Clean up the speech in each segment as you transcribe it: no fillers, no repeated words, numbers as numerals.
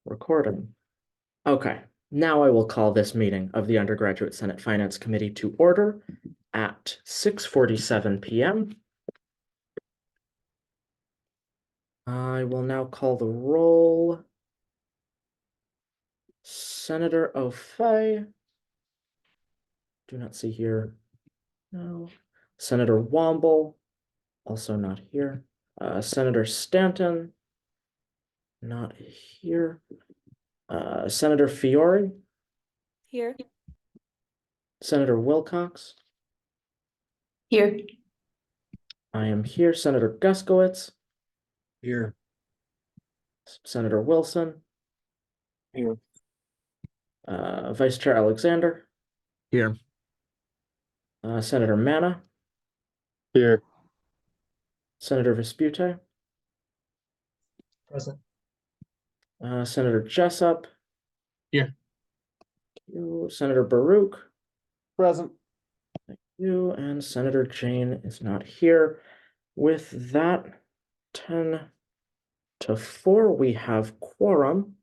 Recording. Okay, now I will call this meeting of the Undergraduate Senate Finance Committee to order at 6:47 p.m. I will now call the roll. Senator O'Fay. Do not see here. No. Senator Womble, also not here. Senator Stanton, not here. Senator Fiore. Here. Senator Wilcox. Here. I am here. Senator Guskowitz. Here. Senator Wilson. Here. Vice Chair Alexander. Here. Senator Manna. Here. Senator Vespute. Present. Senator Jessup. Here. Senator Baruch. Present. Thank you. And Senator Jane is not here. With that, 10-4, we have quorum.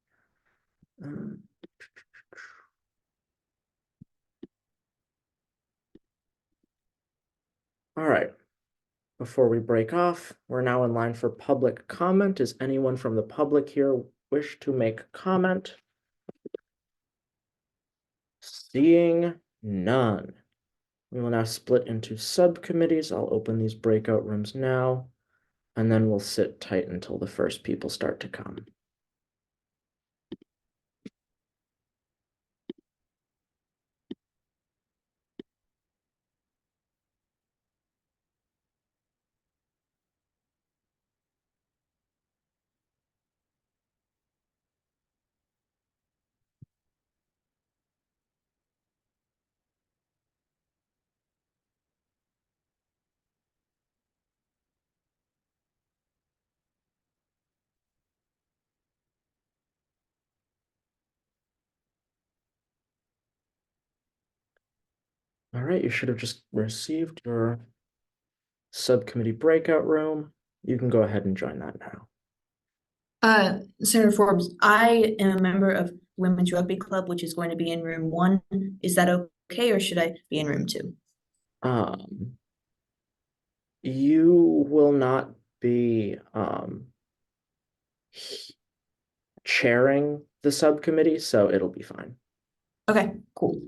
All right. Before we break off, we're now in line for public comment. Does anyone from the public here wish to make comment? Seeing none. We will now split into subcommittees. I'll open these breakout rooms now, and then we'll sit tight until the first people start to come. All right, you should have just received your subcommittee breakout room. You can go ahead and join that now. Senator Forbes, I am a member of Women's Rugby Club, which is going to be in room 1. Is that okay, or should I be in room 2? You will not be chairing the subcommittee, so it'll be fine. Okay, cool.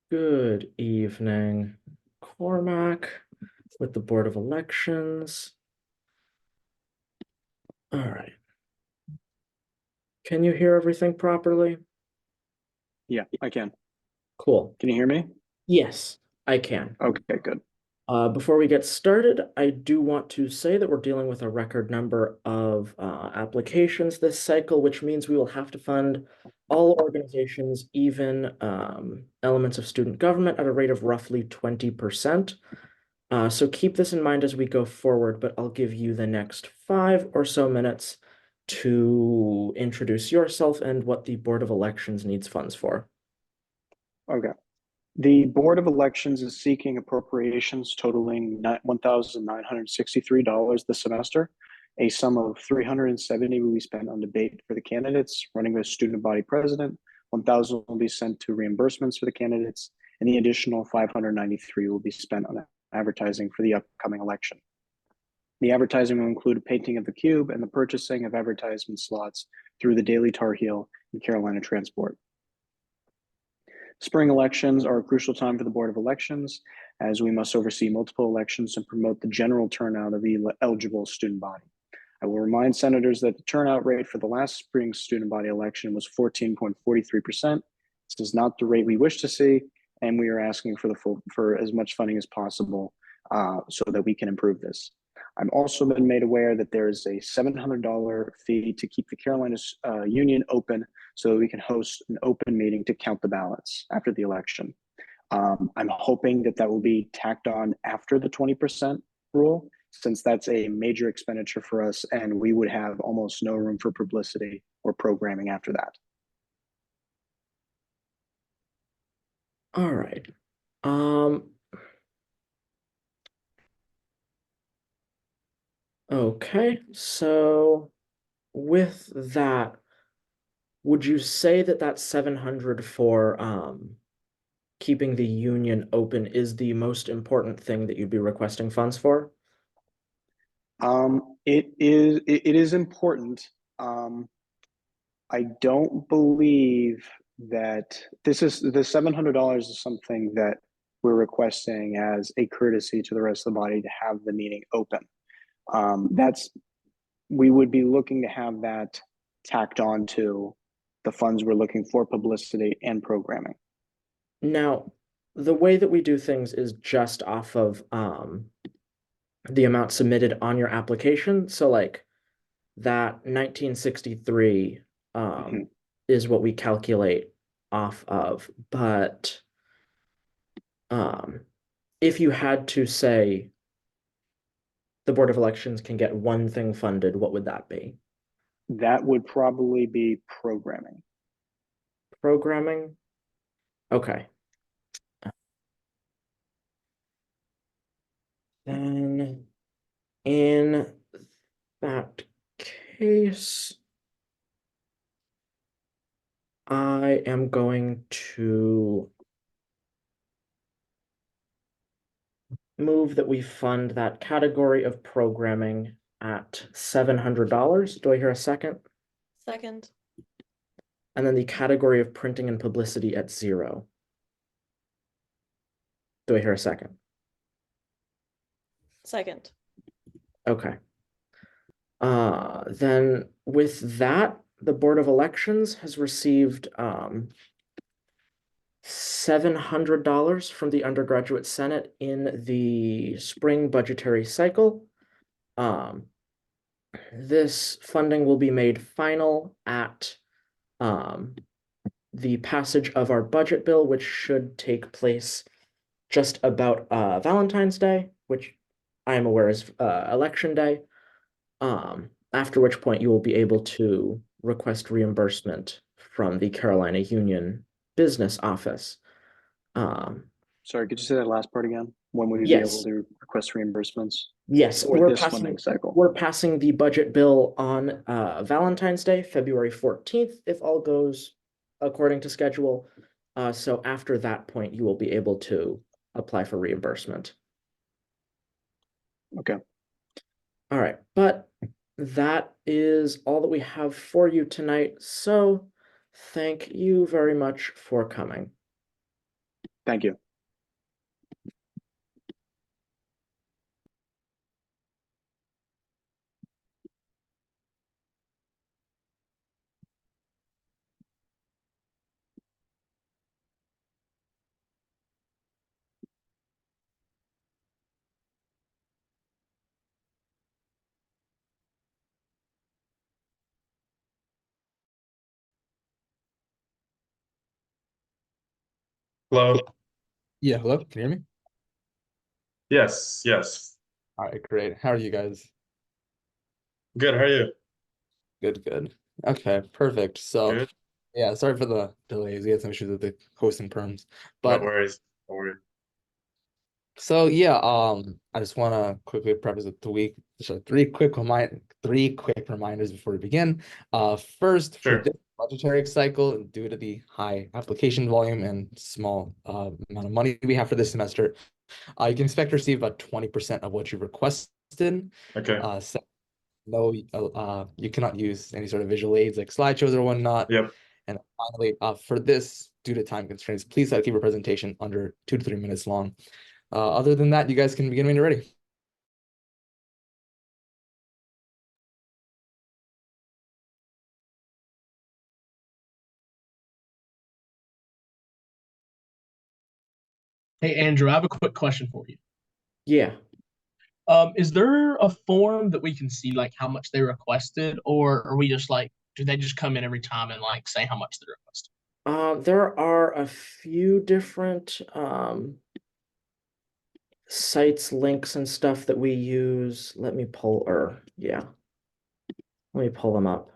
Good evening, Cormac, with the Board of Elections. All right. Can you hear everything properly? Yeah, I can. Cool. Can you hear me? Yes, I can. Okay, good. Before we get started, I do want to say that we're dealing with a record number of applications this cycle, which means we will have to fund all organizations, even elements of student government, at a rate of roughly 20%. So keep this in mind as we go forward, but I'll give you the next 5 or so minutes to introduce yourself and what the Board of Elections needs funds for. Okay. The Board of Elections is seeking appropriations totaling $1,963 this semester. A sum of $370 will be spent on debate for the candidates, running the student body president. $1,000 will be sent to reimbursements for the candidates, and the additional $593 will be spent on advertising for the upcoming election. The advertising will include a painting of the cube and the purchasing of advertisement slots through the Daily Tar Heel and Carolina Transport. Spring elections are a crucial time for the Board of Elections, as we must oversee multiple elections and promote the general turnout of the eligible student body. I will remind senators that the turnout rate for the last spring student body election was 14.43%. This is not the rate we wish to see, and we are asking for as much funding as possible so that we can improve this. I've also been made aware that there is a $700 fee to keep the Carolinas Union open so that we can host an open meeting to count the ballots after the election. I'm hoping that that will be tacked on after the 20% rule, since that's a major expenditure for us and we would have almost no room for publicity or programming after that. All right. Okay, so with that, would you say that that 700 for keeping the union open is the most important thing that you'd be requesting funds for? It is important. I don't believe that this is the $700 is something that we're requesting as a courtesy to the rest of the body to have the meeting open. We would be looking to have that tacked on to the funds we're looking for publicity and programming. Now, the way that we do things is just off of the amount submitted on your application. So like that 1963 is what we calculate off of. But if you had to say the Board of Elections can get one thing funded, what would that be? That would probably be programming. Programming? Okay. Then in that case, I am going to move that we fund that category of programming at $700. Do I hear a second? Second. And then the category of printing and publicity at 0. Do I hear a second? Second. Okay. Then with that, the Board of Elections has received $700 from the Undergraduate Senate in the spring budgetary cycle. This funding will be made final at the passage of our budget bill, which should take place just about Valentine's Day, which I am aware is Election Day. After which point you will be able to request reimbursement from the Carolina Union Business Office. Sorry, could you say that last part again? When would we be Yes. able to request reimbursements Yes, for this funding cycle? We're passing the budget bill on Valentine's Day, February 14th, if all goes according to schedule. So after that point, you will be able to apply for reimbursement. Okay. All right, but that is all that we have for you tonight. So thank you very much for coming. Thank you. Hello. Yeah, hello, can you hear me? Yes, yes. All right, great. How are you guys? Good. How are you? Good, good. Okay, perfect. So, Good. yeah, sorry for the delays. We had some issues with the hosting perms. No But worries. No worries. so yeah, I just want to quickly preface it the week. So three quick reminders before we begin. First, for Sure. this budgetary cycle, due to the high application volume and small amount of money we have for this semester, you can expect to receive about 20% of what you requested. Okay. So no, you cannot use any sort of visual aids like slideshows or whatnot. Yep. And finally, for this, due to time constraints, please keep your presentation under 2 to 3 minutes long. Other than that, you guys can begin when you're ready. Hey, Andrew, I have a quick question for you. Yeah. Is there a form that we can see like how much they requested, or are we just like, do they just come in every time and like say how much they requested? There are a few different sites, links, and stuff that we use. Let me pull them up.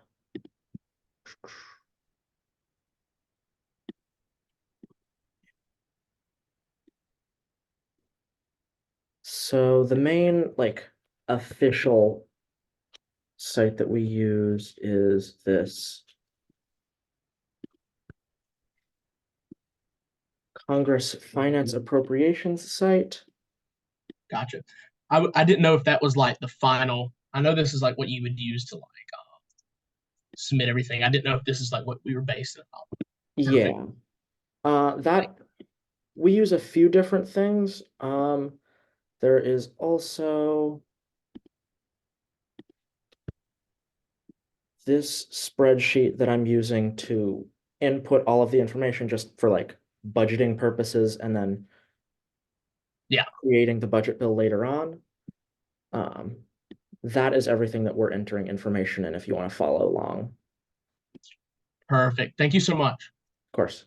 So the main official site that we use is this Congress Finance Appropriations site. Gotcha. I didn't know if that was like the final. I know this is like what you would use to like submit everything. I didn't know if this is like what we were basing it on. Yeah. That we use a few different things. There is also this spreadsheet that I'm using to input all of the information just for like budgeting purposes and then creating the budget bill later on. That is everything that we're entering information in if you want to follow along. Perfect. Thank you so much. Of course.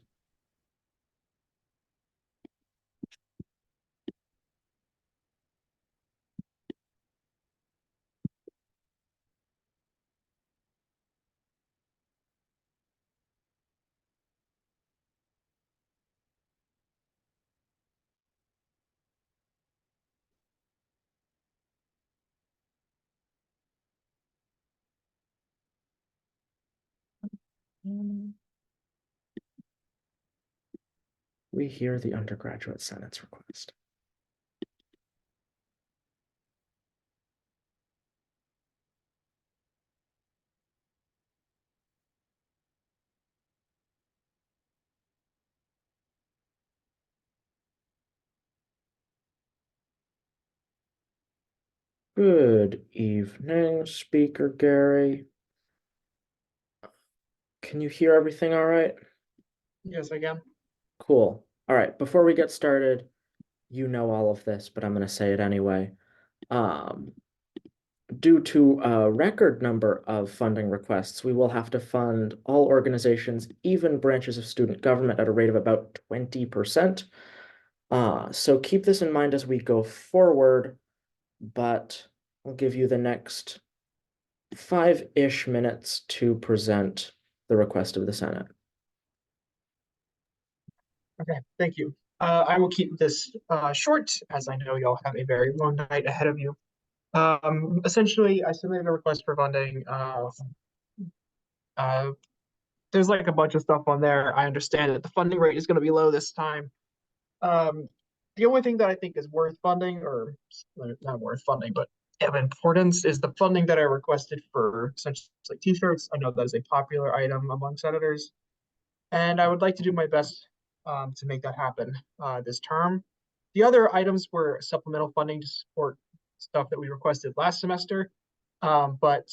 We hear the undergraduate senate's request. Good evening, Speaker Gary. Can you hear everything all right? Yes, I can. Cool. All right, before we get started, you know all of this, but I'm going to say it anyway. Due to a record number of funding requests, we will have to fund all organizations, even branches of student government, at a rate of about 20%. So keep this in mind as we go forward, but I'll give you the next 5-ish minutes to present the request of the Senate. Okay, thank you. I will keep this short, as I know y'all have a very long night ahead of you. Essentially, I submitted a request for funding. There's like a bunch of stuff on there. I understand that the funding rate is going to be low this time. The only thing that I think is worth funding, or not worth funding, but of importance, is the funding that I requested for essentially like t-shirts. I know that is a popular item among senators, and I would like to do my best to make that happen this term. The other items were supplemental funding to support stuff that we requested last semester, but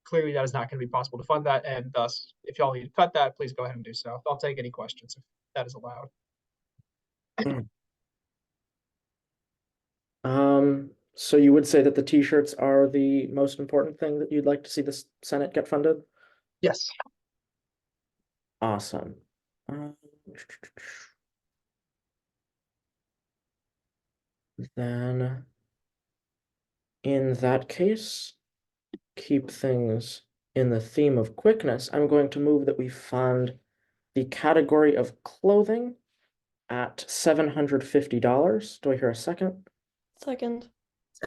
clearly that is not going to be possible to fund that, and thus, if y'all need to cut that, please go ahead and do so. I'll take any questions if that is allowed. So you would say that the t-shirts are the most important thing that you'd like to see the Senate get funded? Yes. Awesome. Then in that case, keep things in the theme of quickness. I'm going to move that we fund the category of clothing at $750. Do I hear a second? Second.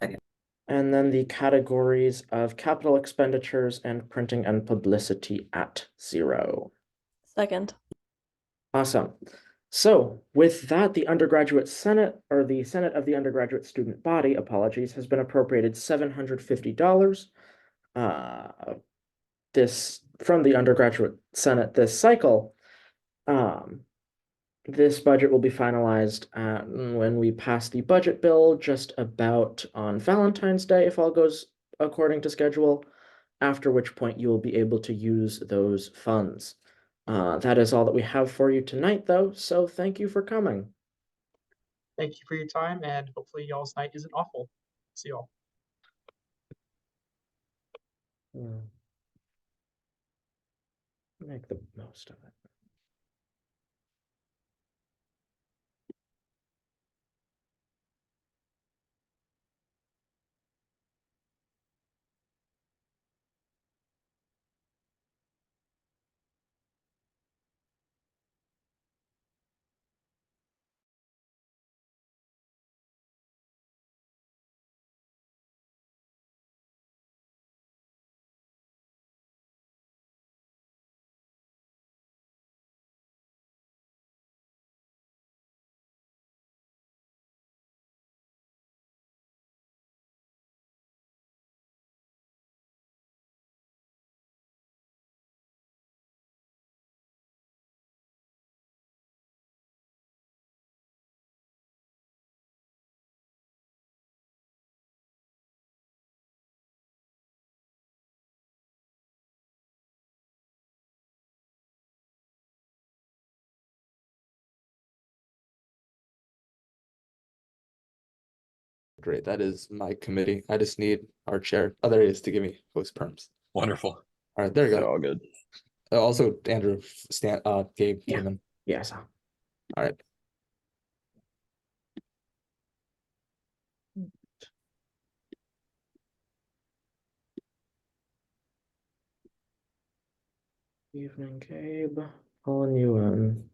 Second. And then the categories of capital expenditures and printing and publicity at 0. Second. Awesome. So with that, the undergraduate Senate, or the Senate of the undergraduate student body, apologies, has been appropriated $750. This from the undergraduate Senate this cycle. This budget will be finalized when we pass the budget bill just about on Valentine's Day, if all goes according to schedule, after which point you will be able to use those funds. That is all that we have for you tonight, though, so thank you for coming. Thank you for your time, and hopefully y'all's night isn't awful. See y'all. Make the most of it. Great, that is my committee. I just need our chair. Oh, there he is to give me post perms. Wonderful. All right, there you They're go. all good. Also, Andrew, Gabe Yeah. came in. Yes. All right. Evening, Gabe. Pulling you in.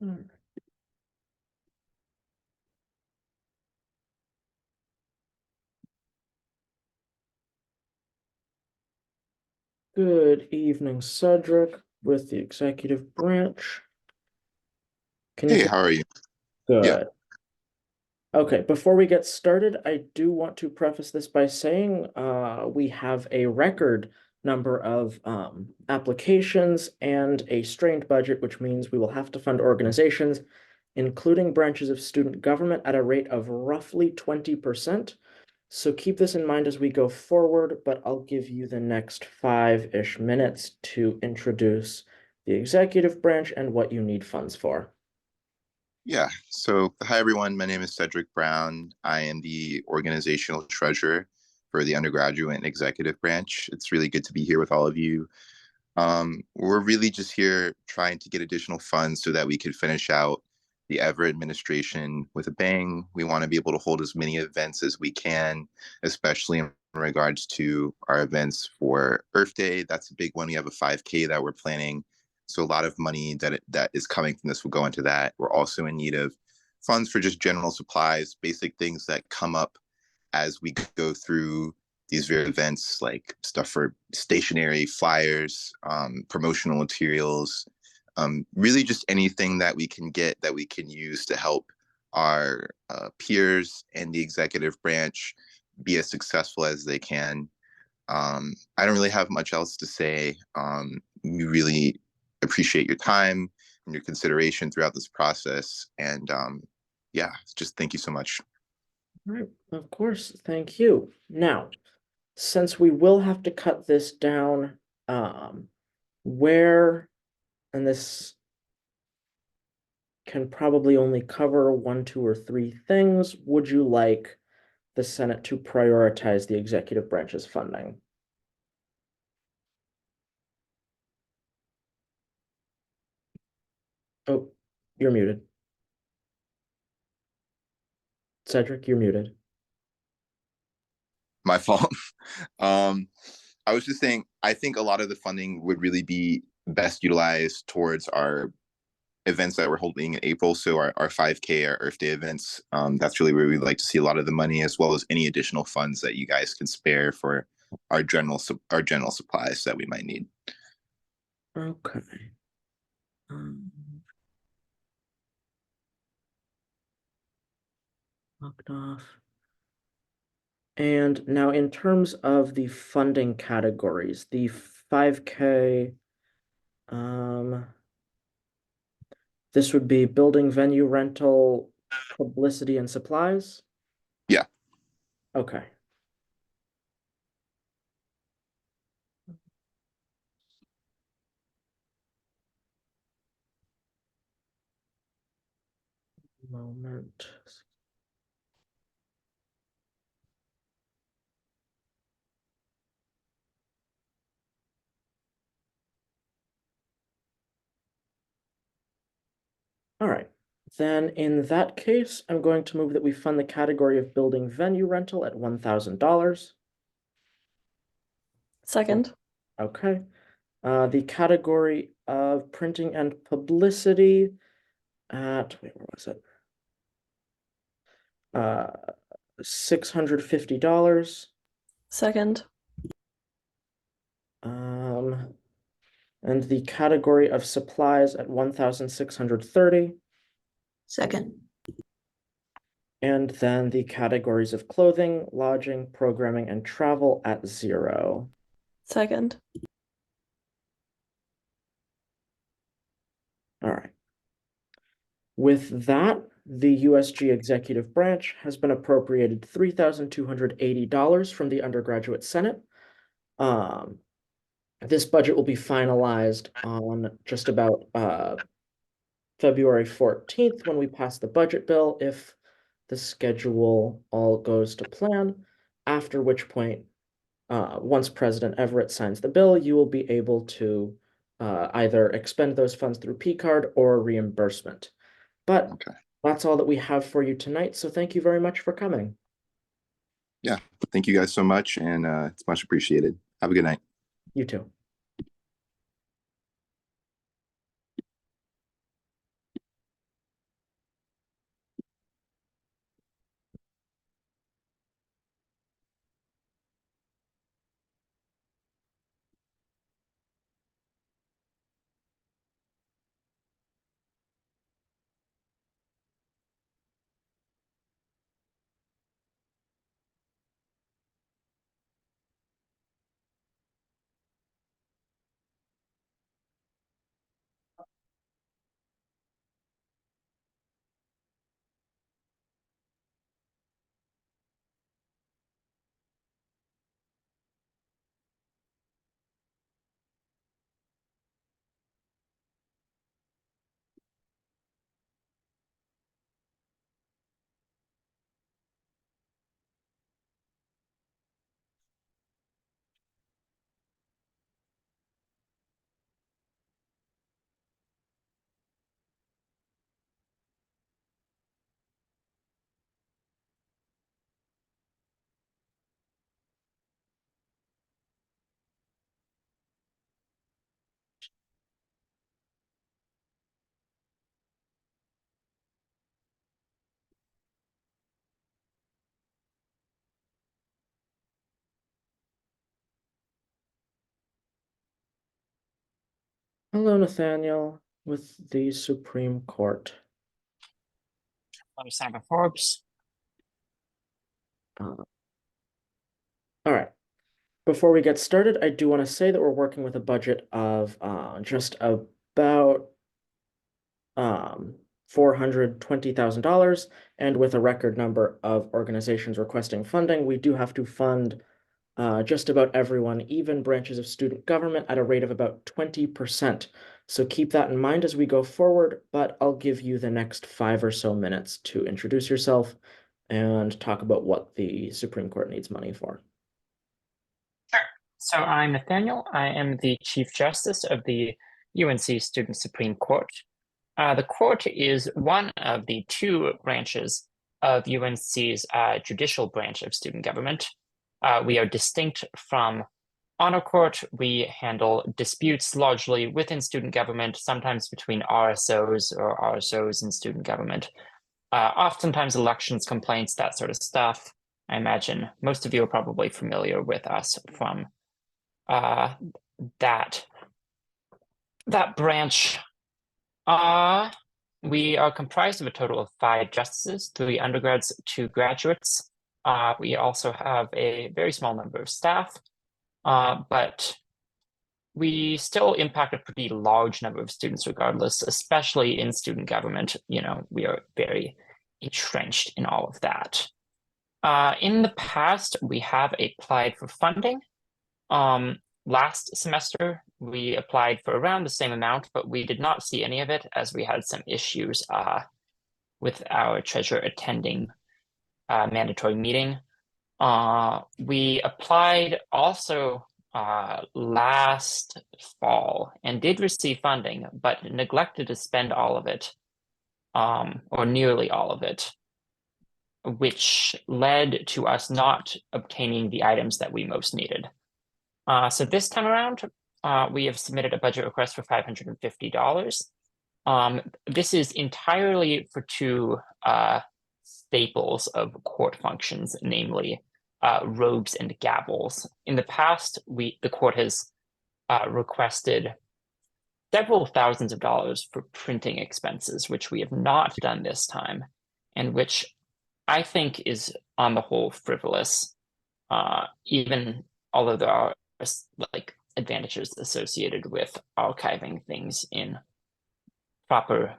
Hmm. Good evening, Cedric, with the executive branch. Can you Hey, hear? how are you? Yeah. Good. Okay, before we get started, I do want to preface this by saying we have a record number of applications and a strained budget, which means we will have to fund organizations, including branches of student government, at a rate of roughly 20%. So keep this in mind as we go forward, but I'll give you the next 5-ish minutes to introduce the executive branch and what you need funds for. Yeah. So, hi, everyone. My name is Cedric Brown. I am the organizational treasurer for the undergraduate and executive branch. It's really good to be here with all of you. We're really just here trying to get additional funds so that we could finish out the Ever administration with a bang. We want to be able to hold as many events as we can, especially in regards to our events for Earth Day. That's a big one. We have a 5K that we're planning. So a lot of money that is coming from this will go into that. We're also in need of funds for just general supplies, basic things that come up as we go through these various events, like stuff for stationery, flyers, promotional materials, really just anything that we can get that we can use to help our peers and the executive branch be as successful as they can. I don't really have much else to say. We really appreciate your time and your consideration throughout this process. And yeah, just thank you so much. All right, of course, thank you. Now, since we will have to cut this down, where, and this can probably only cover 1, 2, or 3 things, would you like the Senate to prioritize the executive branch's funding? Oh, you're muted. Cedric, you're muted. My fault. I was just saying, I think a lot of the funding would really be best utilized towards our events that we're holding in April. So our 5K, our Earth Day events, that's really where we'd like to see a lot of the money, as well as any additional funds that you guys can spare for our general supplies that we might need. Okay. Um, Locked off. And now in terms of the funding categories, the 5K, this would be building, venue, rental, publicity, and supplies? Yeah. Okay. Moment. All right. Then in that case, I'm going to move that we fund the category of building venue rental at $1,000. Second. Okay. The category of printing and publicity at, wait, where was it? $650. Second. And the category of supplies at 1,630. Second. And then the categories of clothing, lodging, programming, and travel at 0. Second. All right. With that, the USG Executive Branch has been appropriated $3,280 from the Undergraduate Senate. This budget will be finalized on just about February 14th when we pass the budget bill, if the schedule all goes to plan, after which point, once President Everett signs the bill, you will be able to either expend those funds through P-card or reimbursement. But Okay. that's all that we have for you tonight, so thank you very much for coming. Yeah. Thank you guys so much, and it's much appreciated. Have a good night. You too. Hello, Nathaniel, with the Supreme Court. Hello, Senator Forbes. All right. Before we get started, I do want to say that we're working with a budget of just about $420,000, and with a record number of organizations requesting funding, we do have to fund just about everyone, even branches of student government, at a rate of about 20%. So keep that in mind as we go forward, but I'll give you the next 5 or so minutes to introduce yourself and talk about what the Supreme Court needs money for. Sure. So I'm Nathaniel. I am the Chief Justice of the UNC Student Supreme Court. The court is one of the 2 branches of UNC's judicial branch of student government. We are distinct from honor court. We handle disputes largely within student government, sometimes between RSOs or RSOs and student government. Oftentimes elections, complaints, that sort of stuff. I imagine most of you are probably familiar with us from that branch. We are comprised of a total of 5 justices, 3 undergrads, 2 graduates. We also have a very small number of staff, but we still impact a pretty large number of students regardless, especially in student government. You know, we are very entrenched in all of that. In the past, we have applied for funding. Last semester, we applied for around the same amount, but we did not see any of it as we had some issues with our treasurer attending mandatory meeting. We applied also last fall and did receive funding, but neglected to spend all of it, or nearly all of it, which led to us not obtaining the items that we most needed. So this time around, we have submitted a budget request for $550. This is entirely for 2 staples of court functions, namely robes and gavels. In the past, the court has requested several thousands of dollars for printing expenses, which we have not done this time, and which I think is on the whole frivolous, even although there are like advantages associated with archiving things in proper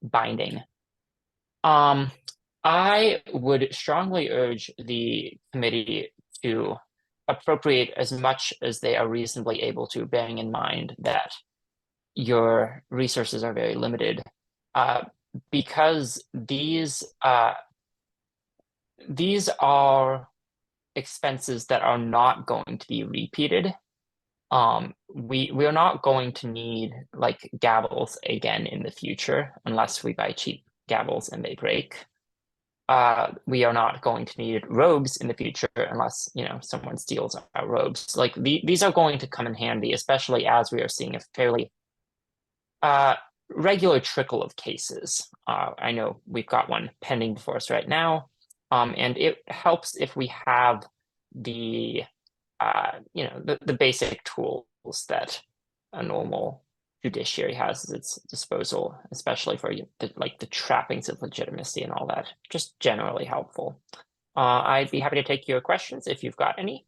binding. I would strongly urge the committee to appropriate as much as they are reasonably able to, bearing in mind that your resources are very limited, because these are expenses that are not going to be repeated. We are not going to need like gavels again in the future unless we buy cheap gavels and they break. We are not going to need robes in the future unless, you know, someone steals our robes. Like these are going to come in handy, especially as we are seeing a fairly regular trickle of cases. I know we've got one pending before us right now, and it helps if we have the you know, the basic tools that a normal judiciary has at its disposal, especially for the trappings of legitimacy and all that. Just generally helpful. I'd be happy to take your questions if you've got any.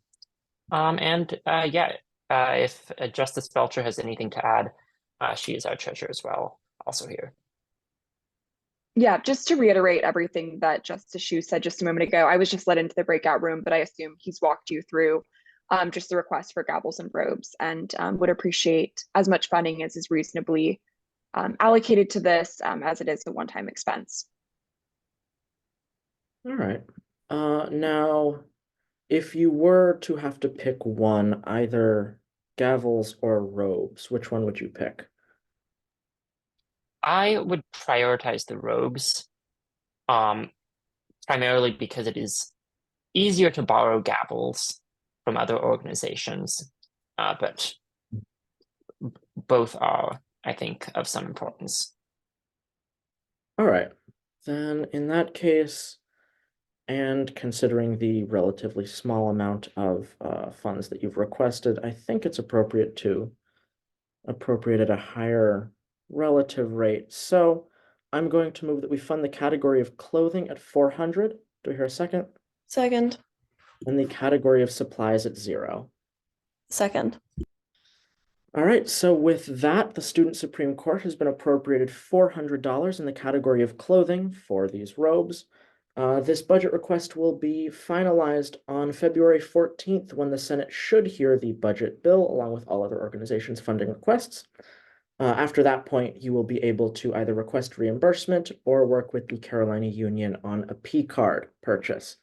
If Justice Belcher has anything to add, she is our treasurer as well, also here. Yeah, just to reiterate everything that Justice Shu said just a moment ago, I was just led into the breakout room, but I assume he's walked you through just the request for gavels and robes, and would appreciate as much funding as is reasonably allocated to this, as it is a one-time expense. All right. Now, if you were to have to pick one, either gavels or robes, which one would you pick? I would prioritize the robes, primarily because it is easier to borrow gavels from other organizations, but both are, I think, of some importance. All right. Then in that case, and considering the relatively small amount of funds that you've requested, I think it's appropriate to appropriated a higher relative rate. So I'm going to move that we fund the category of clothing at 400. Do I hear a second? Second. And the category of supplies at 0. Second. All right, so with that, the Student Supreme Court has been appropriated $400 in the category of clothing for these robes. This budget request will be finalized on February 14th when the Senate should hear the budget bill along with all other organizations' funding requests. After that point, you will be able to either request reimbursement or work with the Carolina Union on a P card purchase.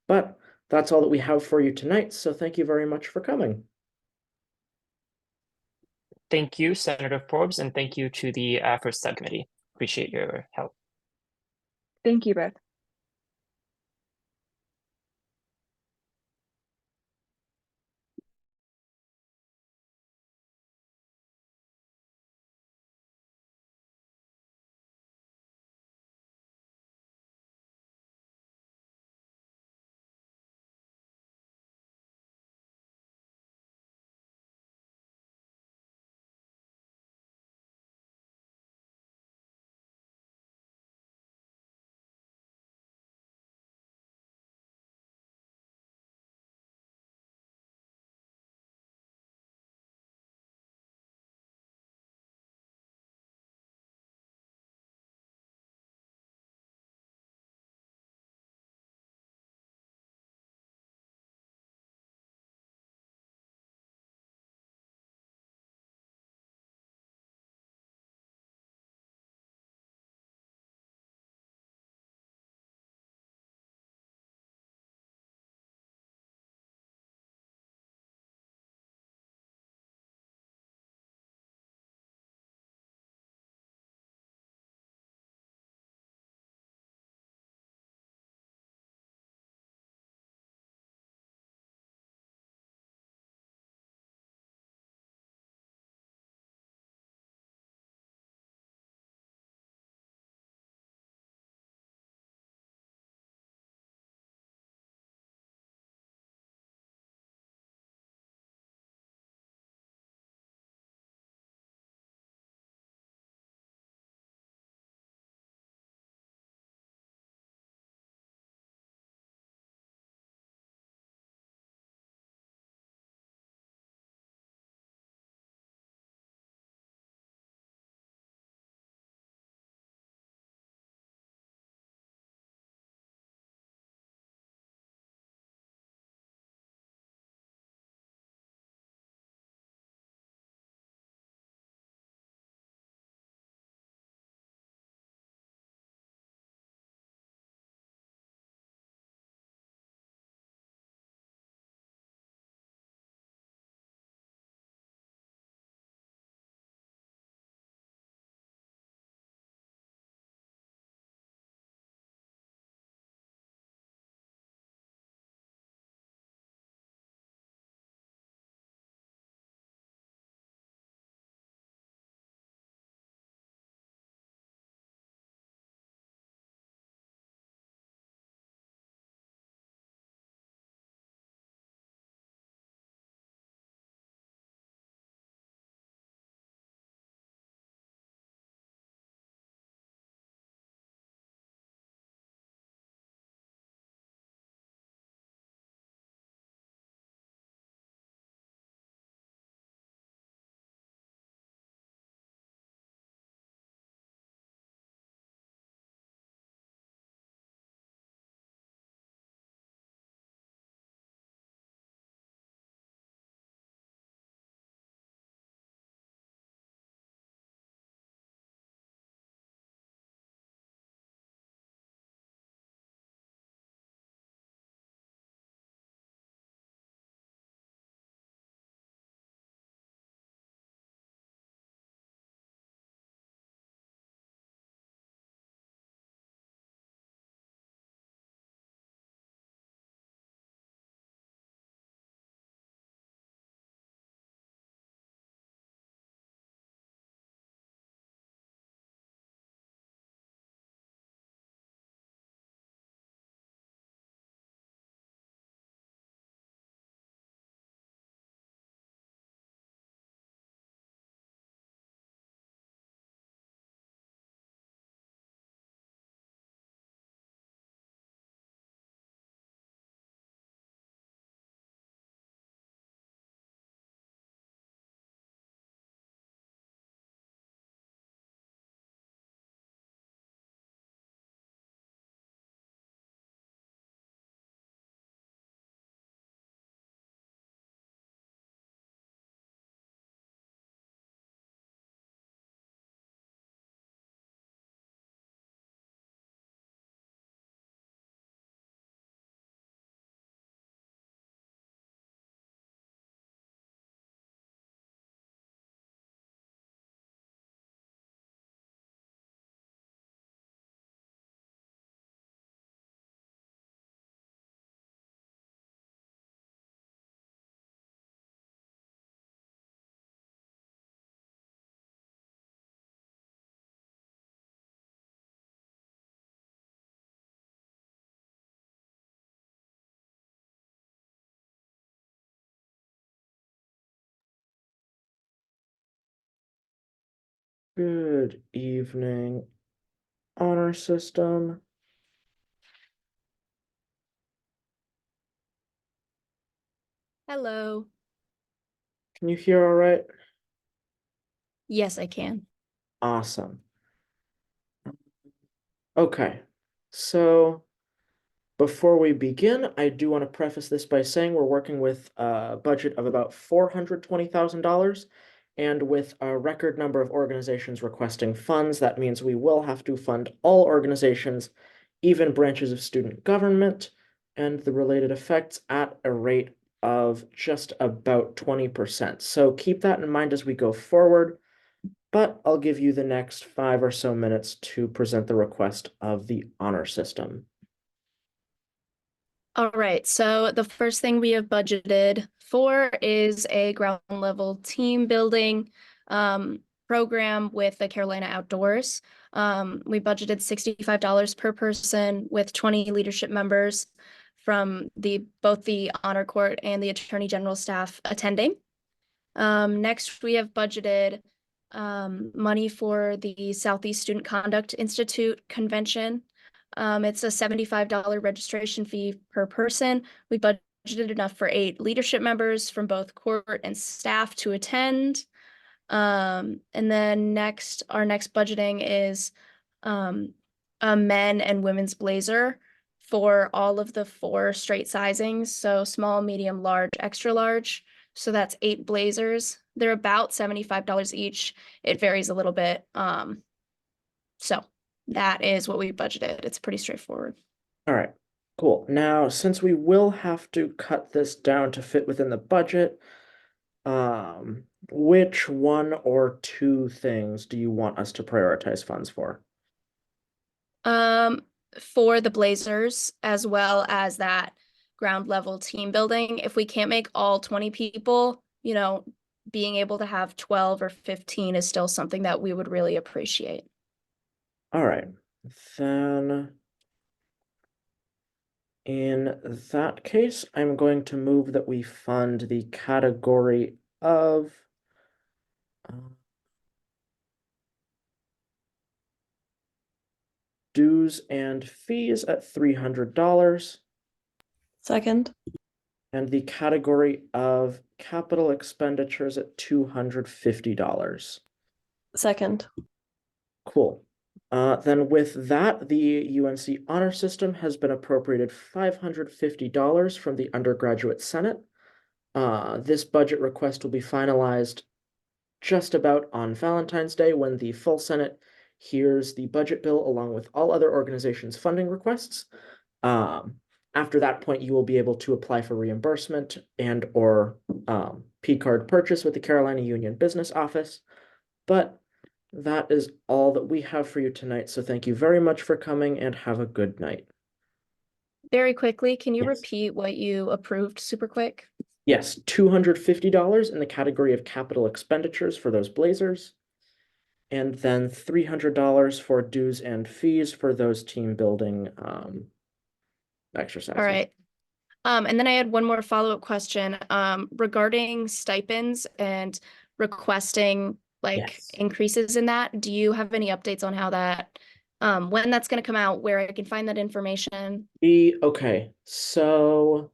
But that's all that we have for you tonight, so thank you very much for coming. Thank you, Senator Forbes, and thank you to the first subcommittee. Appreciate your help. Thank you both. Good evening, honor system. Hello. Can you hear all right? Yes, I can. Awesome. Okay, so before we begin, I do want to preface this by saying we're working with a budget of about $420,000, and with a record number of organizations requesting funds, that means we will have to fund all organizations, even branches of student government, and the related effects at a rate of just about 20%. So keep that in mind as we go forward. But I'll give you the next 5 or so minutes to present the request of the honor system. All right, so the first thing we have budgeted for is a ground level team building program with the Carolina Outdoors. We budgeted $65 per person with 20 leadership members from both the honor court and the attorney general staff attending. Next, we have budgeted money for the Southeast Student Conduct Institute convention. It's a $75 registration fee per person. We budgeted enough for 8 leadership members from both court and staff to attend. And then our next budgeting is a men and women's blazer for all of the 4 straight sizings. So small, medium, large, extra large. So that's 8 blazers. They're about $75 each. It varies a little bit. So that is what we budgeted. It's pretty straightforward. All right, cool. Now, since we will have to cut this down to fit within the budget, which one or two things do you want us to prioritize funds for? For the blazers, as well as that ground level team building, if we can't make all 20 people, being able to have 12 or 15 is still something that we would really appreciate. All right, then in that case, I'm going to move that we fund the category of dues and fees at $300. Second. And the category of capital expenditures at $250. Second. Cool. Then with that, the UNC Honor System has been appropriated $550 from the Undergraduate Senate. This budget request will be finalized just about on Valentine's Day when the full Senate hears the budget bill along with all other organizations' funding requests. After that point, you will be able to apply for reimbursement and or P-card purchase with the Carolina Union Business Office. But that is all that we have for you tonight. So thank you very much for coming and have a good night. Very quickly, can you Yes. repeat what you approved super quick? Yes, $250 in the category of capital expenditures for those blazers. And then $300 for dues and fees for those team building exercises. All right. And then I had one more follow-up question regarding stipends and requesting Yes. increases in that. Do you have any updates on how that, when that's going to come out, where I can find that information? Okay, so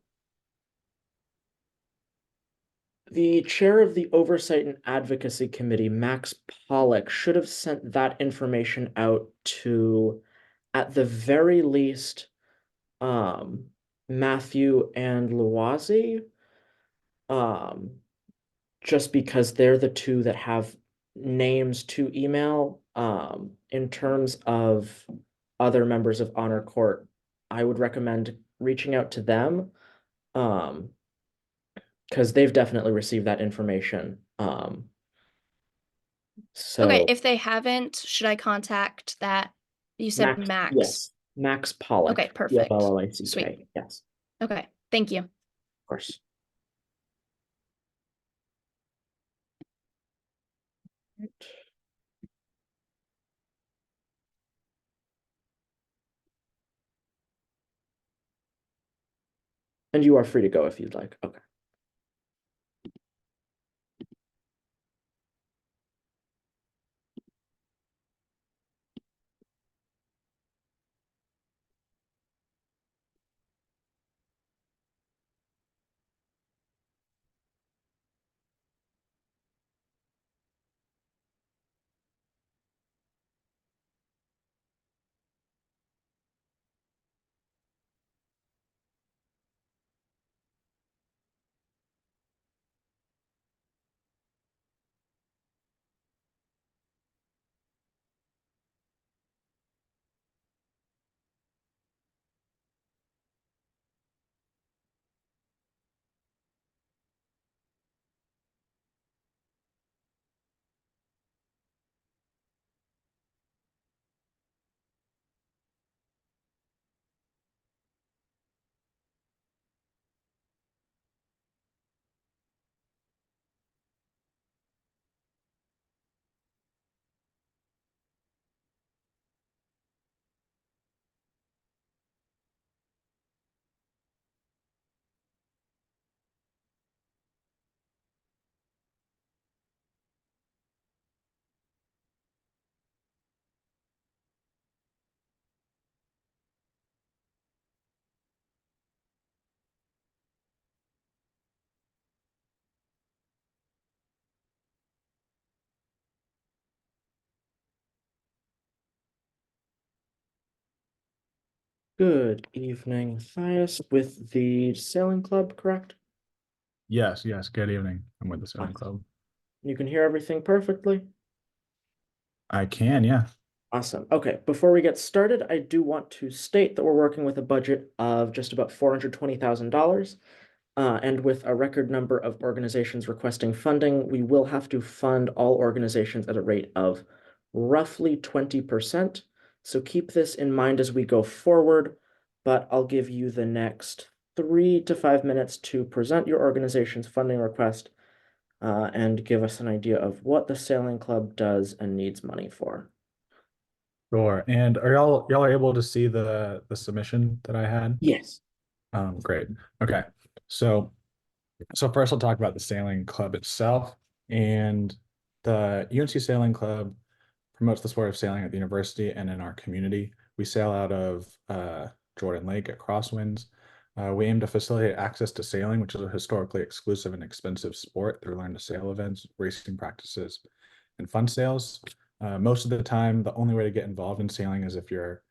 the chair of the Oversight and Advocacy Committee, Max Pollock, should have sent that information out to, at the very least, Matthew and Luazi, just because they're the two that have names to email. In terms of other members of Honor Court, I would recommend reaching out to them, because they've definitely received that information. So Okay, if they haven't, should I contact that? You said Max. Yes, Max Pollock. Okay, perfect. P-O-L-L-A-C-K. Sweet. Yes, Okay, thank you. of course. Right. And you are free to go if you'd like. Okay. Good evening, Matthias, with the sailing club, correct? Yes, good evening. I'm with the sailing Awesome. club. You can hear everything perfectly? I can, yeah. Awesome. Okay, before we get started, I do want to state that we're working with a budget of just about $420,000. And with a record number of organizations requesting funding, we will have to fund all organizations at a rate of roughly 20%. So keep this in mind as we go forward, but I'll give you the next 3 to 5 minutes to present your organization's funding request and give us an idea of what the sailing club does and needs money for. Sure. And are y'all are able to see the submission that I had? Yes. Great. Okay. So first I'll talk about the sailing club itself. And the UNC Sailing Club promotes the sport of sailing at the university and in our community. We sail out of Jordan Lake at Crosswinds. We aim to facilitate access to sailing, which is a historically exclusive and expensive sport, through learn to sail events, racing practices, and fun sails. Most of the time, the only way to get involved in sailing is if your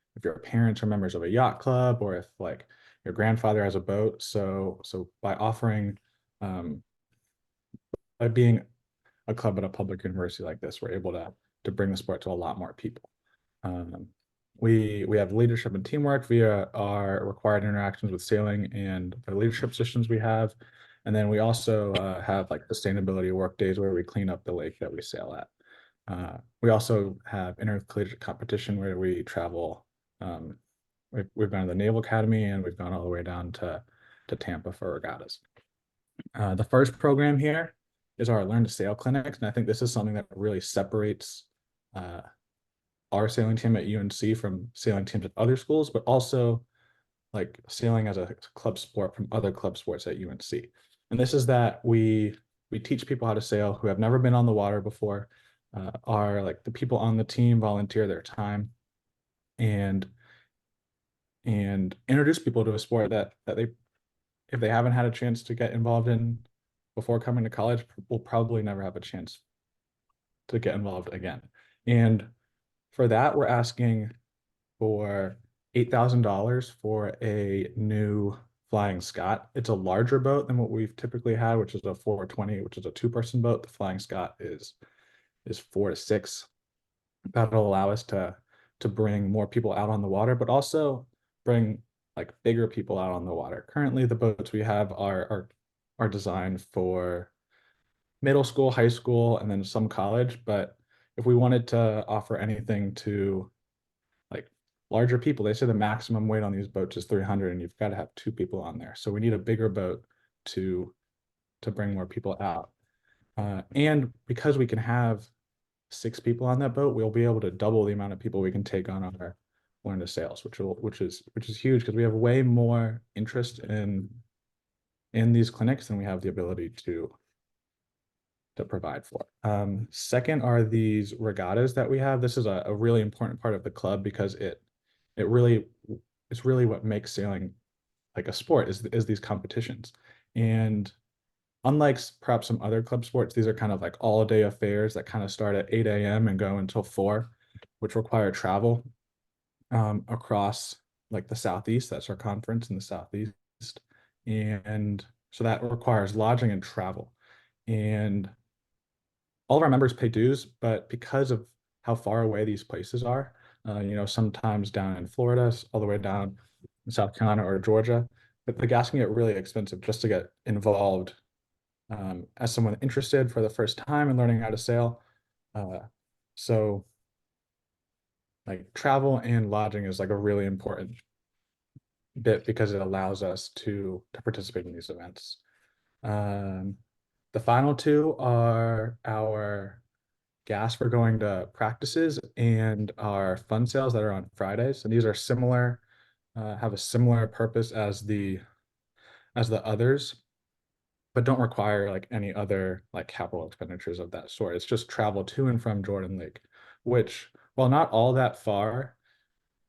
parents are members of a yacht club, or if like your grandfather has a boat. So by offering by being a club at a public university like this, we're able to bring the sport to a lot more people. We have leadership and teamwork via our required interactions with sailing and the leadership systems we have. And then we also have like sustainability work days where we clean up the lake that we sail at. We also have intercollegiate competition where we travel. We've gone to the Naval Academy, and we've gone all the way down to Tampa for regattas. The first program here is our Learn to Sail clinics, and I think this is something that really separates our sailing team at UNC from sailing teams at other schools, but also like sailing as a club sport from other club sports at UNC. And this is that we teach people how to sail who have never been on the water before. Are like the people on the team volunteer their time and introduce people to a sport that they, if they haven't had a chance to get involved in before coming to college, will probably never have a chance to get involved again. And for that, we're asking for $8,000 for a new Flying Scot. It's a larger boat than what we've typically had, which is a 420, which is a two-person boat. The Flying Scot is 4 to 6. That'll allow us to bring more people out on the water, but also bring like bigger people out on the water. Currently, the boats we have are designed for middle school, high school, and then some college. But if we wanted to offer anything to like larger people, they say the maximum weight on these boats is 300, and you've got to have 2 people on there. So we need a bigger boat to bring more people out. And because we can have 6 people on that boat, we'll be able to double the amount of people we can take on our Learn to Sails, which is huge, because we have way more interest in these clinics than we have the ability to provide for. Second are these regattas that we have. This is a really important part of the club because it's really what makes sailing like a sport is these competitions. And unlike perhaps some other club sports, these are kind of like all-day affairs that kind of start at 8 a.m. and go until 4, which require travel across like the Southeast. That's our conference in the Southeast. And so that requires lodging and travel. And all of our members pay dues, but because of how far away these places are, sometimes down in Florida, all the way down in South Carolina or Georgia, the gas can get really expensive just to get involved as someone interested for the first time in learning how to sail. So like travel and lodging is like a really important bit because it allows us to participate in these events. The final 2 are our gas for going to practices and our fun sales that are on Fridays. And these are similar, have a similar purpose as the others, but don't require like any other like capital expenditures of that sort. It's just travel to and from Jordan Lake, which, while not all that far,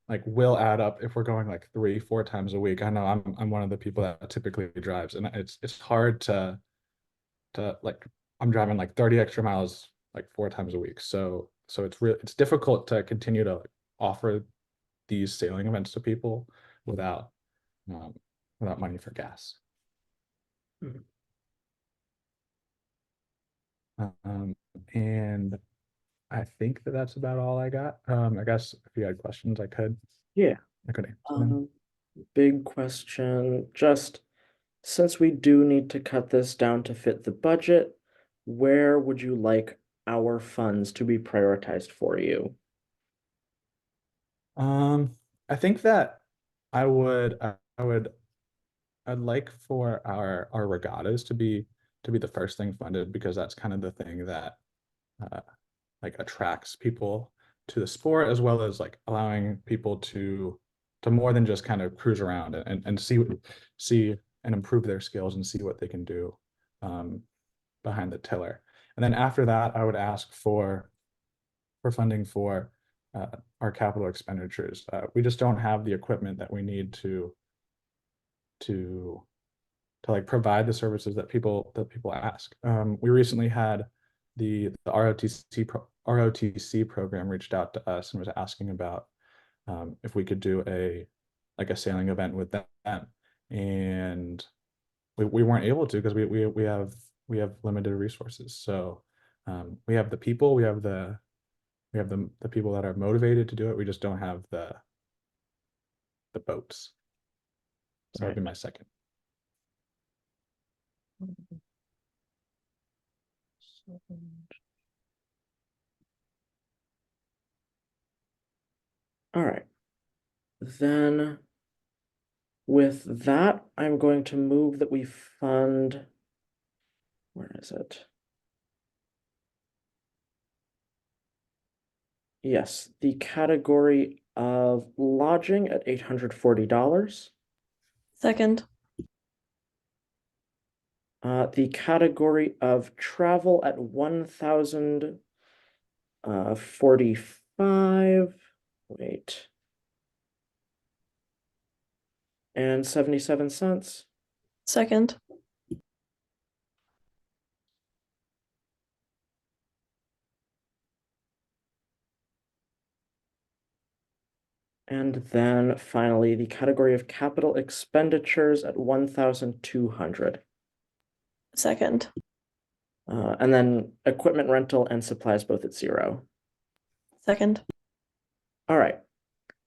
like will add up if we're going like 3-4 times a week. I know I'm one of the people that typically drives, and it's hard to like, I'm driving like 30 extra miles like 4 times a week. So it's difficult to continue to offer these sailing events to people without without money for gas. Mhm. And I think that that's about all I got. I guess if you had questions, I could Yeah. answer them. Big question. Just since we do need to cut this down to fit the budget, where would you like our funds to be prioritized for you? I think that I'd like for our regattas to be the first thing funded, because that's kind of the thing that uh, like attracts people to the sport, as well as like allowing people to more than just kind of cruise around and see and improve their skills and see what they can do behind the tiller. And then after that, I would ask for funding for our capital expenditures. We just don't have the equipment that we need to like provide the services that people ask. We recently had the ROTC program reached out to us and was asking about if we could do a sailing event with them, and we weren't able to because we have limited resources. So we have the people, we have the people that are motivated to do it. We just don't have the boats. So that'd be my second. All right. Then with that, I'm going to move that we fund, where is it? Yes, the category of lodging at $840. Second. The category of travel at 1,045. Wait. And 77 cents. Second. And then finally, the category of capital expenditures at 1,200. Second. And then equipment rental and supplies both at 0. Second. All right.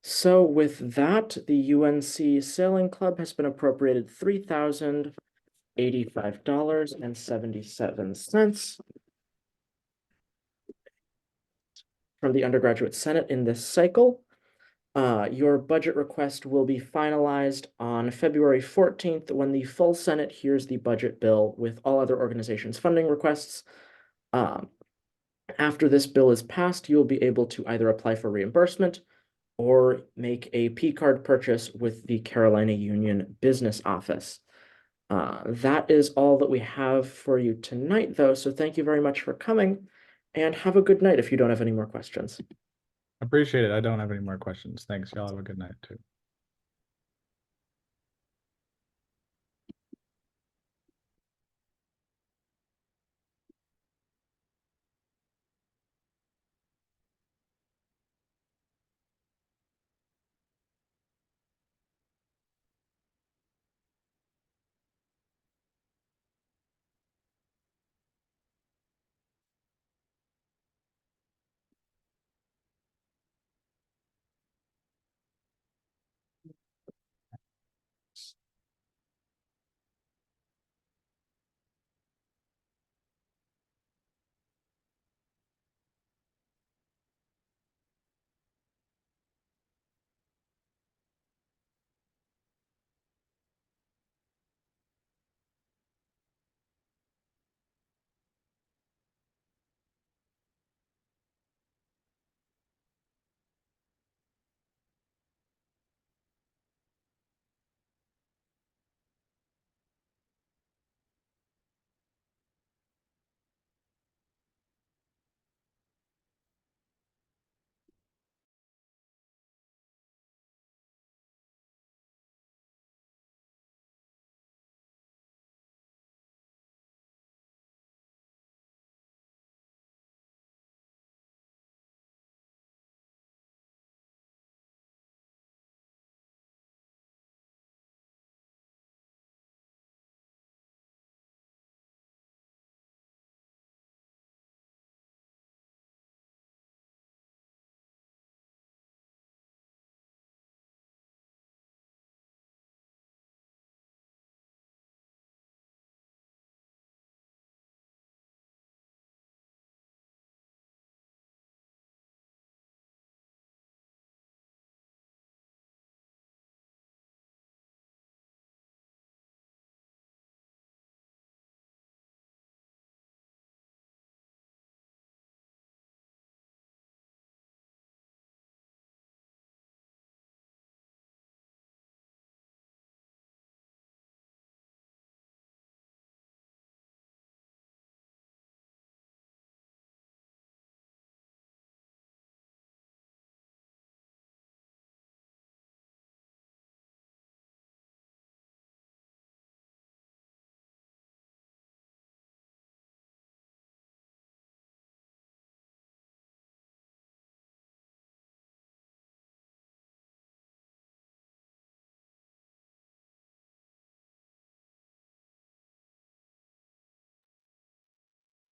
So with that, the UNC Sailing Club has been appropriated $3,085.77 from the Undergraduate Senate in this cycle. Your budget request will be finalized on February 14th when the full Senate hears the budget bill with all other organizations' funding requests. After this bill is passed, you'll be able to either apply for reimbursement or make a P-card purchase with the Carolina Union Business Office. That is all that we have for you tonight, though, so thank you very much for coming, and have a good night if you don't have any more questions. Appreciate it. I don't have any more questions. Thanks. Y'all have a good night too.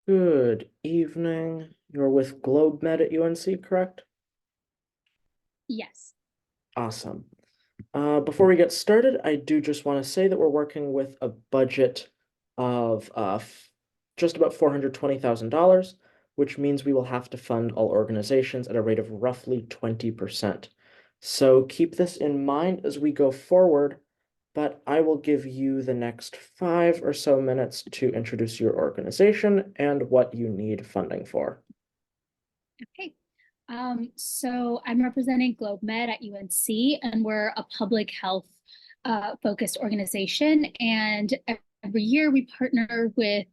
Good evening. You're with GlobeMed at UNC, correct? Yes. Awesome. Before we get started, I do just want to say that we're working with a budget of just about $420,000, which means we will have to fund all organizations at a rate of roughly 20%. So keep this in mind as we go forward, but I will give you the next 5 or so minutes to introduce your organization and what you need funding for. Okay. So I'm representing GlobeMed at UNC, and we're a public health focused organization. And every year we partner with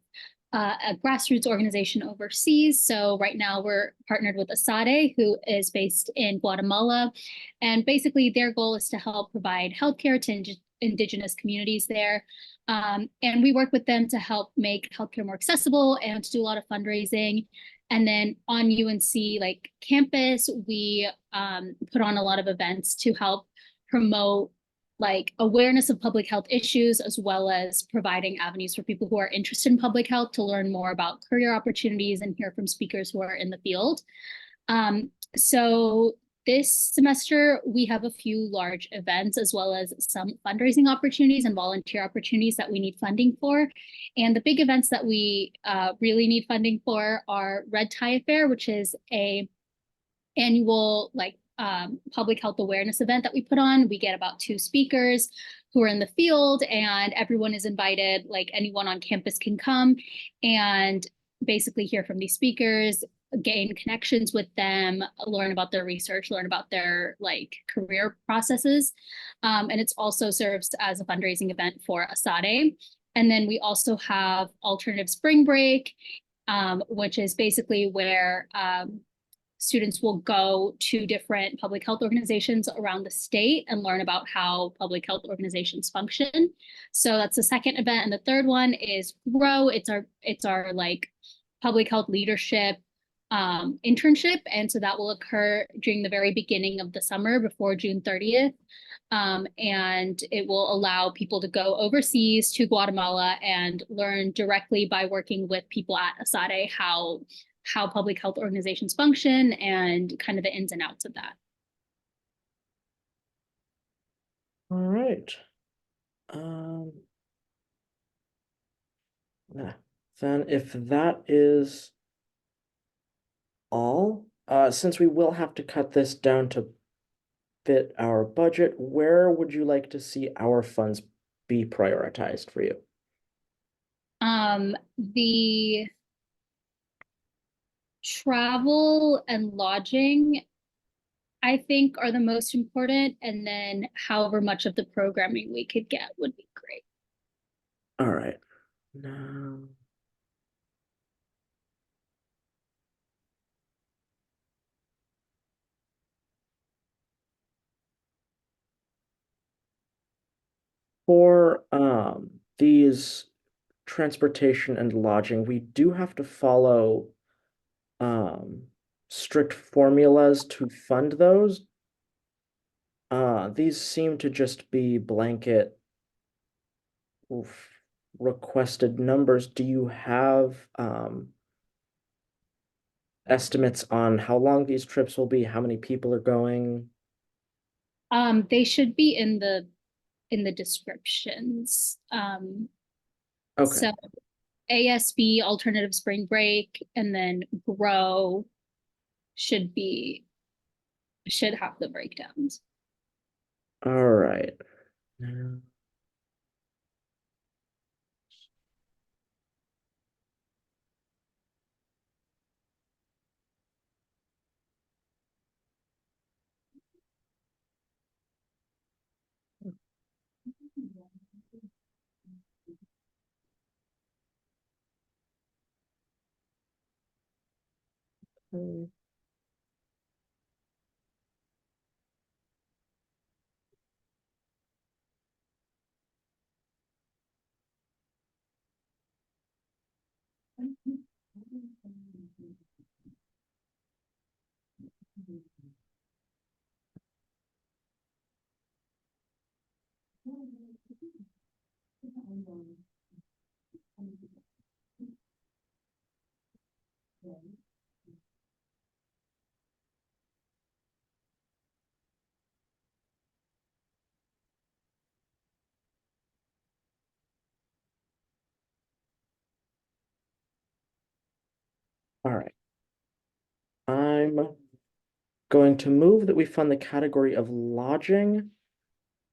a grassroots organization overseas. So right now we're partnered with ASADE, who is based in Guatemala. And basically their goal is to help provide healthcare to indigenous communities there. And we work with them to help make healthcare more accessible and to do a lot of fundraising. And then on UNC like campus, we put on a lot of events to help promote like awareness of public health issues, as well as providing avenues for people who are interested in public health to learn more about career opportunities and hear from speakers who are in the field. So this semester, we have a few large events, as well as some fundraising opportunities and volunteer opportunities that we need funding for. And the big events that we really need funding for are Red Tie Affair, which is a annual like public health awareness event that we put on. We get about 2 speakers who are in the field, and everyone is invited, like anyone on campus can come and basically hear from these speakers, gain connections with them, learn about their research, learn about their like career processes. And it's also serves as a fundraising event for ASADE. And then we also have Alternative Spring Break, which is basically where students will go to different public health organizations around the state and learn about how public health organizations function. So that's the second event. And the third one is Grow. It's our like public health leadership internship. And so that will occur during the very beginning of the summer before June 30th. And it will allow people to go overseas to Guatemala and learn directly by working with people at ASADE how public health organizations function and kind of the ins and outs of that. All right. Then if that is all, since we will have to cut this down to fit our budget, where would you like to see our funds be prioritized for you? The travel and lodging, I think, are the most important, and then however much of the programming we could get would be great. All right. Now, for these transportation and lodging, we do have to follow strict formulas to fund those. These seem to just be blanket requested numbers. Do you have estimates on how long these trips will be, how many people are going? They should be in the descriptions. Okay. So ASB, Alternative Spring Break, and then Grow should have the breakdowns. All right. Now, okay. All right. I'm going to move that we fund the category of lodging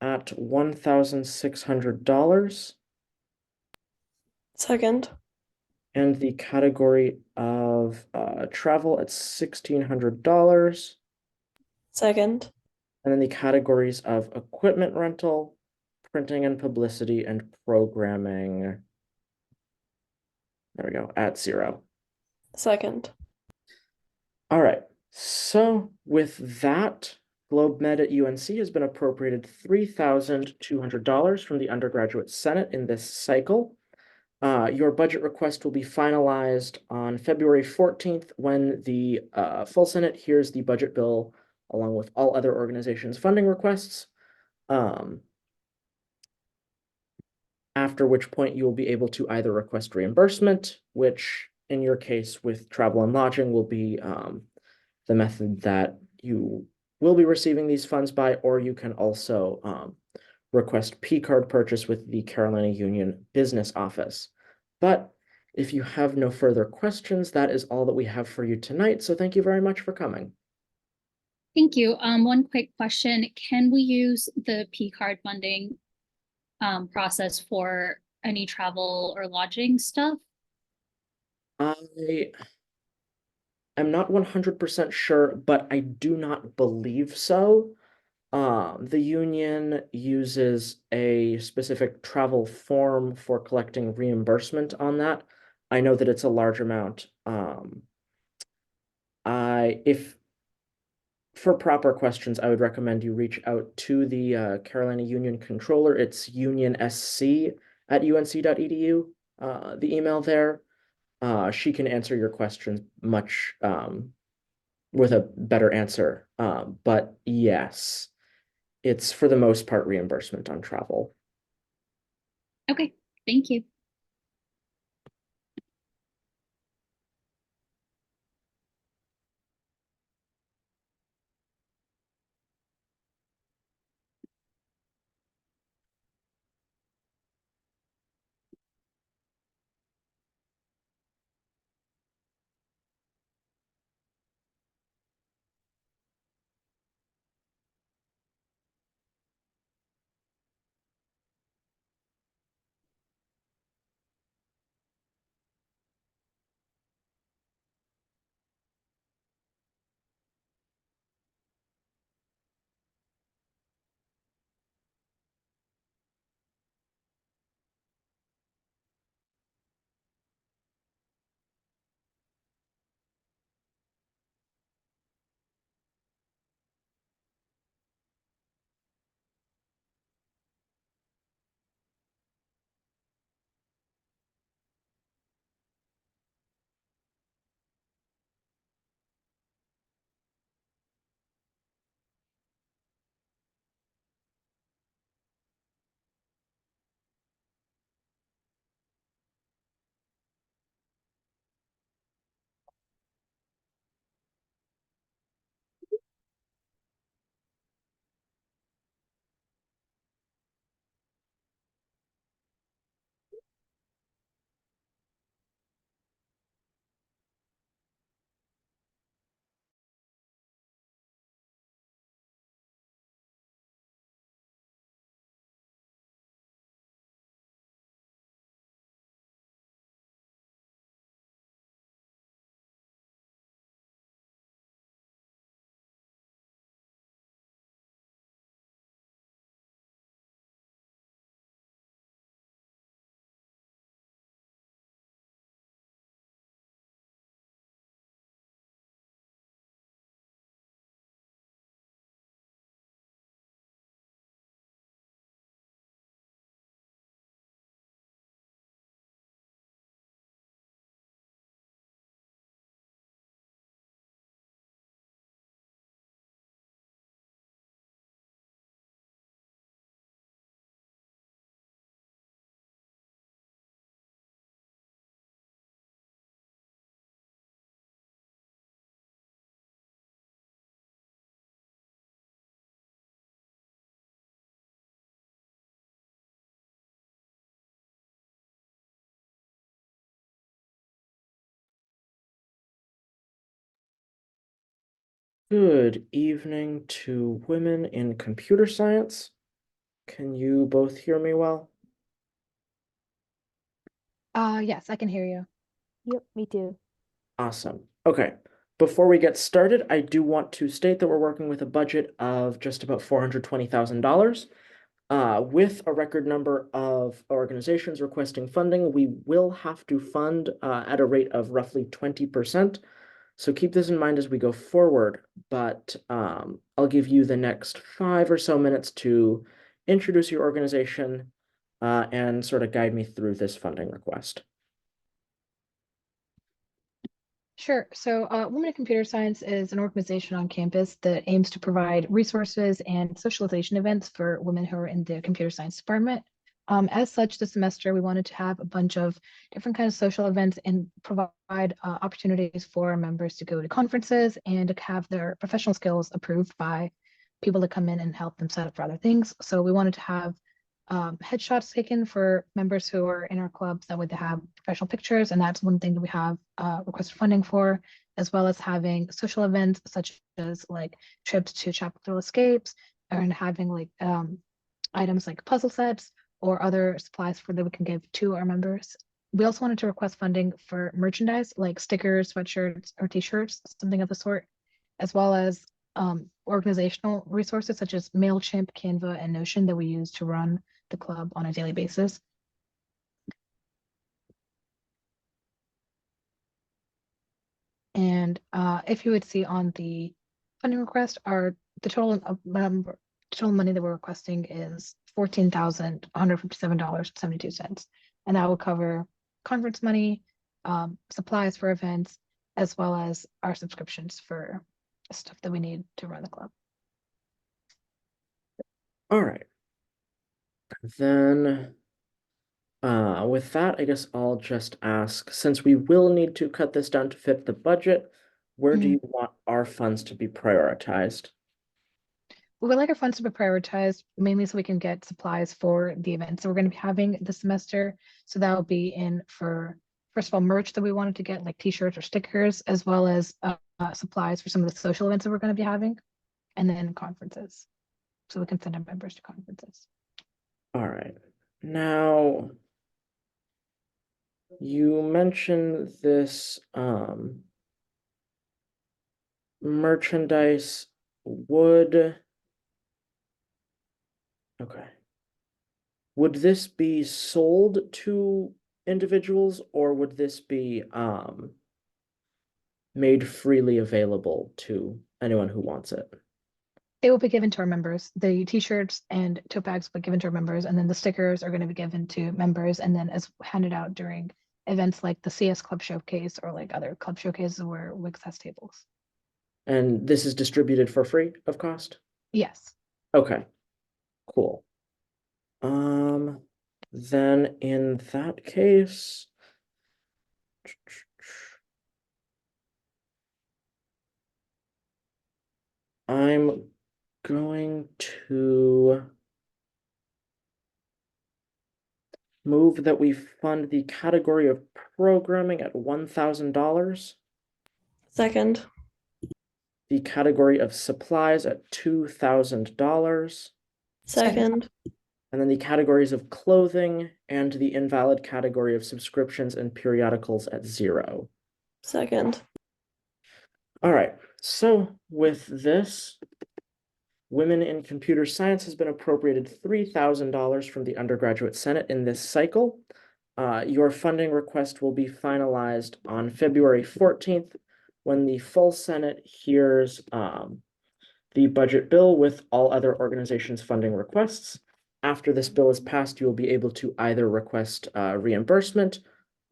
at $1,600 Second. and the category of travel at $1,600, Second. and then the categories of equipment rental, printing and publicity, and programming. There we go, at 0. Second. All right. So with that, GlobeMed at UNC has been appropriated $3,200 from the Undergraduate Senate in this cycle. Your budget request will be finalized on February 14th when the full Senate hears the budget bill along with all other organizations' funding requests. After which point you will be able to either request reimbursement, which in your case with travel and lodging will be the method that you will be receiving these funds by, or you can also request P-card purchase with the Carolina Union Business Office. But if you have no further questions, that is all that we have for you tonight. So thank you very much for coming. Thank you. One quick question. Can we use the P-card funding process for any travel or lodging stuff? I am not 100% sure, but I do not believe so. The union uses a specific travel form for collecting reimbursement on that. I know that it's a large amount. If for proper questions, I would recommend you reach out to the Carolina Union Controller. It's unionsc@unc.edu. The email there. She can answer your questions much with a better answer. But yes, it's for the most part reimbursement on travel. Okay, thank you. Good evening to women in computer science. Can you both hear me well? Yes, I can hear you. Yep, me too. Awesome. Okay. Before we get started, I do want to state that we're working with a budget of just about $420,000. With a record number of organizations requesting funding, we will have to fund at a rate of roughly 20%. So keep this in mind as we go forward, but I'll give you the next 5 or so minutes to introduce your organization and sort of guide me through this funding request. Sure. So, Women in Computer Science is an organization on campus that aims to provide resources and socialization events for women who are in the computer science department. As such, this semester we wanted to have a bunch of different kinds of social events and provide opportunities for members to go to conferences and to have their professional skills approved by people to come in and help them set up for other things. So we wanted to have headshots taken for members who are in our clubs that would have professional pictures, and that's one thing that we have requested funding for, as well as having social events such as like trips to Chapel Hill Escapes, and having like items like puzzle sets or other supplies for that we can give to our members. We also wanted to request funding for merchandise like stickers, sweatshirts, or t-shirts, something of the sort, as well as organizational resources such as MailChimp, Canva, and Notion that we use to run the club on a daily basis. And if you would see on the funding request, the total money that we're requesting is $14,157.72, and that will cover conference money, supplies for events, as well as our subscriptions for stuff that we need to run the club. All right. Then, with that, I guess I'll just ask, since we will need to cut this down to fit the budget, where do you want our funds to be prioritized? We would like our funds to be prioritized mainly so we can get supplies for the events that we're going to be having this semester. So that will be in for, first of all, merch that we wanted to get, like t-shirts or stickers, as well as supplies for some of the social events that we're going to be having, and then conferences. So we can send our members to conferences. All right. Now, you mentioned this merchandise would. Okay. Would this be sold to individuals, or would this be made freely available to anyone who wants it? It will be given to our members. The t-shirts and tote bags will be given to our members, and then the stickers are going to be given to members and then as handed out during events like the CS Club Showcase or like other club showcases where Wix has tables. And this is distributed for free of cost? Yes. Okay, cool. Then in that case, I'm going to move that we fund the category of programming at $1,000, Second. the category of supplies at $2,000, Second. and then the categories of clothing and the invalid category of subscriptions and periodicals at 0. Second. All right, so with this, Women in Computer Science has been appropriated $3,000 from the Undergraduate Senate in this cycle. Your funding request will be finalized on February 14th when the full Senate hears the budget bill with all other organizations' funding requests. After this bill is passed, you will be able to either request reimbursement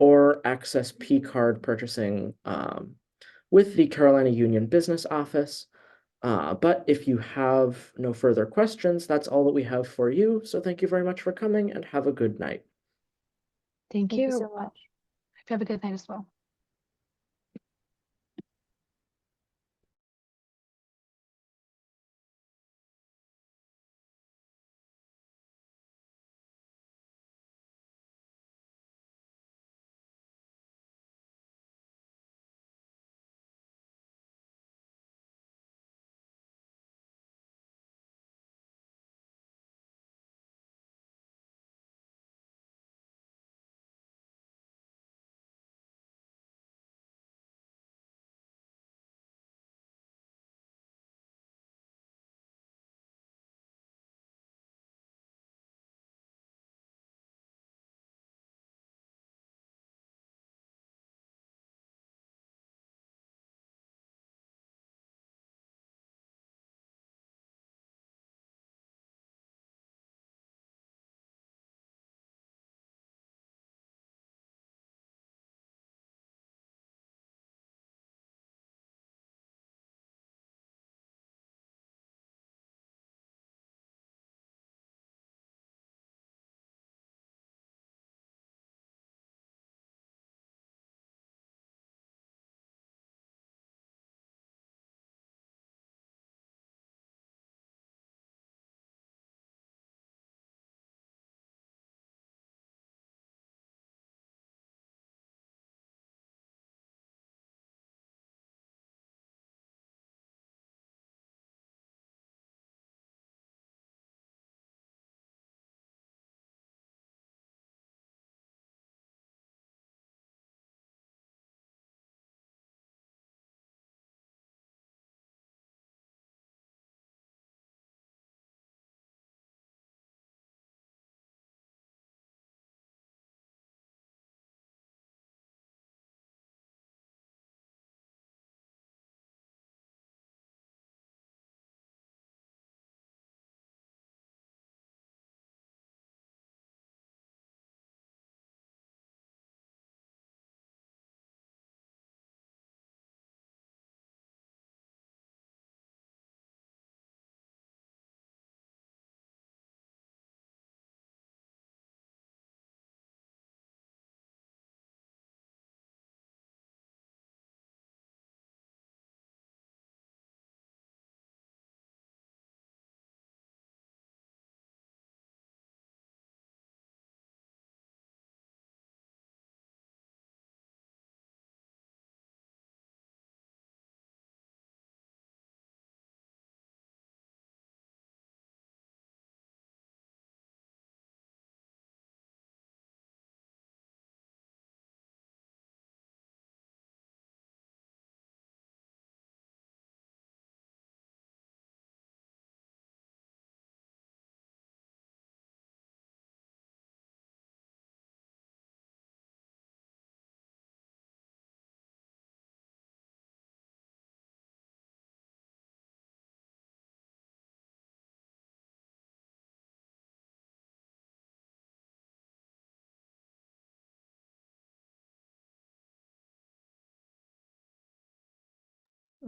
or access P-card purchasing with the Carolina Union Business Office. But if you have no further questions, that's all that we have for you. So thank you very much for coming and have a good night. Thank Thank you you. so much. Hope you have a good night as well.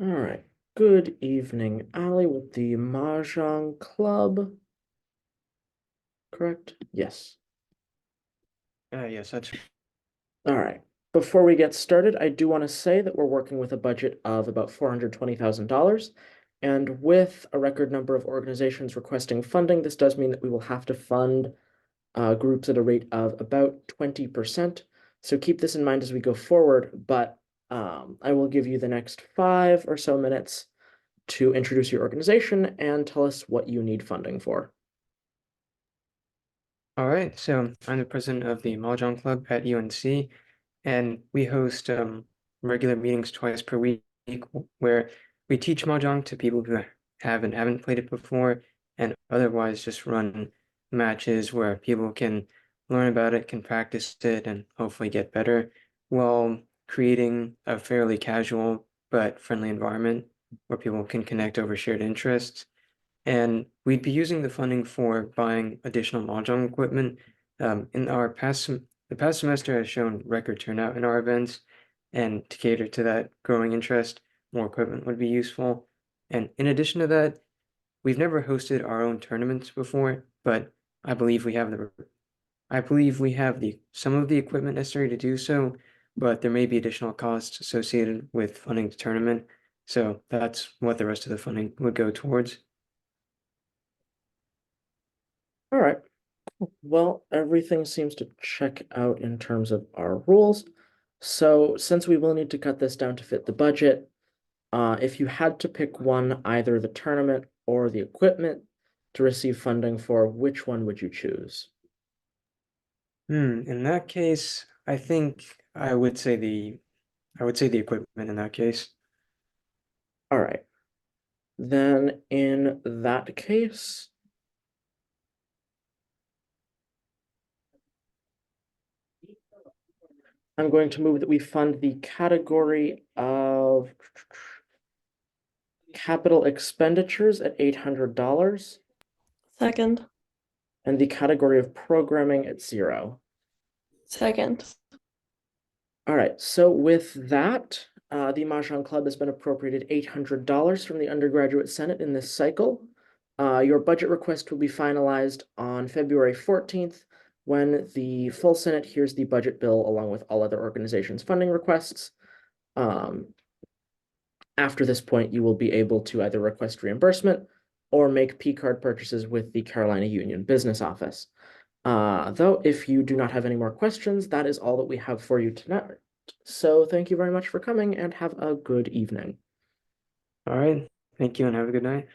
All right. Good evening, Ali, with the Mahjong Club. Correct? Yes. Yes, that's All right. Before we get started, I do want to say that we're working with a budget of about $420,000. And with a record number of organizations requesting funding, this does mean that we will have to fund groups at a rate of about 20%. So keep this in mind as we go forward, but I will give you the next 5 or so minutes to introduce your organization and tell us what you need funding for. all right. So I'm the president of the Mahjong Club at UNC, and we host regular meetings twice per week where we teach Mahjong to people who haven't played it before, and otherwise just run matches where people can learn about it, can practice it, and hopefully get better while creating a fairly casual but friendly environment where people can connect over shared interests. And we'd be using the funding for buying additional Mahjong equipment. In our the past semester has shown record turnout in our events, and to cater to that growing interest, more equipment would be useful. And in addition to that, we've never hosted our own tournaments before, but I believe we have the some of the equipment necessary to do so, but there may be additional costs associated with funding the tournament. So that's what the rest of the funding would go towards. All right. Well, everything seems to check out in terms of our rules. So since we will need to cut this down to fit the budget, if you had to pick one, either the tournament or the equipment to receive funding for, which one would you choose? In that case, I think I would say the equipment in that case. All right. Then in that case, I'm going to move that we fund the category of capital expenditures at $800 Second. and the category of programming at 0. Second. All right, so with that, the Mahjong Club has been appropriated $800 from the Undergraduate Senate in this cycle. Your budget request will be finalized on February 14th when the full Senate hears the budget bill along with all other organizations' funding requests. After this point, you will be able to either request reimbursement or make P-card purchases with the Carolina Union Business Office. Though, if you do not have any more questions, that is all that we have for you tonight. So thank you very much for coming and have a good evening. All right. Thank you and have a good night.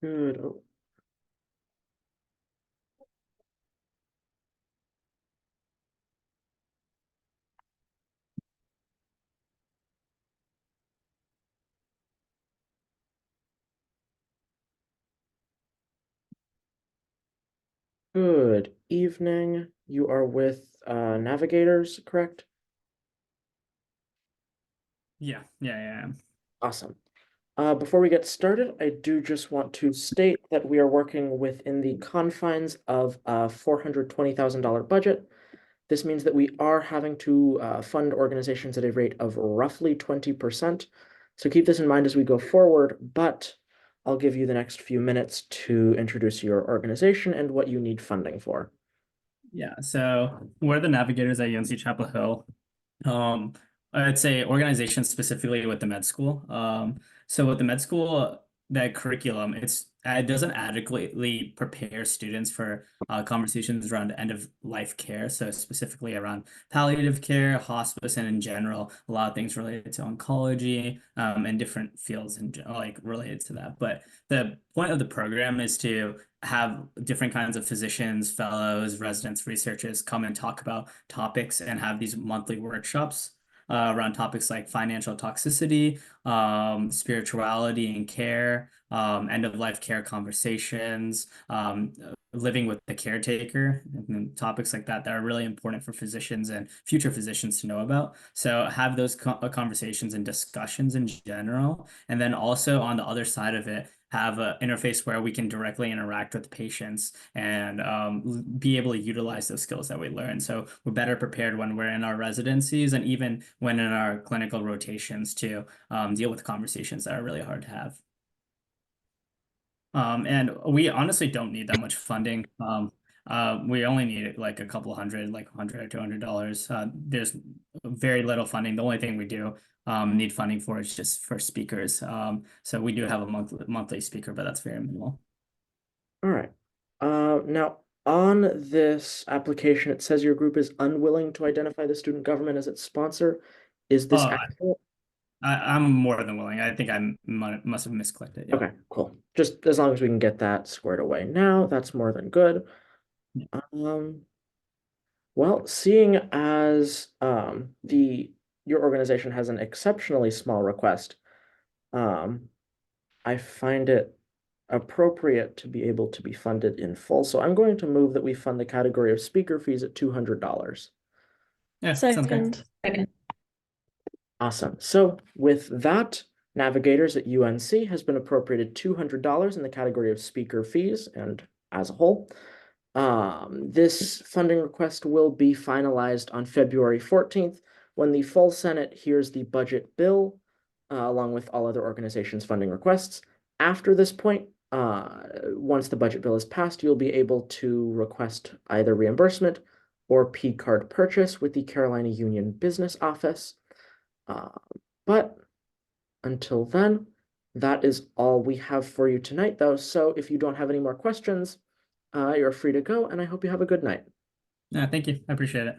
Good. Oh, good evening. You are with Navigators, correct? Yeah. Awesome. Before we get started, I do just want to state that we are working within the confines of a $420,000 budget. This means that we are having to fund organizations at a rate of roughly 20%. So keep this in mind as we go forward, but I'll give you the next few minutes to introduce your organization and what you need funding for. Yeah, so we're the navigators at UNC Chapel Hill. Um, I'd say organization specifically with the med school. So with the med school, that curriculum, it doesn't adequately prepare students for conversations around end of life care. So specifically around palliative care, hospice, and in general, a lot of things related to oncology, and different fields and like related to that. But the point of the program is to have different kinds of physicians, fellows, residents, researchers come and talk about topics and have these monthly workshops around topics like financial toxicity, spirituality and care, end of life care conversations, living with the caretaker, and topics like that that are really important for physicians and future physicians to know about. So have those conversations and discussions in general. And then also on the other side of it, have an interface where we can directly interact with patients and be able to utilize those skills that we learn. So we're better prepared when we're in our residencies and even when in our clinical rotations to deal with conversations that are really hard to have. And we honestly don't need that much funding. We only need like a couple hundred, like $100 or $200. There's very little funding. The only thing we do need funding for is just for speakers. So we do have a monthly speaker, but that's very minimal. All right. Now, on this application, it says your group is unwilling to identify the student government as its sponsor. Is this accurate? I'm more than willing. I think must have misclicked it. Yeah. Okay, cool. Just as long as we can get that squared away now, that's more than good. Well, seeing as your organization has an exceptionally small request, I find it appropriate to be able to be funded in full. So I'm going to move that we fund the category of speaker fees at $200. Yeah, sounds great. Second. Awesome. So with that, Navigators at UNC has been appropriated $200 in the category of speaker fees and as a whole. This funding request will be finalized on February 14th when the full Senate hears the budget bill, along with all other organizations' funding requests. After this point, once the budget bill is passed, you'll be able to request either reimbursement or P card purchase with the Carolina Union Business Office. But until then, that is all we have for you tonight, though. So if you don't have any more questions, you're free to go, and I hope you have a good night. Yeah, thank you. I appreciate it.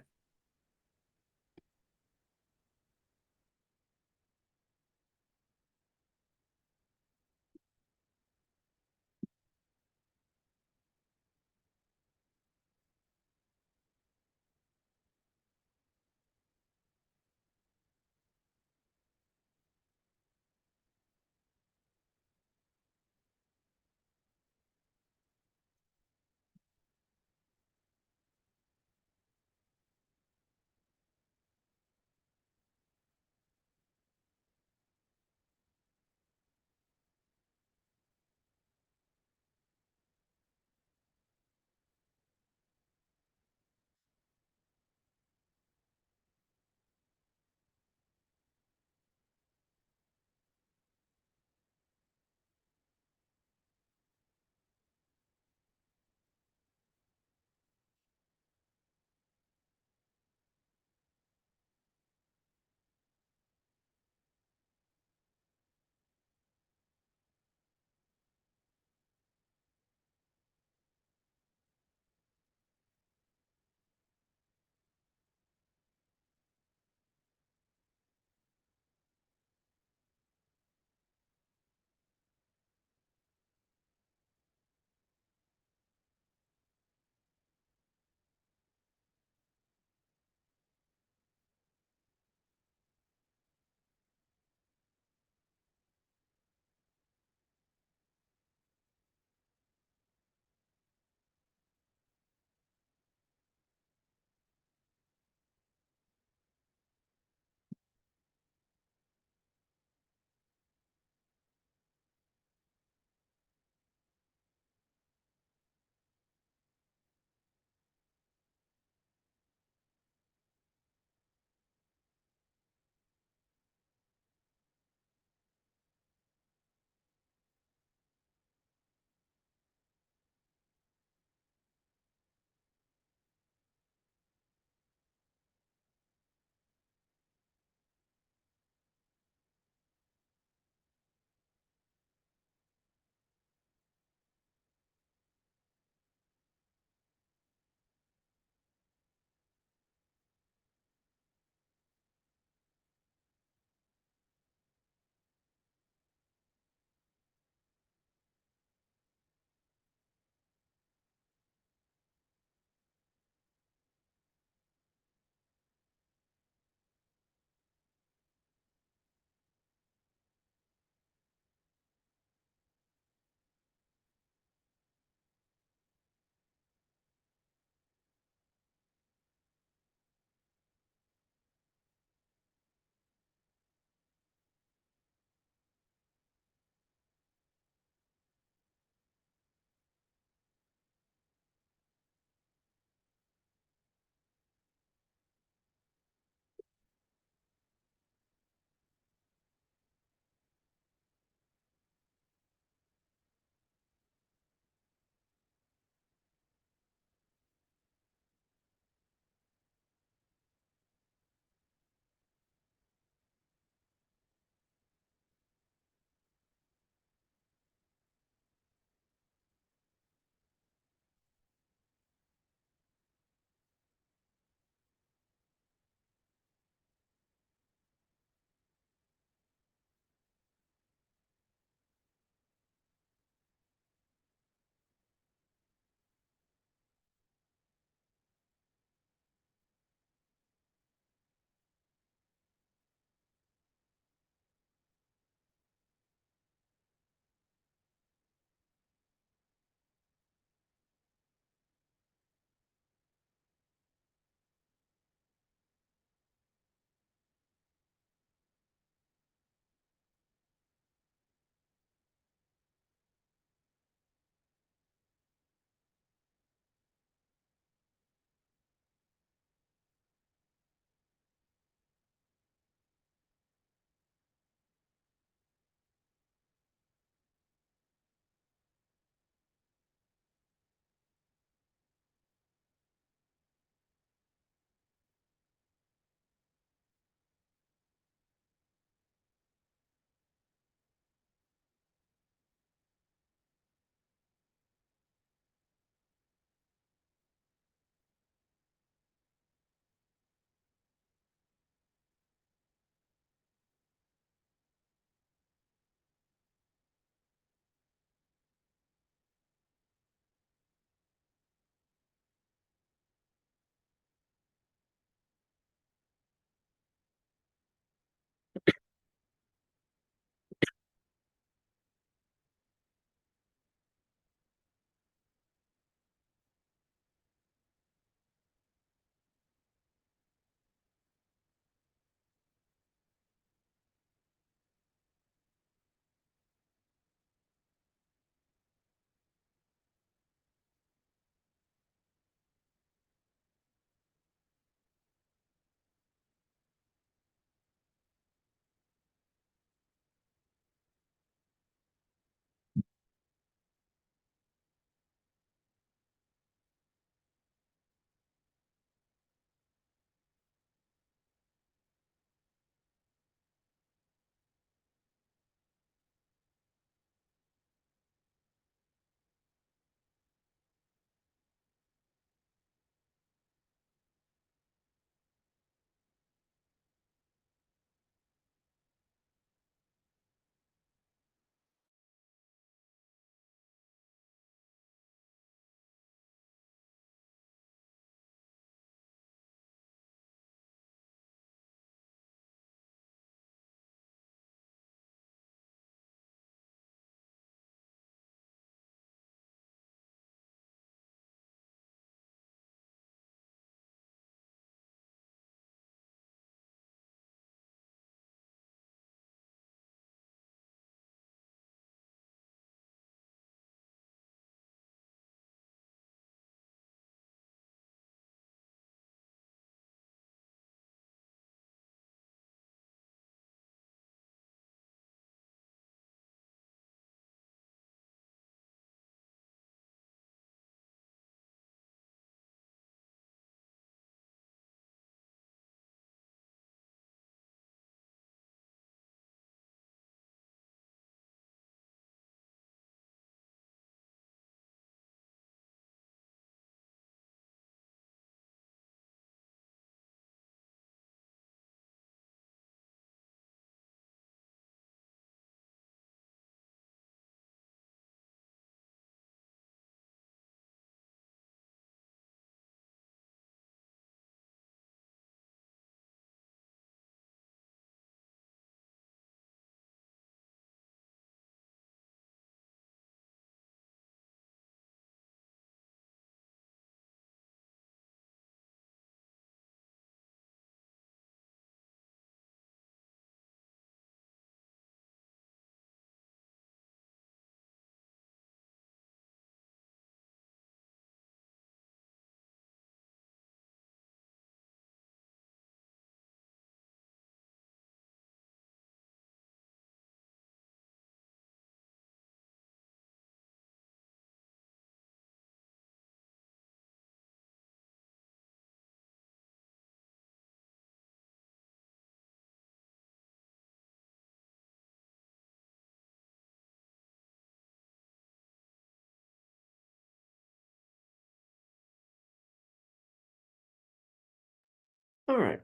All right.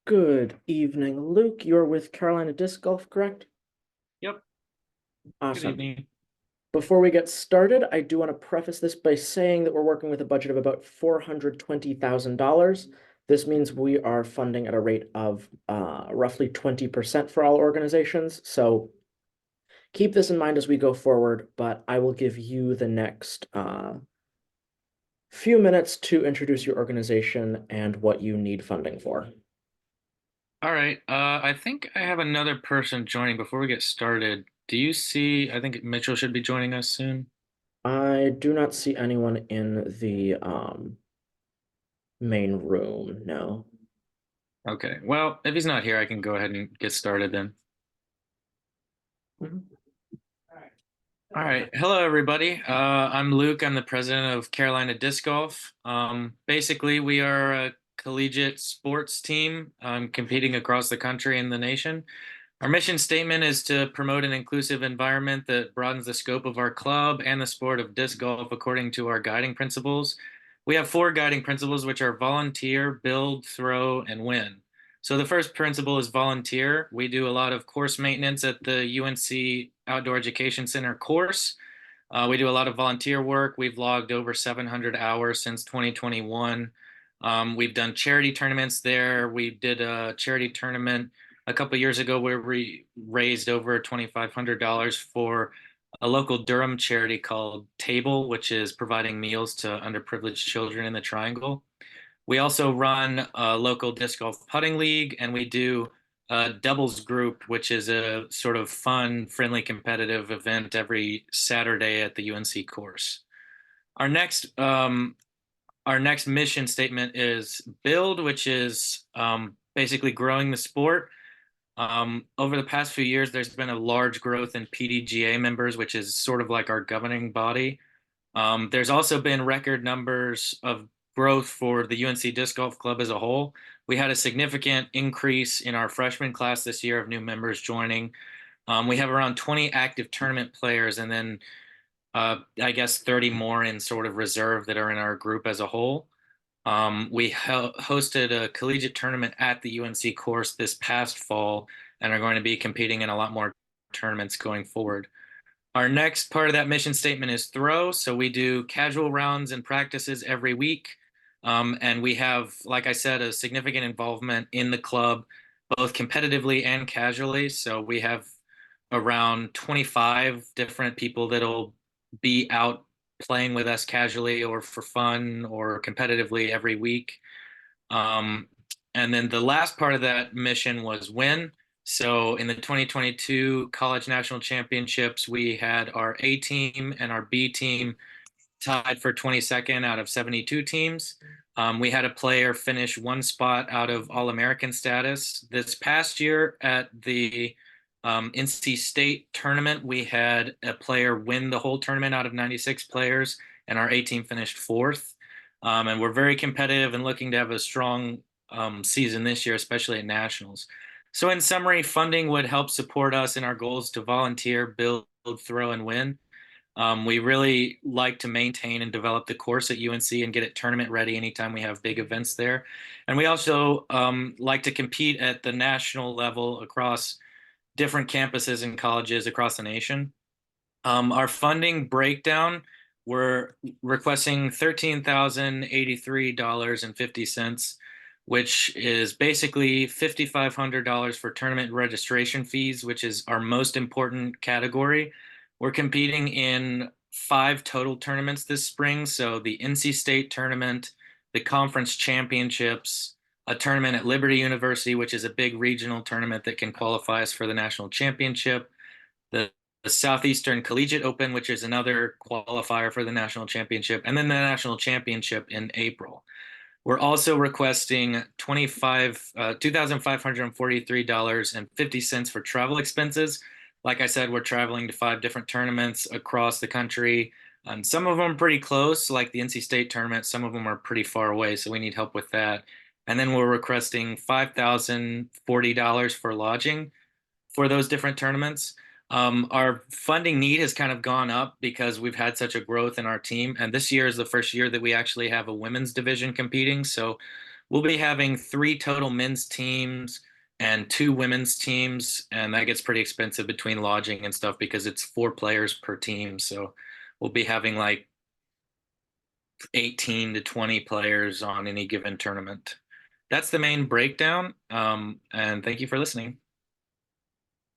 Good evening, Luke. You're with Carolina Disc Golf, correct? Yep. Good Awesome. evening. Before we get started, I do want to preface this by saying that we're working with a budget of about $420,000. This means we are funding at a rate of roughly 20% for all organizations. So keep this in mind as we go forward, but I will give you the next few minutes to introduce your organization and what you need funding for. All right. I think I have another person joining before we get started. Do you see? I think Mitchell should be joining us soon. I do not see anyone in the main room, no. Okay. Well, if he's not here, I can go ahead and get started then. All right. Hello, everybody. I'm Luke. I'm the president of Carolina Disc Golf. Basically, we are a collegiate sports team competing across the country and the nation. Our mission statement is to promote an inclusive environment that broadens the scope of our club and the sport of disc golf according to our guiding principles. We have 4 guiding principles, which are volunteer, build, throw, and win. So the first principle is volunteer. We do a lot of course maintenance at the UNC Outdoor Education Center course. We do a lot of volunteer work. We've logged over 700 hours since 2021. We've done charity tournaments there. We did a charity tournament a couple of years ago where we raised over $2,500 for a local Durham charity called Table, which is providing meals to underprivileged children in the Triangle. We also run a local disc golf putting league, and we do a doubles group, which is a sort of fun, friendly, competitive event every Saturday at the UNC course. Our next mission statement is build, which is basically growing the sport. Over the past few years, there's been a large growth in PDGA members, which is sort of like our governing body. There's also been record numbers of growth for the UNC Disc Golf Club as a whole. We had a significant increase in our freshman class this year of new members joining. We have around 20 active tournament players, and then I guess 30 more in sort of reserve that are in our group as a whole. We hosted a collegiate tournament at the UNC course this past fall and are going to be competing in a lot more tournaments going forward. Our next part of that mission statement is throw. So we do casual rounds and practices every week. And we have, like I said, a significant involvement in the club, both competitively and casually. So we have around 25 different people that'll be out playing with us casually or for fun or competitively every week. And then the last part of that mission was win. So in the 2022 College National Championships, we had our A team and our B team tied for 22nd out of 72 teams. We had a player finish 1 spot out of All-American status. This past year at the NC State tournament, we had a player win the whole tournament out of 96 players, and our A team finished 4th. And we're very competitive and looking to have a strong season this year, especially at nationals. So in summary, funding would help support us in our goals to volunteer, build, throw, and win. We really like to maintain and develop the course at UNC and get it tournament ready anytime we have big events there. And we also like to compete at the national level across different campuses and colleges across the nation. Our funding breakdown, we're requesting $13,083.50, which is basically $5,500 for tournament registration fees, which is our most important category. We're competing in 5 total tournaments this spring. So the NC State tournament, the conference championships, a tournament at Liberty University, which is a big regional tournament that can qualify us for the national championship, the Southeastern Collegiate Open, which is another qualifier for the national championship, and then the national championship in April. We're also requesting $2,543.50 for travel expenses. Like I said, we're traveling to 5 different tournaments across the country. And some of them are pretty close, like the NC State tournament. Some of them are pretty far away, so we need help with that. And then we're requesting $5,040 for lodging for those different tournaments. Our funding need has kind of gone up because we've had such a growth in our team. And this year is the first year that we actually have a women's division competing. So we'll be having 3 total men's teams and 2 women's teams, and that gets pretty expensive between lodging and stuff because it's 4 players per team. So we'll be having like 18 to 20 players on any given tournament. That's the main breakdown. And thank you for listening.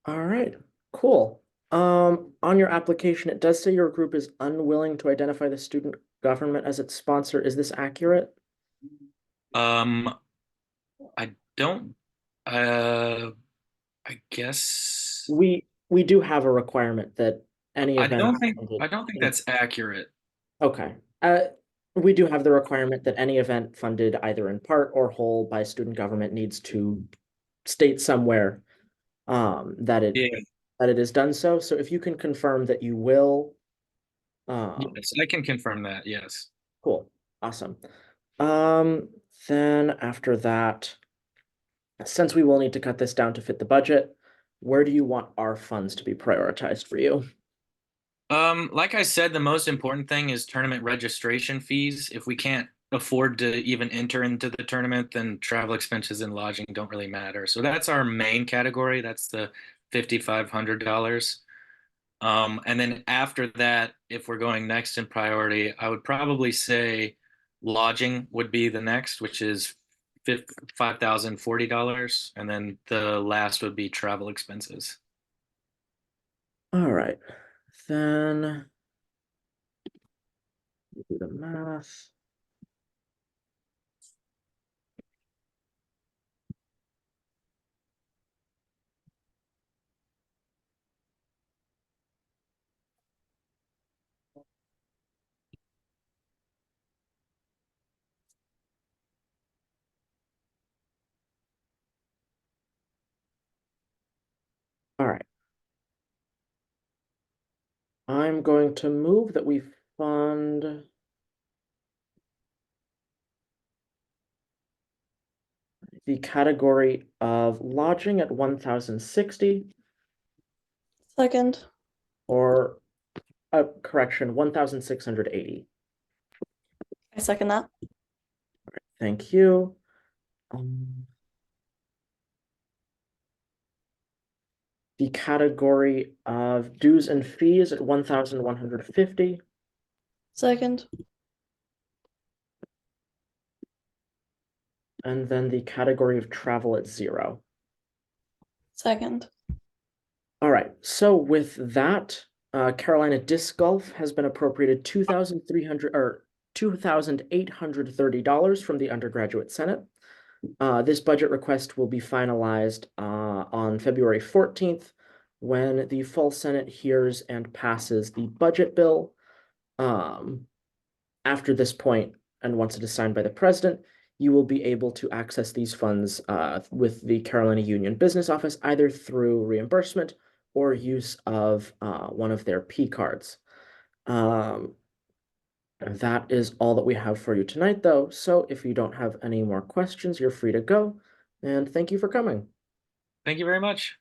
All right, cool. On your application, it does say your group is unwilling to identify the student government as its sponsor. Is this accurate? I don't, I guess We do have a requirement that any I event don't think funded I don't think in- that's accurate. Okay. We do have the requirement that any event funded either in part or whole by student government needs to state somewhere that it Yeah. that it is done so. So if you can confirm that you will, Yes, I can confirm that. Yes. cool, awesome. Um, then after that, since we will need to cut this down to fit the budget, where do you want our funds to be prioritized for you? Like I said, the most important thing is tournament registration fees. If we can't afford to even enter into the tournament, then travel expenses and lodging don't really matter. So that's our main category. That's the $5,500. And then after that, if we're going next in priority, I would probably say lodging would be the next, which is $5,040. And then the last would be travel expenses. All right, then do the math. All right. I'm going to move that we fund the category of lodging at 1,060 Second. or correction, 1,680. I second that. Thank you. The category of dues and fees at 1,150. Second. And then the category of travel at 0. Second. All right, so with that, Carolina Disc Golf has been appropriated $2,830 from the Undergraduate Senate. This budget request will be finalized on February 14th when the full Senate hears and passes the budget bill. After this point, and once it is signed by the president, you will be able to access these funds with the Carolina Union Business Office, either through reimbursement or use of one of their P cards. That is all that we have for you tonight, though. So if you don't have any more questions, you're free to go. And thank you for coming. Thank you very much.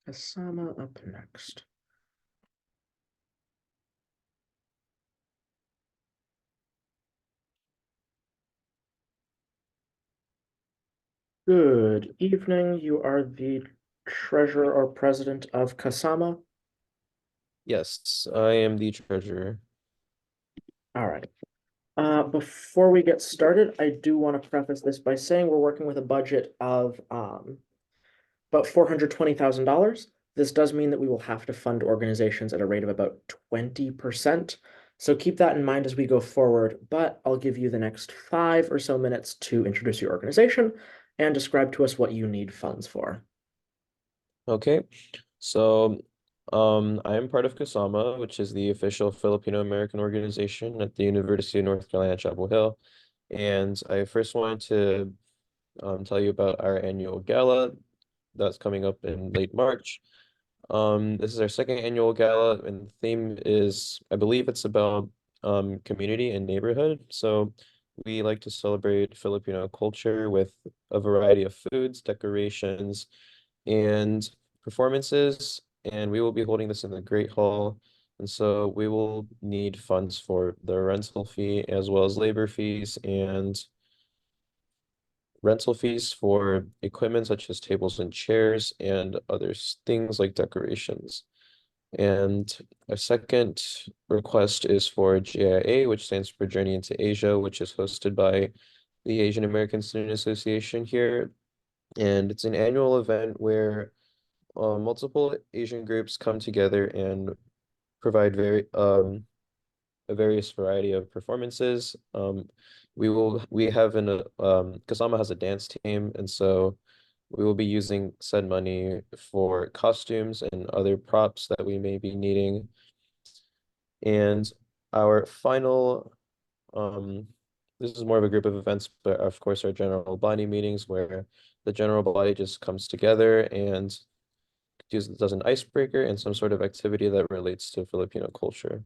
Kasama up next. Good evening. You are the treasurer or president of Kasama. Yes, I am the treasurer. All right. Before we get started, I do want to preface this by saying we're working with a budget of about $420,000. This does mean that we will have to fund organizations at a rate of about 20%. So keep that in mind as we go forward, but I'll give you the next 5 or so minutes to introduce your organization and describe to us what you need funds for. Okay, so I am part of CASAMA, which is the official Filipino American organization at the University of North Carolina, Chapel Hill. And I first wanted to tell you about our annual gala that's coming up in late March. This is our second annual gala, and the theme is, I believe it's about community and neighborhood. So we like to celebrate Filipino culture with a variety of foods, decorations, and performances. And we will be holding this in the Great Hall. And so we will need funds for the rental fee as well as labor fees and rental fees for equipment such as tables and chairs and other things like decorations. And our second request is for JIA, which stands for Journey into Asia, which is hosted by the Asian American Student Association here. And it's an annual event where multiple Asian groups come together and provide a various variety of performances. We have Kasama has a dance team, and so we will be using said money for costumes and other props that we may be needing. And our final, this is more of a group of events, but of course our general body meetings where the general body just comes together and does an icebreaker and some sort of activity that relates to Filipino culture.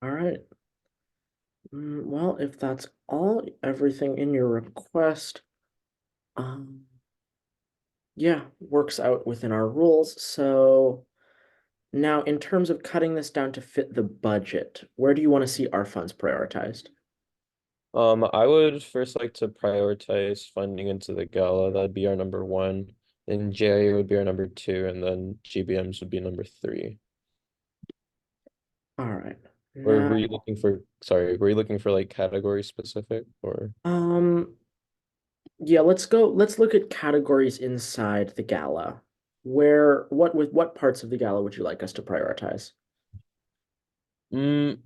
All right. Well, if that's everything in your request, yeah, works out within our rules. So now, in terms of cutting this down to fit the budget, where do you want to see our funds prioritized? I would first like to prioritize funding into the gala. That'd be our number 1. Then JIA would be our number 2, and then GBMs would be number 3. All right. Or were Now, you looking for, sorry, were you looking for like category specific or? yeah, let's look at categories inside the gala. What parts of the gala would you like us to prioritize? Since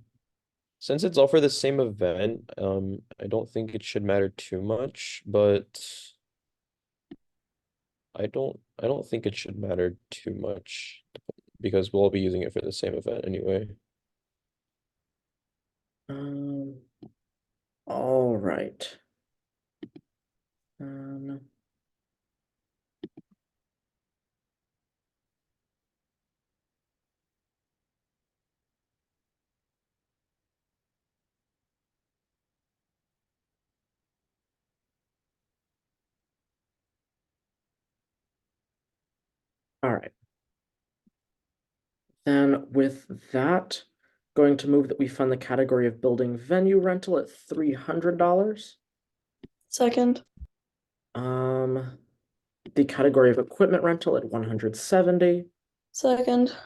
it's all for the same event, I don't think it should matter too much, but I don't think it should matter too much because we'll all be using it for the same event anyway. All right. Um, all right. Then with that, going to move that we fund the category of building venue rental at $300. Second. The category of equipment rental at 170. Second.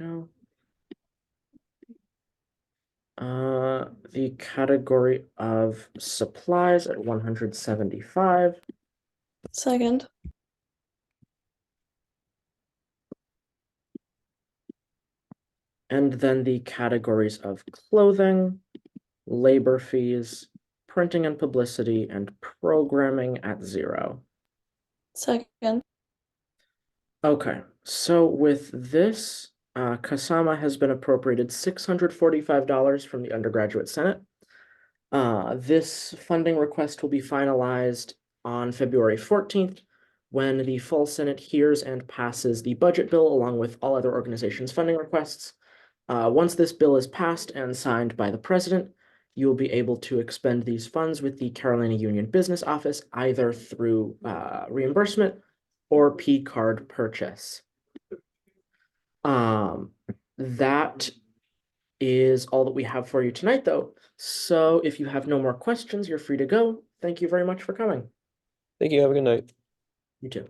No. The category of supplies at 175. Second. And then the categories of clothing, labor fees, printing and publicity, and programming at 0. Second. Okay, so with this, Kasama has been appropriated $645 from the Undergraduate Senate. This funding request will be finalized on February 14th when the full Senate hears and passes the budget bill along with all other organizations' funding requests. Once this bill is passed and signed by the president, you'll be able to expend these funds with the Carolina Union Business Office, either through reimbursement or P card purchase. That is all that we have for you tonight, though. So if you have no more questions, you're free to go. Thank you very much for coming. Thank you. Have a good night. You too.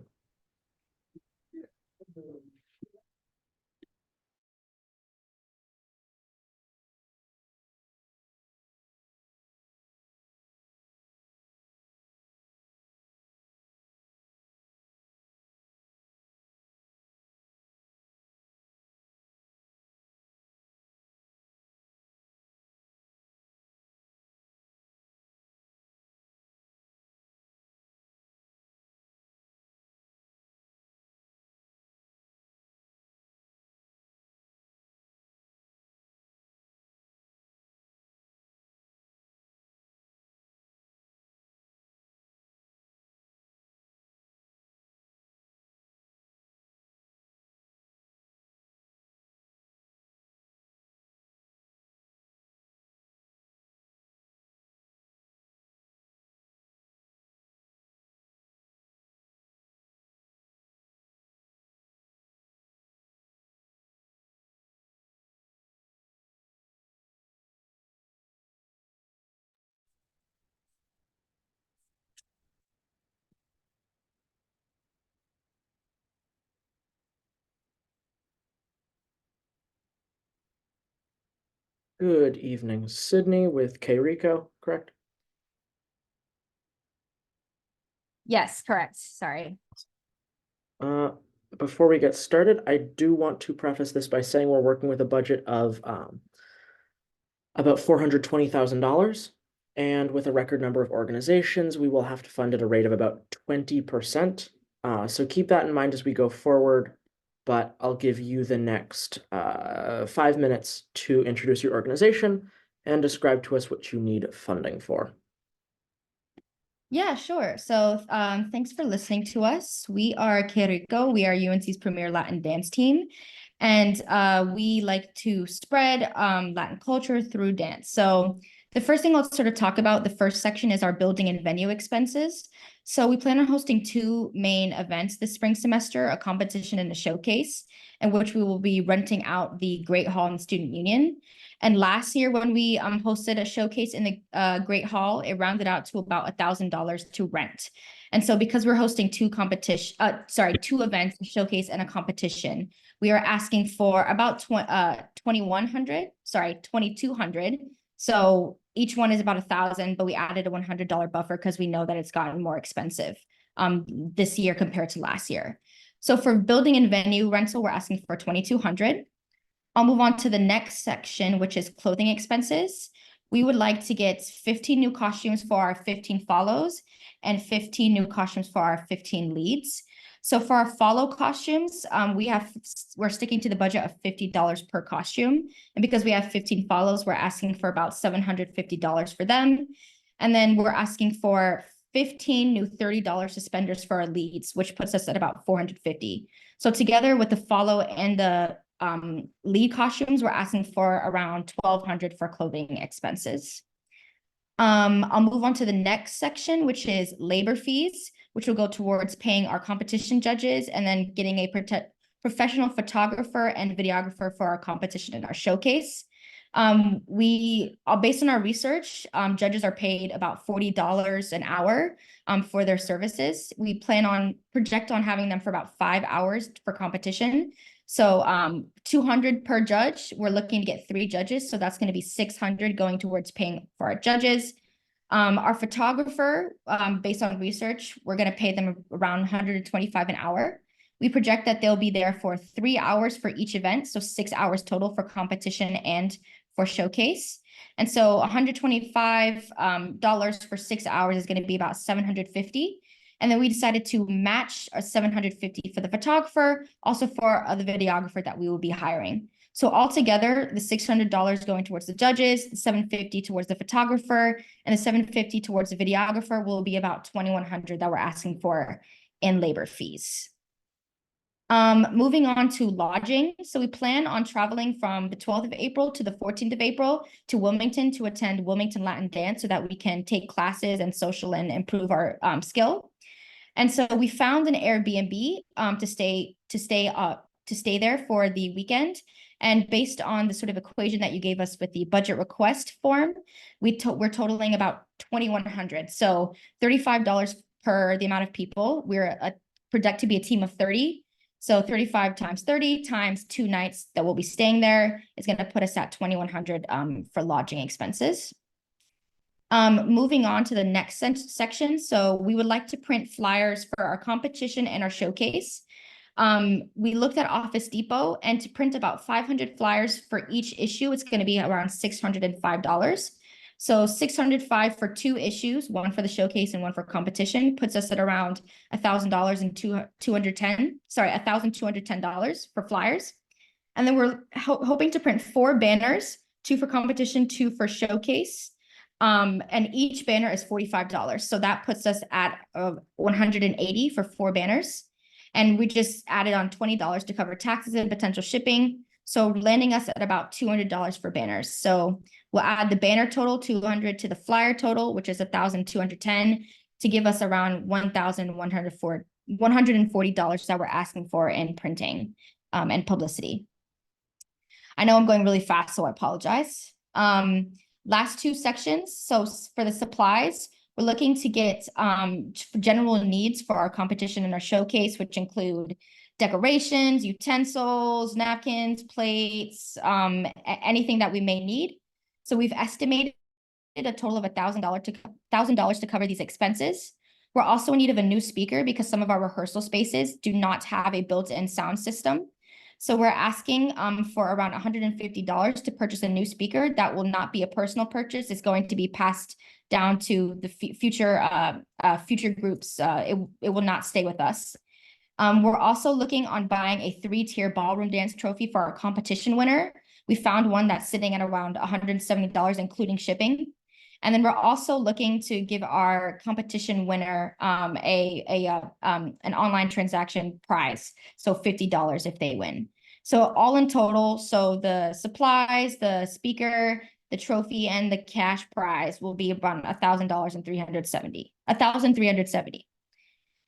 Good evening, Sydney with K Rico, correct? Yes, correct. Sorry. Before we get started, I do want to preface this by saying we're working with a budget of about $420,000. And with a record number of organizations, we will have to fund at a rate of about 20%. So keep that in mind as we go forward. But I'll give you the next 5 minutes to introduce your organization and describe to us what you need funding for. Yeah, sure. So thanks for listening to us. We are Que Rico. We are UNC's premier Latin dance team. And we like to spread Latin culture through dance. So the first thing I'll sort of talk about, the first section is our building and venue expenses. So we plan on hosting 2 main events this spring semester, a competition and a showcase, in which we will be renting out the Great Hall and Student Union. And last year when we hosted a showcase in the Great Hall, it rounded out to about $1,000 to rent. And so because we're hosting 2 events, a showcase and a competition, we are asking for about 2,200. So each one is about 1,000, but we added a $100 buffer because we know that it's gotten more expensive this year compared to last year. So for building and venue rental, we're asking for 2,200. I'll move on to the next section, which is clothing expenses. We would like to get 15 new costumes for our 15 follows and 15 new costumes for our 15 leads. So for our follow costumes, we're sticking to the budget of $50 per costume. And because we have 15 follows, we're asking for about $750 for them. And then we're asking for 15 new $30 suspenders for our leads, which puts us at about $450. So together with the follow and the lead costumes, we're asking for around $1,200 for clothing expenses. I'll move on to the next section, which is labor fees, which will go towards paying our competition judges and then getting a professional photographer and videographer for our competition and our showcase. Based on our research, judges are paid about $40 an hour for their services. We project on having them for about 5 hours for competition. So 200 per judge. We're looking to get 3 judges, so that's going to be 600 going towards paying for our judges. Our photographer, based on research, we're going to pay them around $125 an hour. We project that they'll be there for 3 hours for each event, so 6 hours total for competition and for showcase. And so $125 for 6 hours is going to be about $750. And then we decided to match a $750 for the photographer, also for the videographer that we will be hiring. So altogether, the $600 going towards the judges, the $750 towards the photographer, and the $750 towards the videographer will be about $2,100 that we're asking for in labor fees. Moving on to lodging. So we plan on traveling from the 12th of April to the 14th of April to Wilmington to attend Wilmington Latin Dance so that we can take classes and social and improve our skill. And so we found an Airbnb to stay there for the weekend. And based on the sort of equation that you gave us with the budget request form, we're totaling about $2,100. So $35 per the amount of people. We're projected to be a team of 30. So 35 times 30 times 2 nights that we'll be staying there is going to put us at $2,100 for lodging expenses. Moving on to the next section. So we would like to print flyers for our competition and our showcase. We looked at Office Depot, and to print about 500 flyers for each issue, it's going to be around $605. So $605 for 2 issues, one for the showcase and one for competition, puts us at around $1,000 and $1,210 for flyers. And then we're hoping to print 4 banners, 2 for competition, 2 for showcase. And each banner is $45. So that puts us at $180 for 4 banners. And we just added on $20 to cover taxes and potential shipping. So landing us at about $200 for banners. So we'll add the banner total, $200, to the flyer total, which is $1,210, to give us around $1,140 that we're asking for in printing and publicity. I know I'm going really fast, so I apologize. Last 2 sections. So for the supplies, we're looking to get general needs for our competition and our showcase, which include decorations, utensils, napkins, plates, anything that we may need. So we've estimated a total of $1,000 to cover these expenses. We're also in need of a new speaker because some of our rehearsal spaces do not have a built-in sound system. So we're asking for around $150 to purchase a new speaker. That will not be a personal purchase. It's going to be passed down to the future groups. It will not stay with us. We're also looking on buying a 3-tier ballroom dance trophy for our competition winner. We found one that's sitting at around $170, including shipping. And then we're also looking to give our competition winner an online transaction prize, so $50 if they win. So all in total, so the supplies, the speaker, the trophy, and the cash prize will be about $1,370.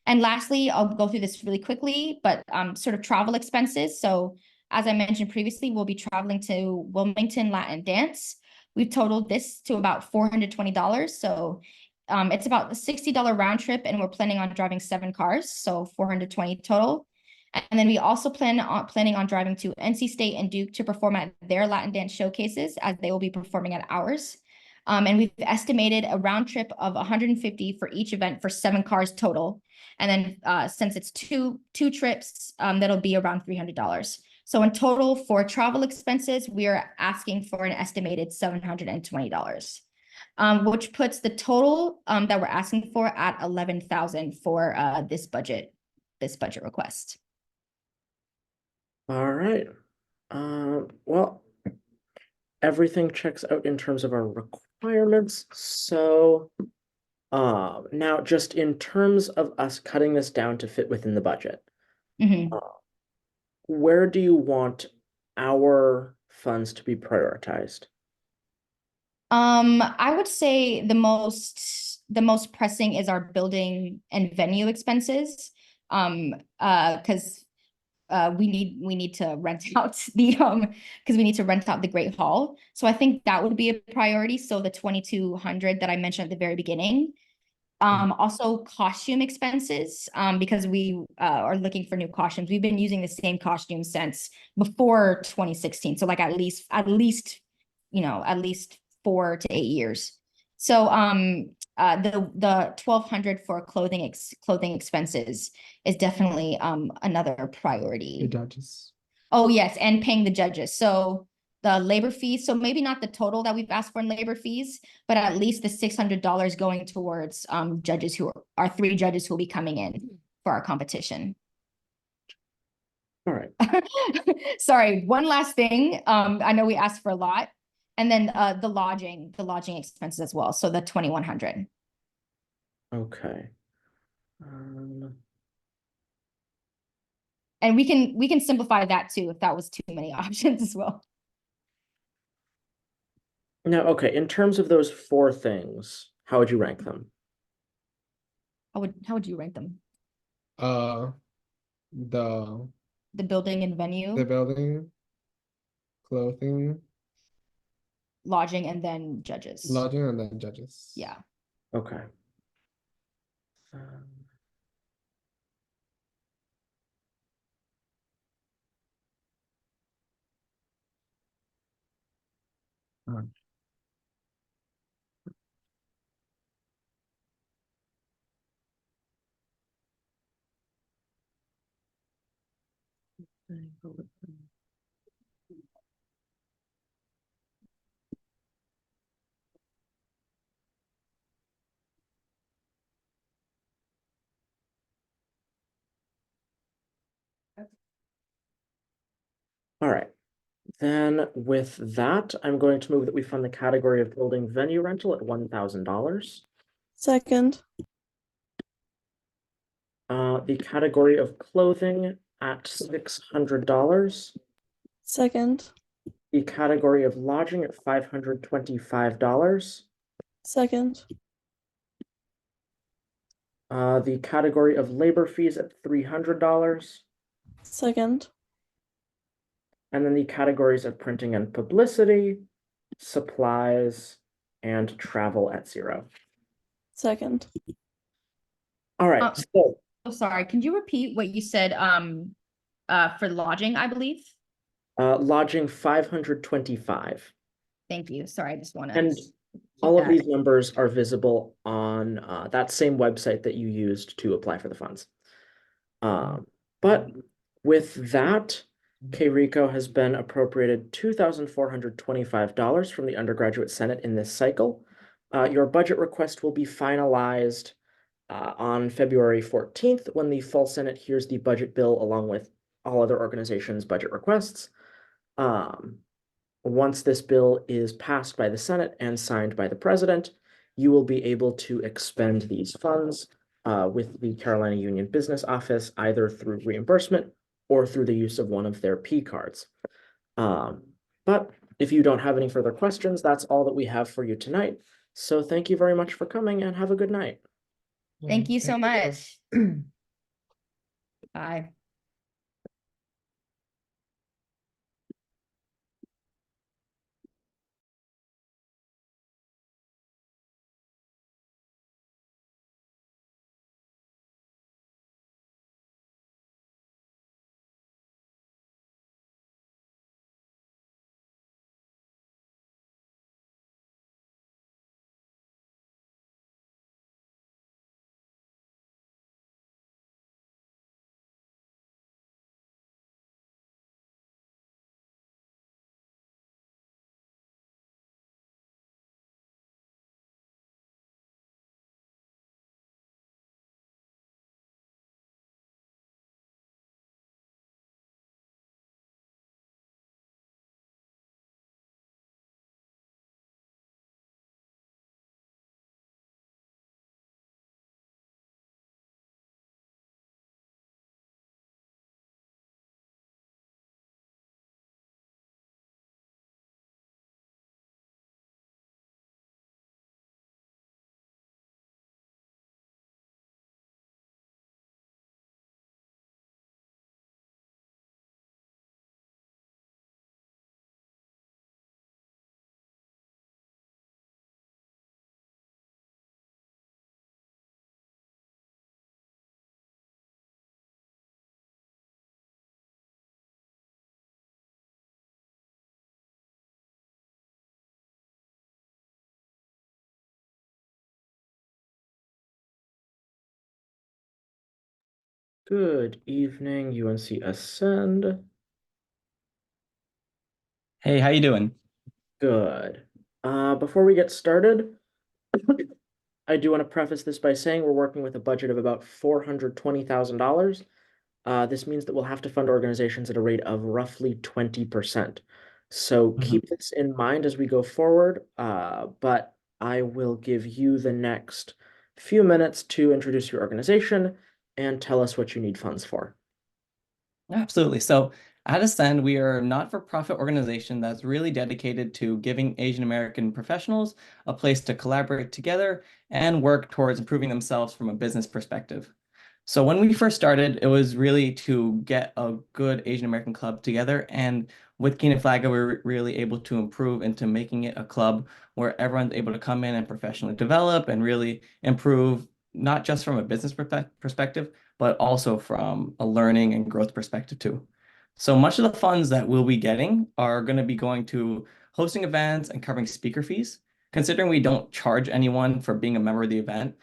And lastly, I'll go through this really quickly, but sort of travel expenses. So as I mentioned previously, we'll be traveling to Wilmington Latin Dance. We've totaled this to about $420. So it's about a $60 round trip, and we're planning on driving 7 cars, so $420 total. And then we also planning on driving to NC State and Duke to perform at their Latin dance showcases, as they will be performing at ours. And we've estimated a round trip of $150 for each event for 7 cars total. And then since it's two trips, that'll be around $300. So in total for travel expenses, we are asking for an estimated $720, which puts the total that we're asking for at $11,000 for this budget request. All right. Well, everything checks out in terms of our requirements. So now just in terms of us cutting this down to fit within the budget, where do you want our funds to be prioritized? I would say the most pressing is our building and venue expenses. Because we need to rent out the Great Hall. So I think that would be a priority. So the $2,200 that I mentioned at the very beginning. Also costume expenses, because we are looking for new costumes. We've been using the same costumes since before 2016. So like at least 4 to 8 years. So the $1,200 for clothing expenses is definitely another priority. The judges. Oh yes, and paying the judges. So the labor fees, so maybe not the total that we've asked for in labor fees, but at least the $600 going towards judges who are 3 judges who will be coming in for our competition. All right. Sorry, one last thing. I know we asked for a lot. And then the lodging expenses as well. So the $2,100. Okay. And we can simplify that too if that was too many options as well. Now, okay, in terms of those four things, how would you rank them? How would you rank them? The The building and venue, the building, clothing, lodging, and then judges. lodging, and then judges. Yeah. Okay. All right. Then with that, I'm going to move that we fund the category of building venue rental at $1,000. Second. The category of clothing at $600. Second. The category of lodging at $525. Second. The category of labor fees at $300. Second. And then the categories of printing and publicity, supplies, and travel at $0. Second. All right, so Oh, sorry. Can you repeat what you said for lodging, I believe? lodging $525. Thank you. Sorry, I just want to. And all of these numbers are visible on that same website that you used to apply for the funds. But with that, KRICO has been appropriated $2,425 from the Undergraduate Senate in this cycle. Your budget request will be finalized on February 14th when the full Senate hears the budget bill along with all other organizations' budget requests. Once this bill is passed by the Senate and signed by the President, you will be able to expend these funds with the Carolina Union Business Office, either through reimbursement or through the use of one of their P cards. But if you don't have any further questions, that's all that we have for you tonight. So thank you very much for coming and have a good night. Thank you so much. Bye. Good evening, UNC Ascend. Hey, how you doing? Good. Before we get started, I do want to preface this by saying we're working with a budget of about $420,000. This means that we'll have to fund organizations at a rate of roughly 20%. So keep this in mind as we go forward, but I will give you the next few minutes to introduce your organization and tell us what you need funds for. Absolutely. So at Ascend, we are a not-for-profit organization that's really dedicated to giving Asian American professionals a place to collaborate together and work towards improving themselves from a business perspective. So when we first started, it was really to get a good Asian American club together. And with Keen and Flagga, we were really able to improve into making it a club where everyone's able to come in and professionally develop and really improve, not just from a business perspective, but also from a learning and growth perspective too. So much of the funds that we'll be getting are going to be going to hosting events and covering speaker fees. Considering we don't charge anyone for being a member of the event,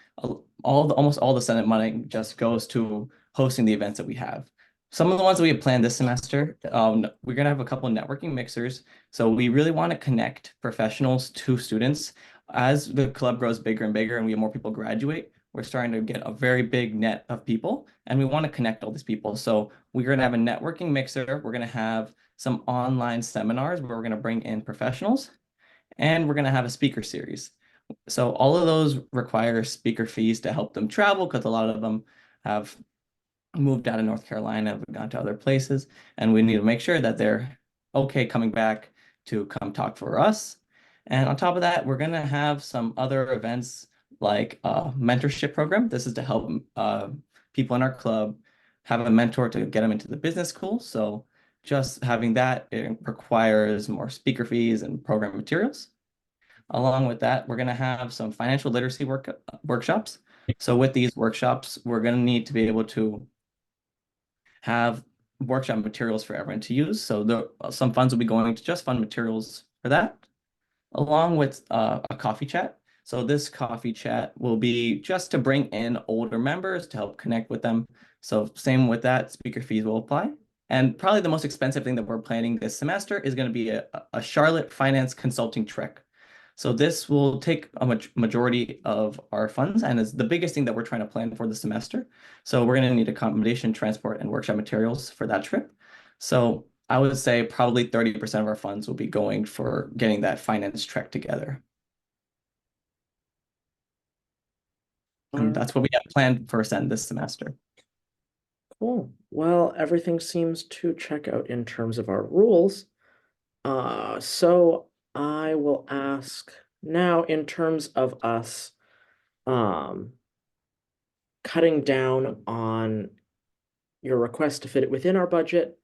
almost all the Senate money just goes to hosting the events that we have. Some of the ones that we have planned this semester, we're going to have a couple of networking mixers. So we really want to connect professionals to students. As the club grows bigger and bigger and we have more people graduate, we're starting to get a very big net of people and we want to connect all these people. So we're going to have a networking mixer. We're going to have some online seminars where we're going to bring in professionals and we're going to have a speaker series. So all of those require speaker fees to help them travel because a lot of them have moved out of North Carolina, have gone to other places, and we need to make sure that they're okay coming back to come talk for us. And on top of that, we're going to have some other events like a mentorship program. This is to help people in our club have a mentor to get them into the business school. So just having that, it requires more speaker fees and program materials. Along with that, we're going to have some financial literacy workshops. So with these workshops, we're going to need to be able to have workshop materials for everyone to use. So some funds will be going to just fund materials for that, along with a coffee chat. So this coffee chat will be just to bring in older members to help connect with them. So same with that, speaker fees will apply. And probably the most expensive thing that we're planning this semester is going to be a Charlotte finance consulting trek. So this will take a majority of our funds and is the biggest thing that we're trying to plan for the semester. So we're going to need accommodation, transport, and workshop materials for that trip. So I would say probably 30% of our funds will be going for getting that finance trek together. And that's what we have planned for Ascend this semester. Cool. Well, everything seems to check out in terms of our rules. So I will ask now in terms of us cutting down on your request to fit it within our budget,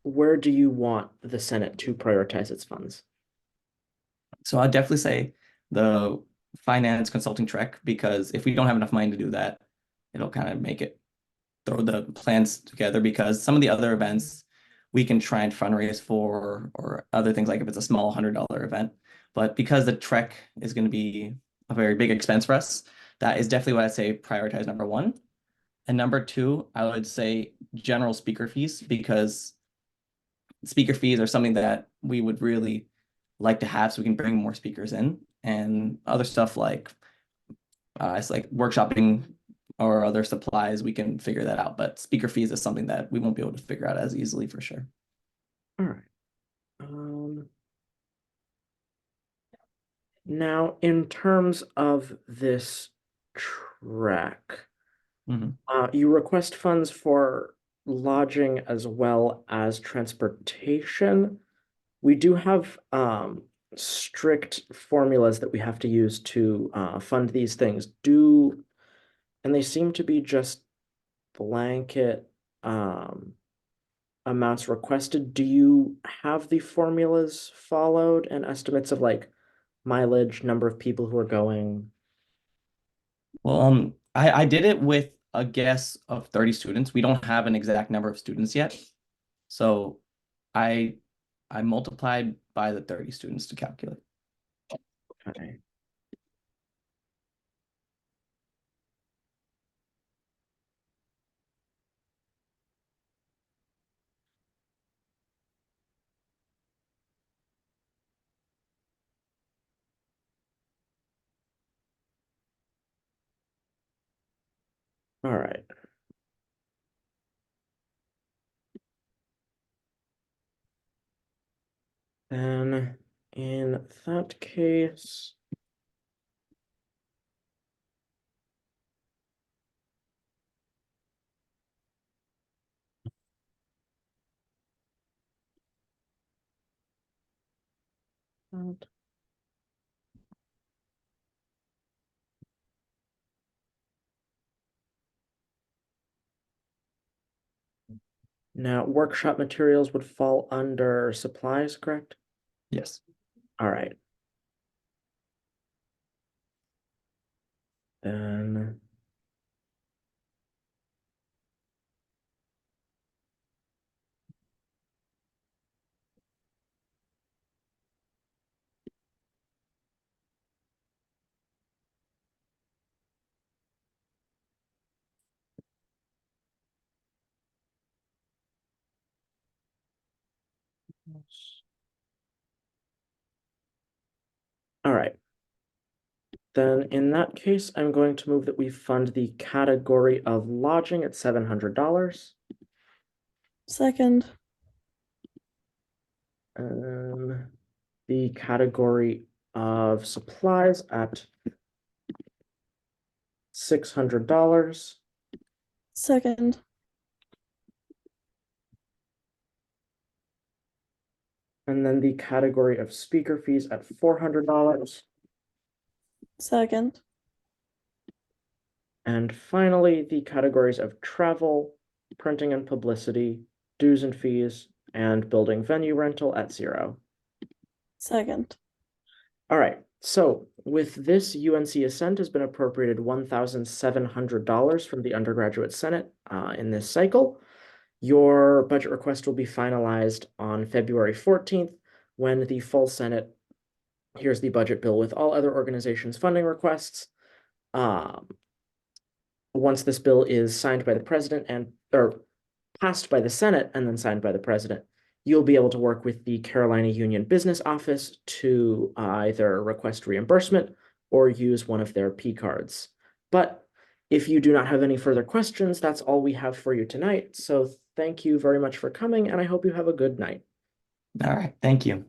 where do you want the Senate to prioritize its funds? So I'd definitely say the finance consulting trek, because if we don't have enough money to do that, it'll kind of make it throw the plans together, because some of the other events we can try and fundraise for, or other things like if it's a small $100 event. But because the trek is going to be a very big expense for us, that is definitely what I'd say prioritize number one. And number two, I would say general speaker fees, because speaker fees are something that we would really like to have so we can bring more speakers in, and other stuff like it's like workshopping or other supplies, we can figure that out. But speaker fees is something that we won't be able to figure out as easily for sure. All right. Now, in terms of this trek, you request funds for lodging as well as transportation. We do have strict formulas that we have to use to fund these things. And they seem to be just blanket amounts requested. Do you have the formulas followed and estimates of like mileage, number of people who are going? Well, I did it with a guess of 30 students. We don't have an exact number of students yet. So I multiplied by the 30 students to calculate. Okay. All right. Then in that case, Now, workshop materials would fall under supplies, correct? Yes. All right. Then all right. Then in that case, I'm going to move that we fund the category of lodging at $700. Second. The category of supplies at $600. Second. And then the category of speaker fees at $400. Second. And finally, the categories of travel, printing and publicity, dues and fees, and building venue rental at 0. Second. All right, so with this, UNC Ascent has been appropriated $1,700 from the Undergraduate Senate in this cycle. Your budget request will be finalized on February 14th when the full Senate hears the budget bill with all other organizations' funding requests. Once this bill is signed by the president or passed by the Senate and then signed by the president, you'll be able to work with the Carolina Union Business Office to either request reimbursement or use one of their P cards. But if you do not have any further questions, that's all we have for you tonight. So thank you very much for coming, and I hope you have a good night. All right. Thank you.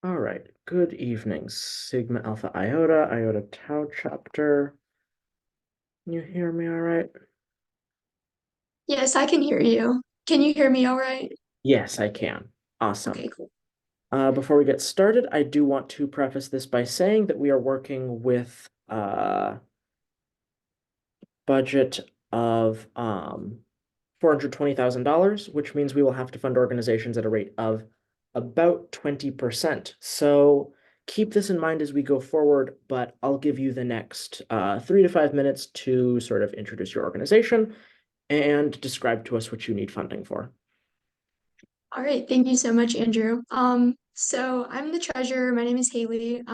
All right. Good evening, Sigma Alpha Iota, Iota Tau chapter. Can you hear me all right? Yes, I can hear you. Can you hear me all right? Yes, I can. Awesome. Okay, cool. Before we get started, I do want to preface this by saying that we are working with budget of $420,000, which means we will have to fund organizations at a rate of about 20%. So keep this in mind as we go forward, but I'll give you the next 3 to 5 minutes to sort of introduce your organization and describe to us what you need funding for. All right, thank you so much, Andrew. So I'm the treasurer. My name is Haley.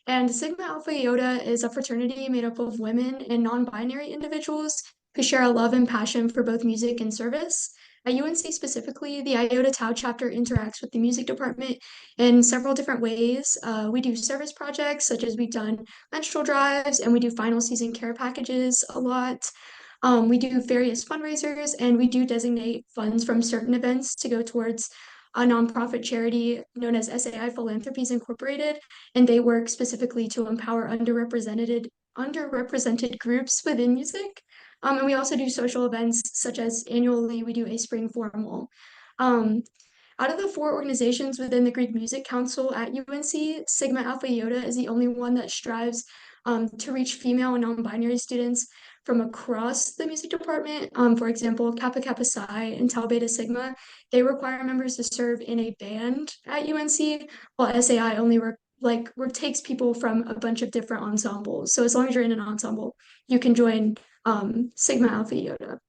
And Sigma Alpha Iota is a fraternity made up of women and non-binary individuals who share a love and passion for both music and service. At UNC specifically, the Iota Tau chapter interacts with the music department in several different ways. We do service projects, such as we've done menstrual drives, and we do final season care packages a lot. We do various fundraisers and we do designate funds from certain events to go towards a nonprofit charity known as SAI Philanthropies Incorporated, and they work specifically to empower underrepresented groups within music. And we also do social events such as annually we do a spring formal. Um, Out of the 4 organizations within the Greek Music Council at UNC, Sigma Alpha Iota is the only one that strives to reach female and non-binary students from across the music department. For example, Kappa Kappa Psi and Tau Beta Sigma, they require members to serve in a band at UNC, while SAI only takes people from a bunch of different ensembles. So as long as you're in an ensemble, you can join Sigma Alpha Iota.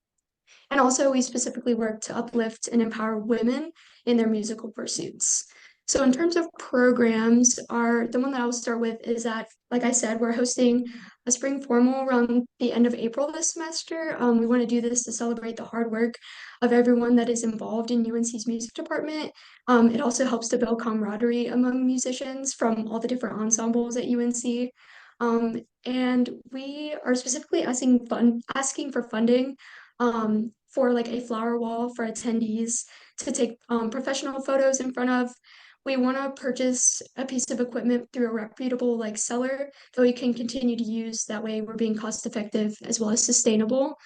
And also, we specifically work to uplift and empower women in their musical pursuits. So, in terms of programs, the one that I'll start with is that, like I said, we're hosting a spring formal around the end of April this semester. We want to do this to celebrate the hard work of everyone that is involved in UNC's music department. It also helps to build camaraderie among musicians from all the different ensembles at UNC. And we are specifically asking for funding for like a flower wall for attendees to take professional photos in front of. We want to purchase a piece of equipment through a reputable like seller that we can continue to use. That way we're being cost effective as well as sustainable.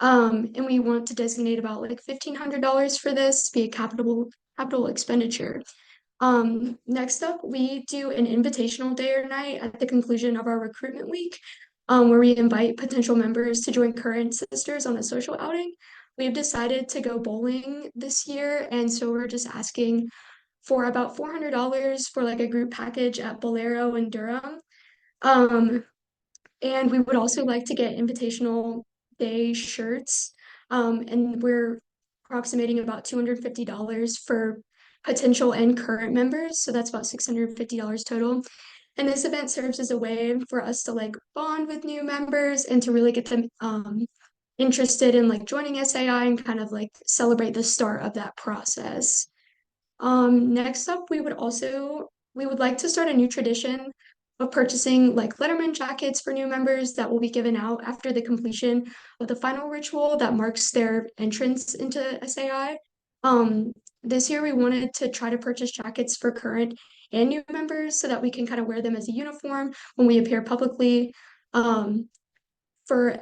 And we want to designate about like $1,500 for this, be a capital expenditure. Next up, we do an invitational day or night at the conclusion of our recruitment week, where we invite potential members to join current sisters on a social outing. We've decided to go bowling this year, and so we're just asking for about $400 for like a group package at Bolero in Durham. And we would also like to get invitational day shirts. And we're approximating about $250 for potential and current members. So that's about $650 total. And this event serves as a way for us to like bond with new members and to really get them interested in like joining SAI and kind of like celebrate the start of that process. Next up, we would like to start a new tradition of purchasing like Letterman jackets for new members that will be given out after the completion of the final ritual that marks their entrance into SAI. This year we wanted to try to purchase jackets for current and new members so that we can kind of wear them as a uniform when we appear publicly. For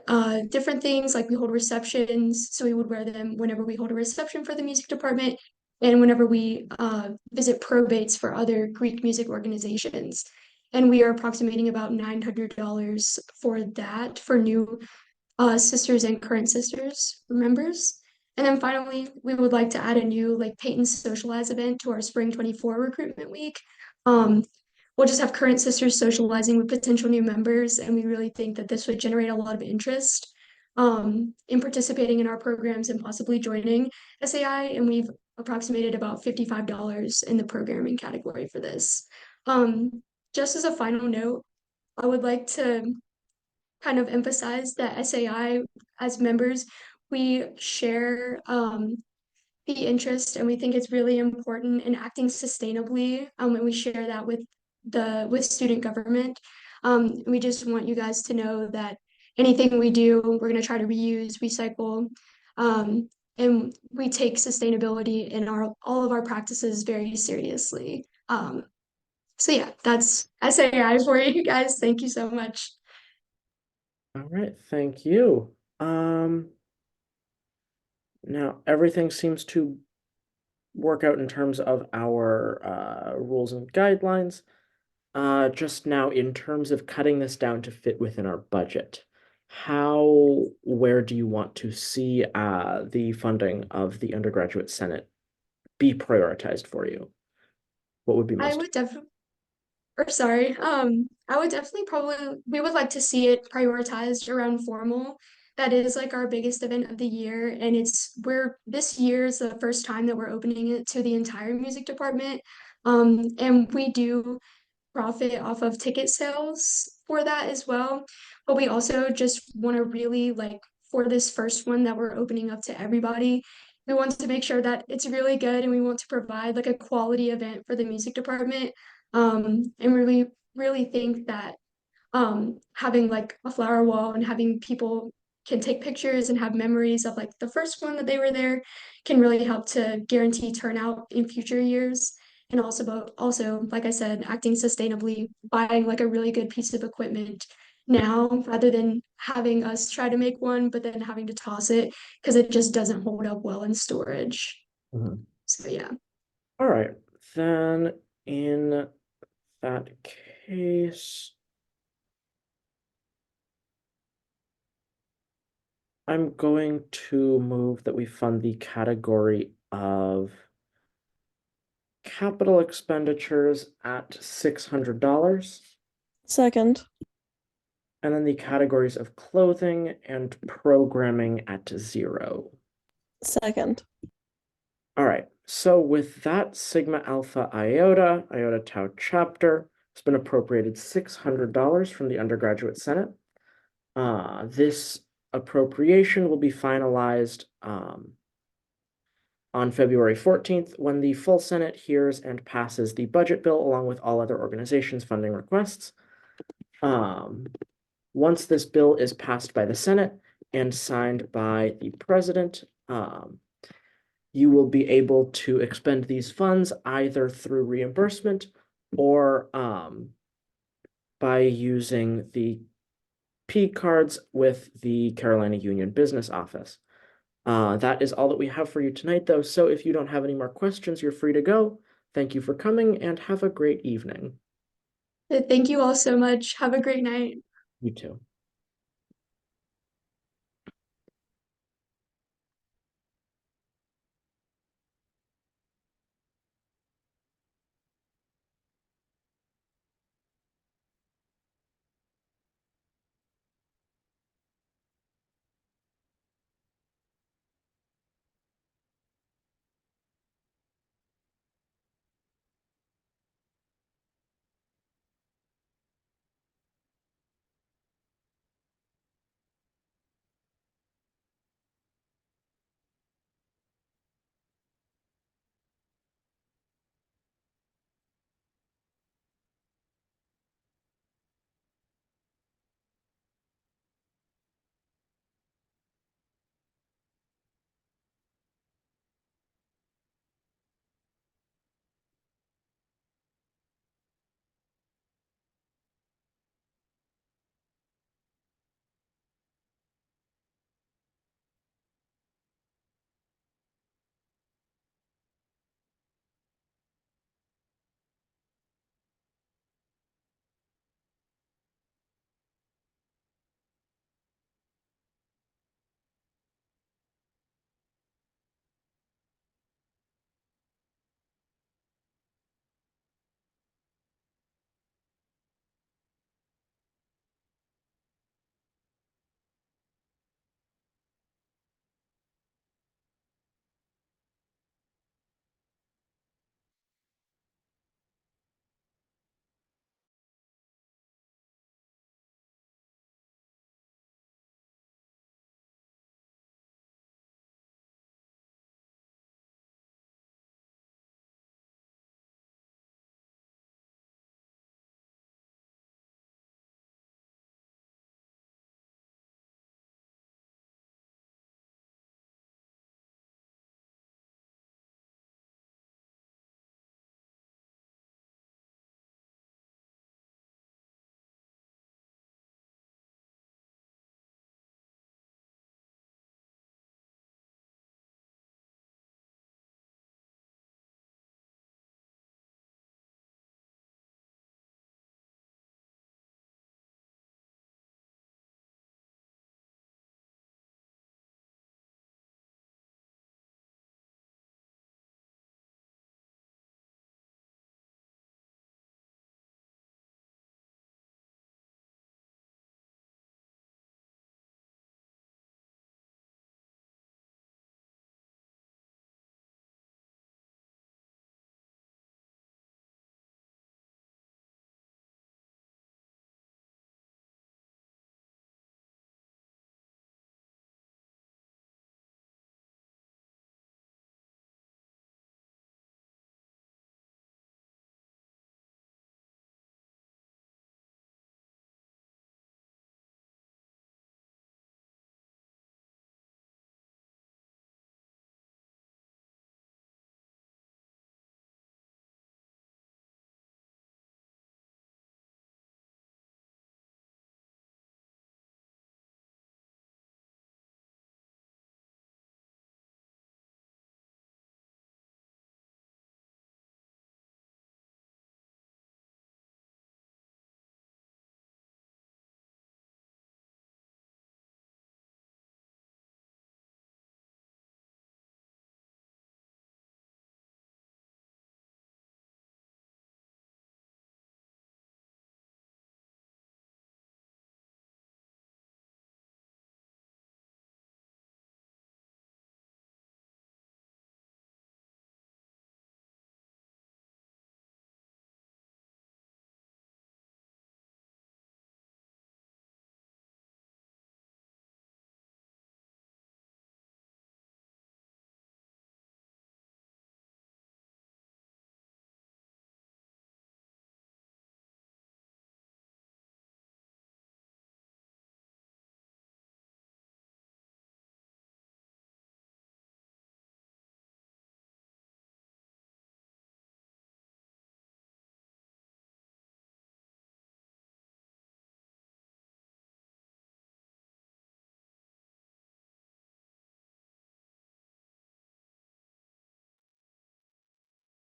different things, like we hold receptions, so we would wear them whenever we hold a reception for the music department and whenever we visit probates for other Greek music organizations. And we are approximating about $900 for that for new sisters and current sisters members. And then finally, we would like to add a new like Peyton Socialize event to our Spring 24 recruitment week. Um, we'll just have current sisters socializing with potential new members, and we really think that this would generate a lot of interest in participating in our programs and possibly joining SAI. And we've approximated about $55 in the programming category for this. Just as a final note, I would like to kind of emphasize that SAI as members, we share the interest and we think it's really important in acting sustainably and we share that with student government. We just want you guys to know that anything we do, we're going to try to reuse, recycle, and we take sustainability in all of our practices very seriously. So yeah, that's SAI for you guys. Thank you so much. All right, thank you. Now everything seems to work out in terms of our rules and guidelines. Just now, in terms of cutting this down to fit within our budget, where do you want to see the funding of the undergraduate senate be prioritized for you? What would be I most? would definitely, or sorry, I would definitely we would like to see it prioritized around formal. That is like our biggest event of the year, and this year is the first time that we're opening it to the entire music department. And we do profit off of ticket sales for that as well. But we also just want to really like for this first one that we're opening up to everybody, we want to make sure that it's really good and we want to provide like a quality event for the music department. And really think that having like a flower wall and having people can take pictures and have memories of like the first one that they were there can really help to guarantee turnout in future years. And also like I said, acting sustainably, buying like a really good piece of equipment now rather than having us try to make one but then having to toss it because it just doesn't hold up well in storage. Mhm. So yeah. All right, then in that case, I'm going to move that we fund the category of capital expenditures at $600, Second. and then the categories of clothing and programming at 0. Second. All right, so with that, Sigma Alpha Iota Tau chapter has been appropriated $600 from the undergraduate senate. This appropriation will be finalized on February 14th when the full Senate hears and passes the budget bill along with all other organizations' funding requests. Once this bill is passed by the Senate and signed by the president, you will be able to expend these funds either through reimbursement or by using the P cards with the Carolina Union Business Office. That is all that we have for you tonight, though. So if you don't have any more questions, you're free to go. Thank you for coming and have a great evening. Thank you all so much. Have a great night. You too.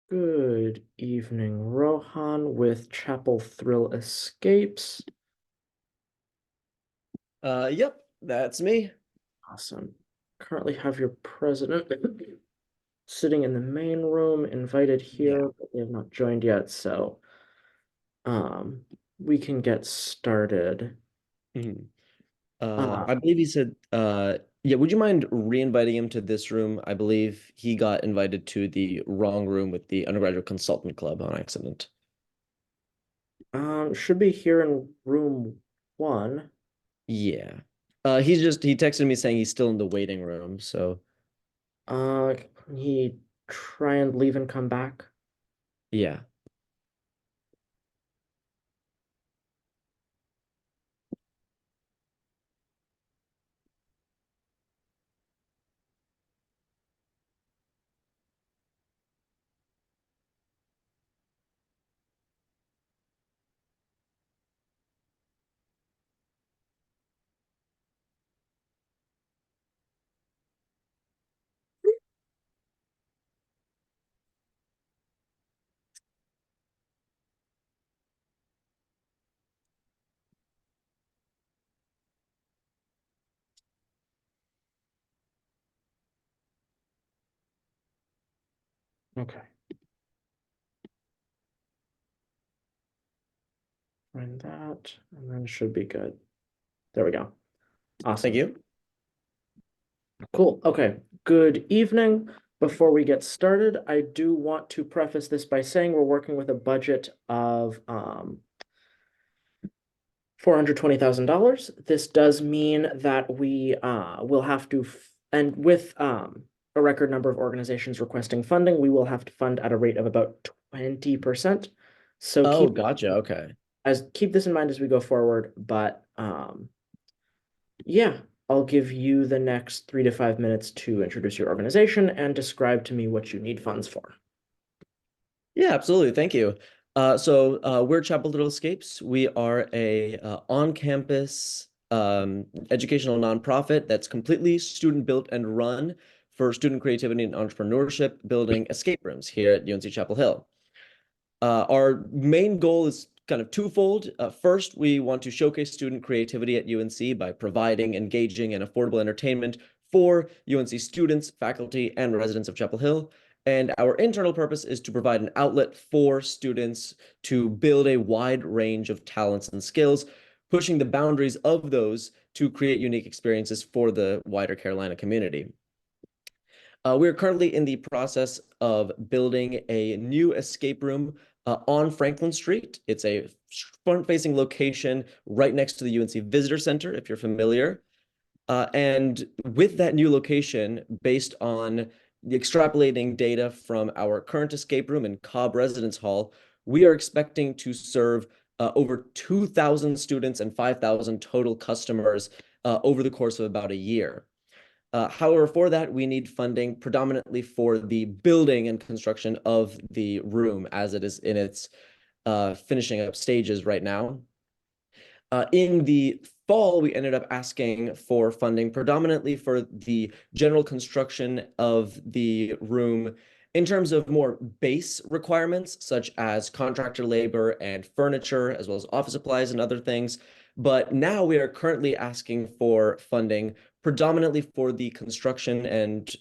Good evening, Rohan with Chapel Thrill Escapes. Yep, that's me. Awesome. Currently have your president sitting in the main room, invited here, but they have not joined yet, so we can get started. Mhm. I believe he said, yeah, would you mind re-inviting him to this room? I believe he got invited to the wrong room with the undergraduate consultant club on accident. Should be here in room 1. Yeah. He texted me saying he's still in the waiting room, so Can he try and leave and come back? yeah. Okay. Find that, and then should be good. There we go. Awesome. Thank you. Cool. Okay. Good evening. Before we get started, I do want to preface this by saying we're working with a budget of $420,000. This does mean that we will have to, and with a record number of organizations requesting funding, we will have to fund at a rate of about 20%. So Oh, gotcha. Okay. keep this in mind as we go forward. But yeah, I'll give you the next 3 to 5 minutes to introduce your organization and describe to me what you need funds for. Yeah, absolutely. Thank you. We're Chapel Little Escapes. We are a on-campus educational nonprofit that's completely student-built and run for student creativity and entrepreneurship, building escape rooms here at UNC Chapel Hill. Our main goal is kind of twofold. First, we want to showcase student creativity at UNC by providing engaging and affordable entertainment for UNC students, faculty, and residents of Chapel Hill. And our internal purpose is to provide an outlet for students to build a wide range of talents and skills, pushing the boundaries of those to create unique experiences for the wider Carolina community. We are currently in the process of building a new escape room on Franklin Street. It's a front-facing location right next to the UNC Visitor Center, if you're familiar. And with that new location, based on the extrapolating data from our current escape room in Cobb Residence Hall, we are expecting to serve over 2,000 students and 5,000 total customers over the course of about a year. However, for that, we need funding predominantly for the building and construction of the room as it is in its finishing up stages right now. In the fall, we ended up asking for funding predominantly for the general construction of the room in terms of more base requirements, such as contractor labor and furniture, as well as office supplies and other things. But now we are currently asking for funding predominantly for the construction and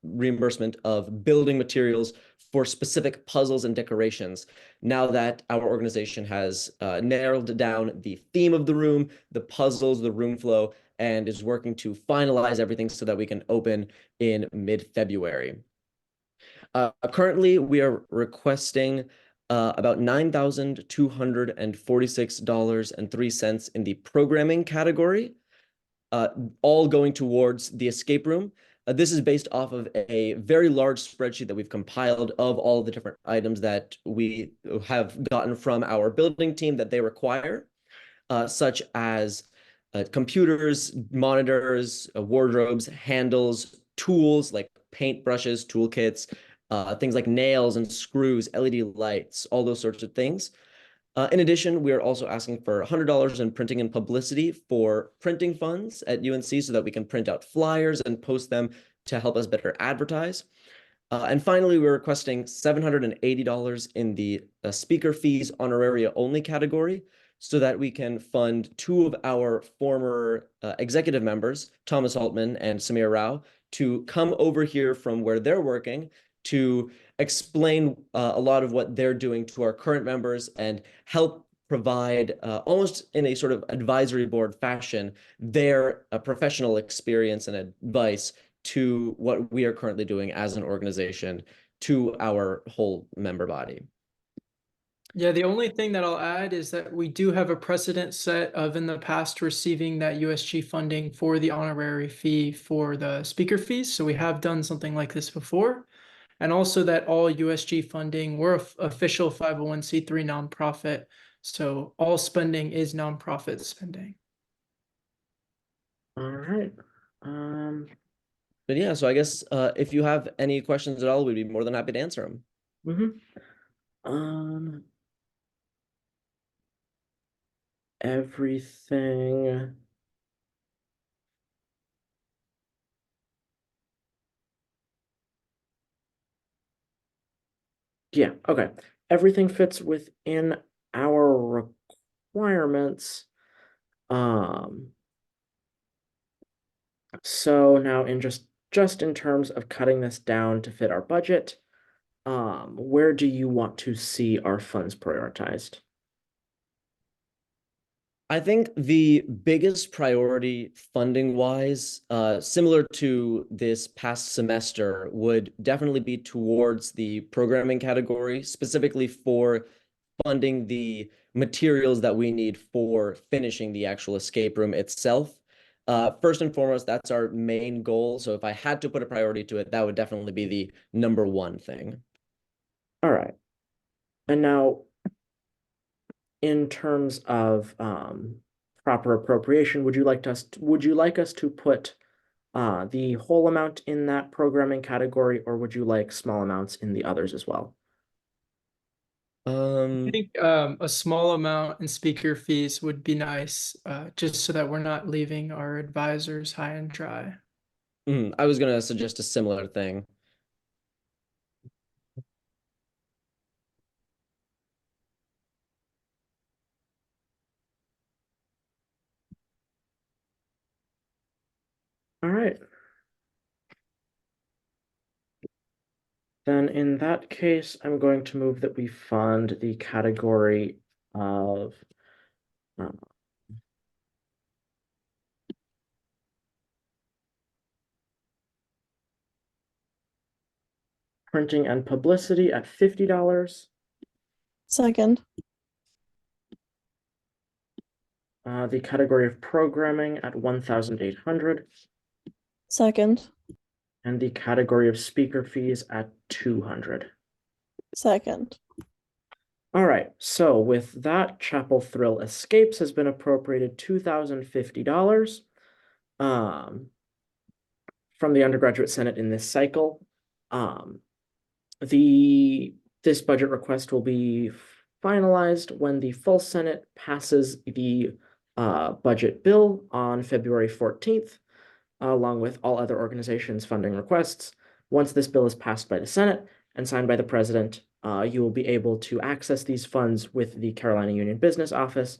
reimbursement of building materials for specific puzzles and decorations. Now that our organization has narrowed down the theme of the room, the puzzles, the room flow, and is working to finalize everything so that we can open in mid-February. Currently, we are requesting about $9,246.03 in the programming category, all going towards the escape room. This is based off of a very large spreadsheet that we've compiled of all of the different items that we have gotten from our building team that they require, such as computers, monitors, wardrobes, handles, tools like paint brushes, toolkits, things like nails and screws, LED lights, all those sorts of things. In addition, we are also asking for $100 in printing and publicity for printing funds at UNC so that we can print out flyers and post them to help us better advertise. And finally, we're requesting $780 in the speaker fees honoraria only category so that we can fund two of our former executive members, Thomas Altman and Samir Rao, to come over here from where they're working to explain a lot of what they're doing to our current members and help provide almost in a sort of advisory board fashion their professional experience and advice to what we are currently doing as an organization to our whole member body. Yeah, the only thing that I'll add is that we do have a precedent set of in the past receiving that USG funding for the honorary fee for the speaker fees. So we have done something like this before. And also that all USG funding, we're an official 501c3 nonprofit. So all spending is nonprofit spending. All right. But yeah, so I guess if you have any questions at all, we'd be more than happy to answer them. Everything. Yeah, okay. Everything fits within our requirements. So now in just in terms of cutting this down to fit our budget, where do you want to see our funds prioritized? I think the biggest priority funding wise, similar to this past semester, would definitely be towards the programming category, specifically for funding the materials that we need for finishing the actual escape room itself. First and foremost, that's our main goal. So if I had to put a priority to it, that would definitely be the number one thing. All right. And now, in terms of proper appropriation, would you like us to put the whole amount in that programming category, or would you like small amounts in the others as well? I think a small amount in speaker fees would be nice, just so that we're not leaving our advisors high and dry. I was gonna suggest a similar thing. All right. Then in that case, I'm going to move that we fund the category of printing and publicity at $50. Second. The category of programming at 1,800. Second. And the category of speaker fees at 200. Second. All right, so with that, Chapel Thrill Escapes has been appropriated $2,050 from the Undergraduate Senate in this cycle. This budget request will be finalized when the full Senate passes the budget bill on February 14th, along with all other organizations' funding requests. Once this bill is passed by the Senate and signed by the President, you will be able to access these funds with the Carolina Union Business Office,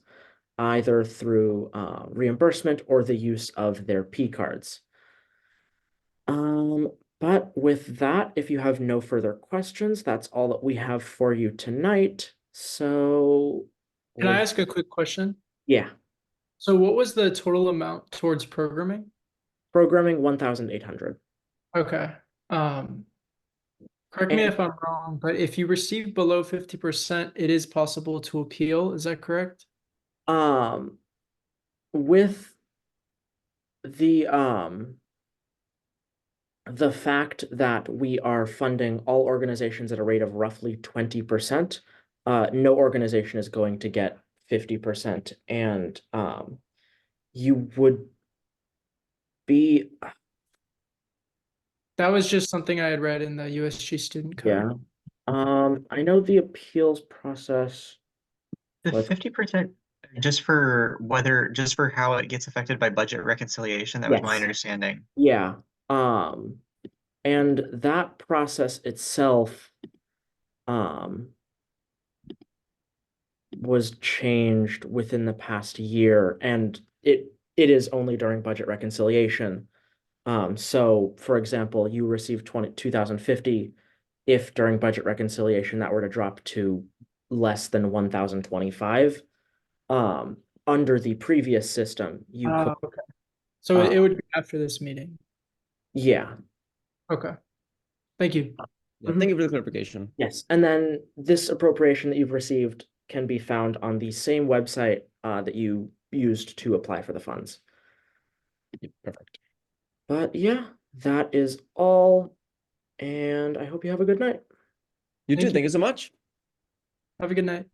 either through reimbursement or the use of their P cards. But with that, if you have no further questions, that's all that we have for you tonight. So Can I ask a quick question? Yeah. So what was the total amount towards programming? Programming 1,800. Okay. Correct me if I'm wrong, but if you receive below 50%, it is possible to appeal. Is that correct? With the fact that we are funding all organizations at a rate of roughly 20%, no organization is going to get 50%, and you would be. That was just something I had read in the USG student code. Yeah. I know the appeals process. The 50% just for how it gets affected by budget reconciliation. That was my Yes. understanding. Yeah. And that process itself was changed within the past year, and it is only during budget reconciliation. So for example, you receive 2,050. If during budget reconciliation that were to drop to less than 1,025, under the previous system, you could. Okay. So it would be after this meeting. Yeah. Okay. Thank you. Yeah, thank you for the clarification. Yes, and then this appropriation that you've received can be found on the same website that you used to apply for the funds. Perfect. But yeah, that is all, and I hope you have a good night. You too. Thank you so much. Have a good night.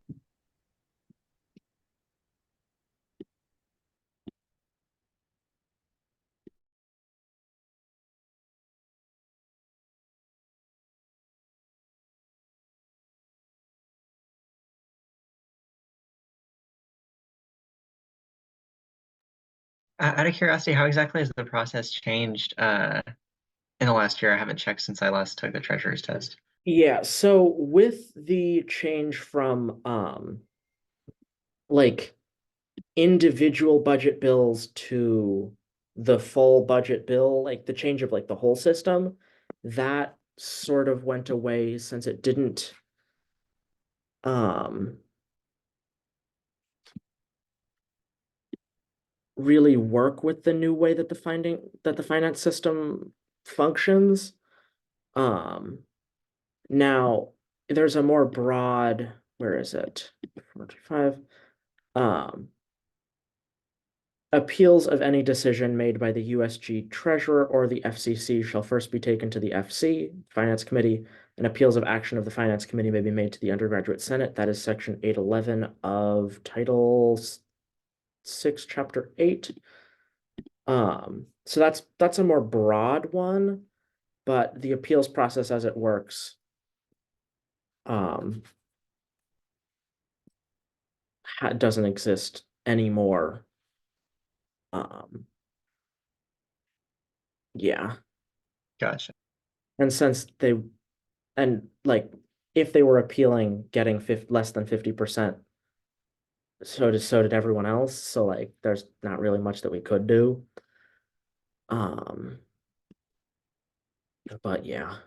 Out of curiosity, how exactly has the process changed in the last year? I haven't checked since I last took the treasurer's test. Yeah, so with the change from like individual budget bills to the full budget bill, like the change of like the whole system, that sort of went away since it didn't really work with the new way that the finance system functions. Now there's a more broad, where is it? 45. Appeals of any decision made by the USG Treasurer or the FCC shall first be taken to the FC, Finance Committee, and appeals of action of the Finance Committee may be made to the Undergraduate Senate. That is Section 811 of Title 6, Chapter 8. So that's a more broad one, but the appeals process as it works doesn't exist anymore. Yeah. Gotcha. And since like if they were appealing getting less than 50%, so did everyone else. So like there's not really much that we could do. But yeah.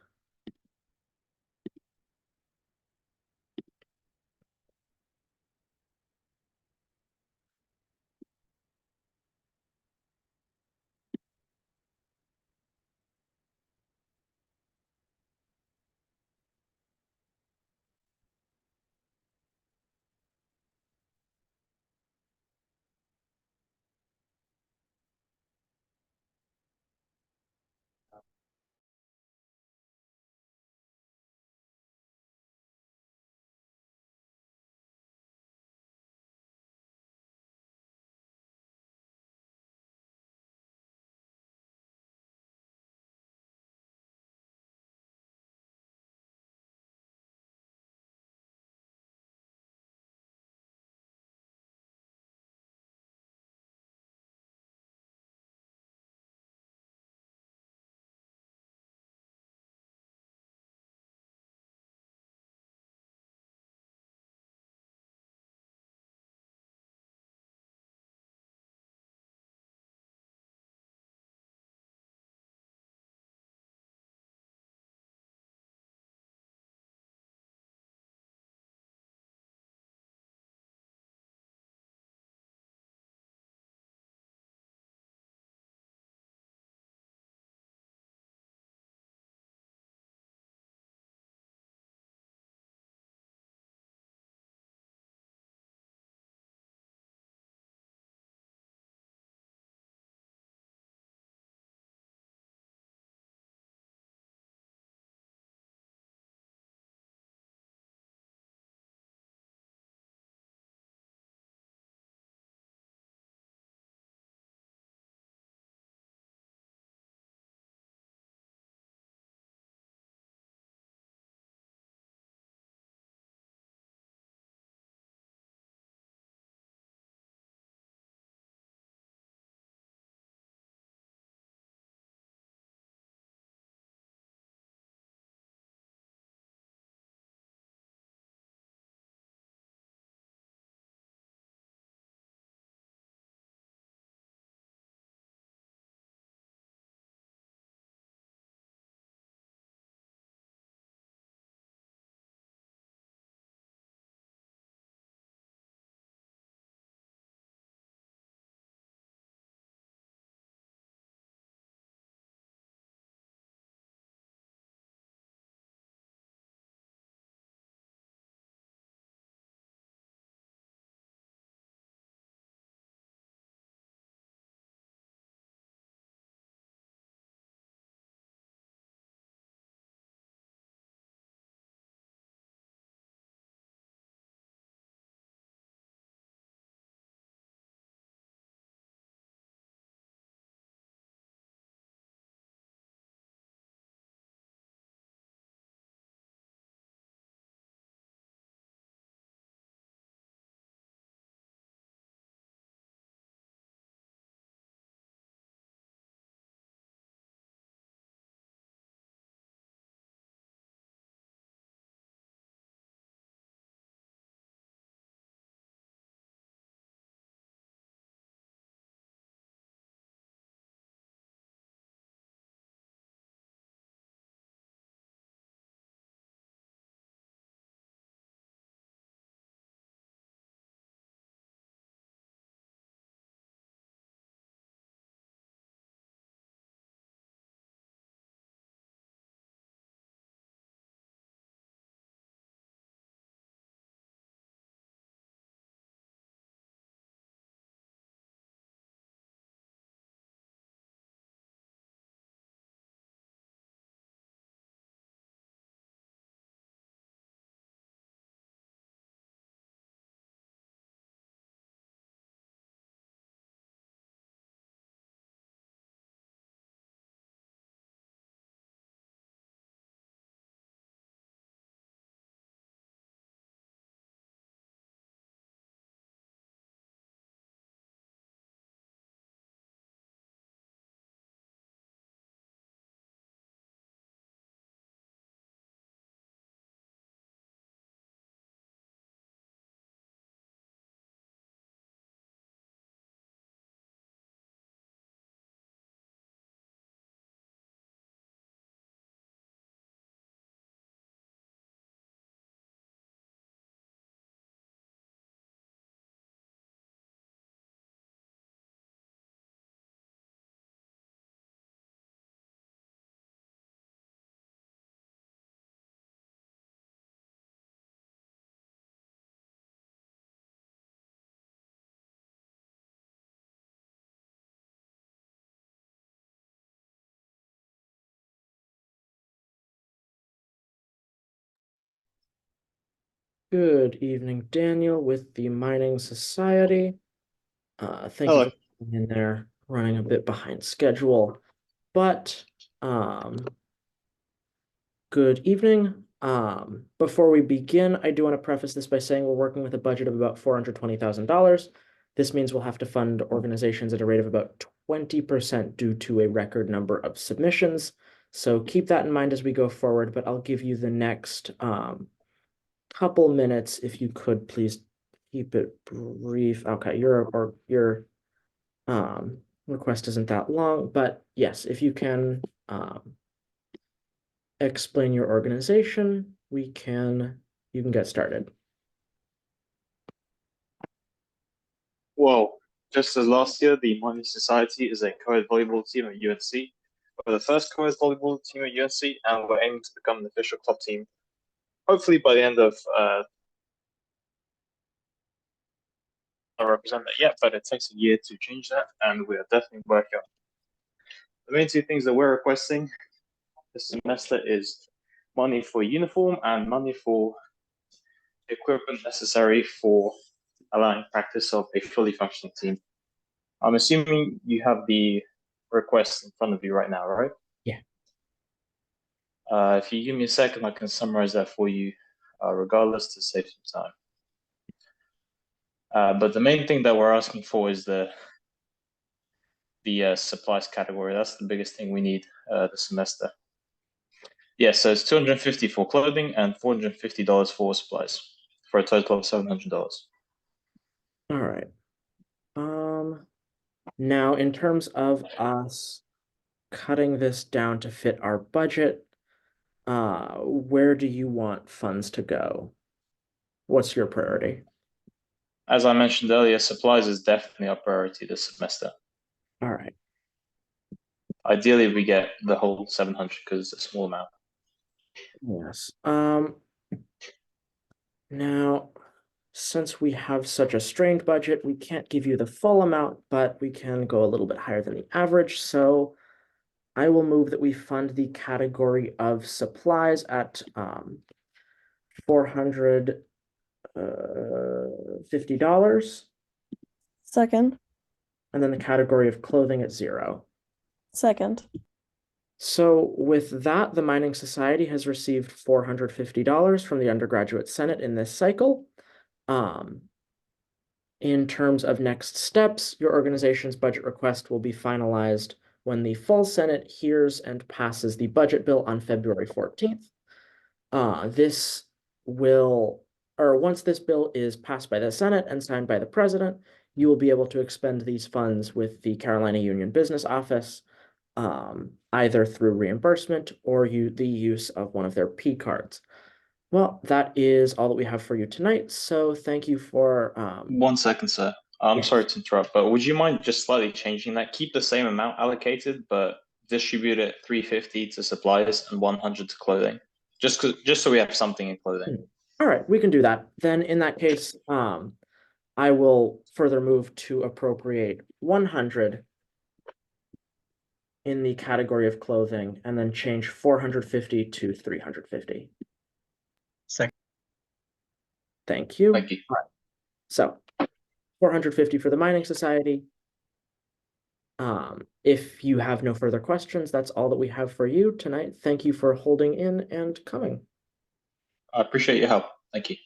Good evening, Daniel, with the Mining Society. Thank you Hello. for being in there, running a bit behind schedule, but good evening. Before we begin, I do want to preface this by saying we're working with a budget of about $420,000. This means we'll have to fund organizations at a rate of about 20% due to a record number of submissions. So keep that in mind as we go forward, but I'll give you the next couple minutes if you could please keep it brief. Okay, your request isn't that long, but yes, if you can explain your organization, you can get started. Well, just as last year, the Mining Society is a co-ed volleyball team at UNC. We're the first co-ed volleyball team at UNC, and we're aiming to become an official club team, hopefully by the end of I don't represent that yet, but it takes a year to change that, and we are definitely working on it. The main two things that we're requesting this semester is money for uniform and money for equipment necessary for allowing practice of a fully functioning team. I'm assuming you have the request in front of you right now, right? Yeah. If you give me a second, I can summarize that for you, regardless, to save some time. But the main thing that we're asking for is the supplies category. That's the biggest thing we need this semester. Yeah, so it's $250 for clothing and $450 for supplies, for a total of $700. All right. Now in terms of us cutting this down to fit our budget, where do you want funds to go? What's your priority? As I mentioned earlier, supplies is definitely our priority this semester. All right. Ideally, we get the whole 700 because it's a small amount. Yes. Now, since we have such a strained budget, we can't give you the full amount, but we can go a little bit higher than the average. So I will move that we fund the category of supplies at $450. Second. And then the category of clothing at $0. Second. So with that, the Mining Society has received $450 from the Undergraduate Senate in this cycle. In terms of next steps, your organization's budget request will be finalized when the full Senate hears and passes the budget bill on February 14th. Once this bill is passed by the Senate and signed by the President, you will be able to expend these funds with the Carolina Union Business Office, either through reimbursement or the use of one of their P cards. Well, that is all that we have for you tonight. So thank you for 1 second, sir. I'm yes. sorry to interrupt, but would you mind just slightly changing that? Keep the same amount allocated, but distribute it 350 to supplies and 100 to clothing. Just so we have something in clothing. All right, we can do that. Then in that case, I will further move to appropriate 100 in the category of clothing and then change 450 to 350. Second. Thank you. Thank you. All right. So 450 for the Mining Society. If you have no further questions, that's all that we have for you tonight. Thank you for holding in and coming. I appreciate your help. Thank you.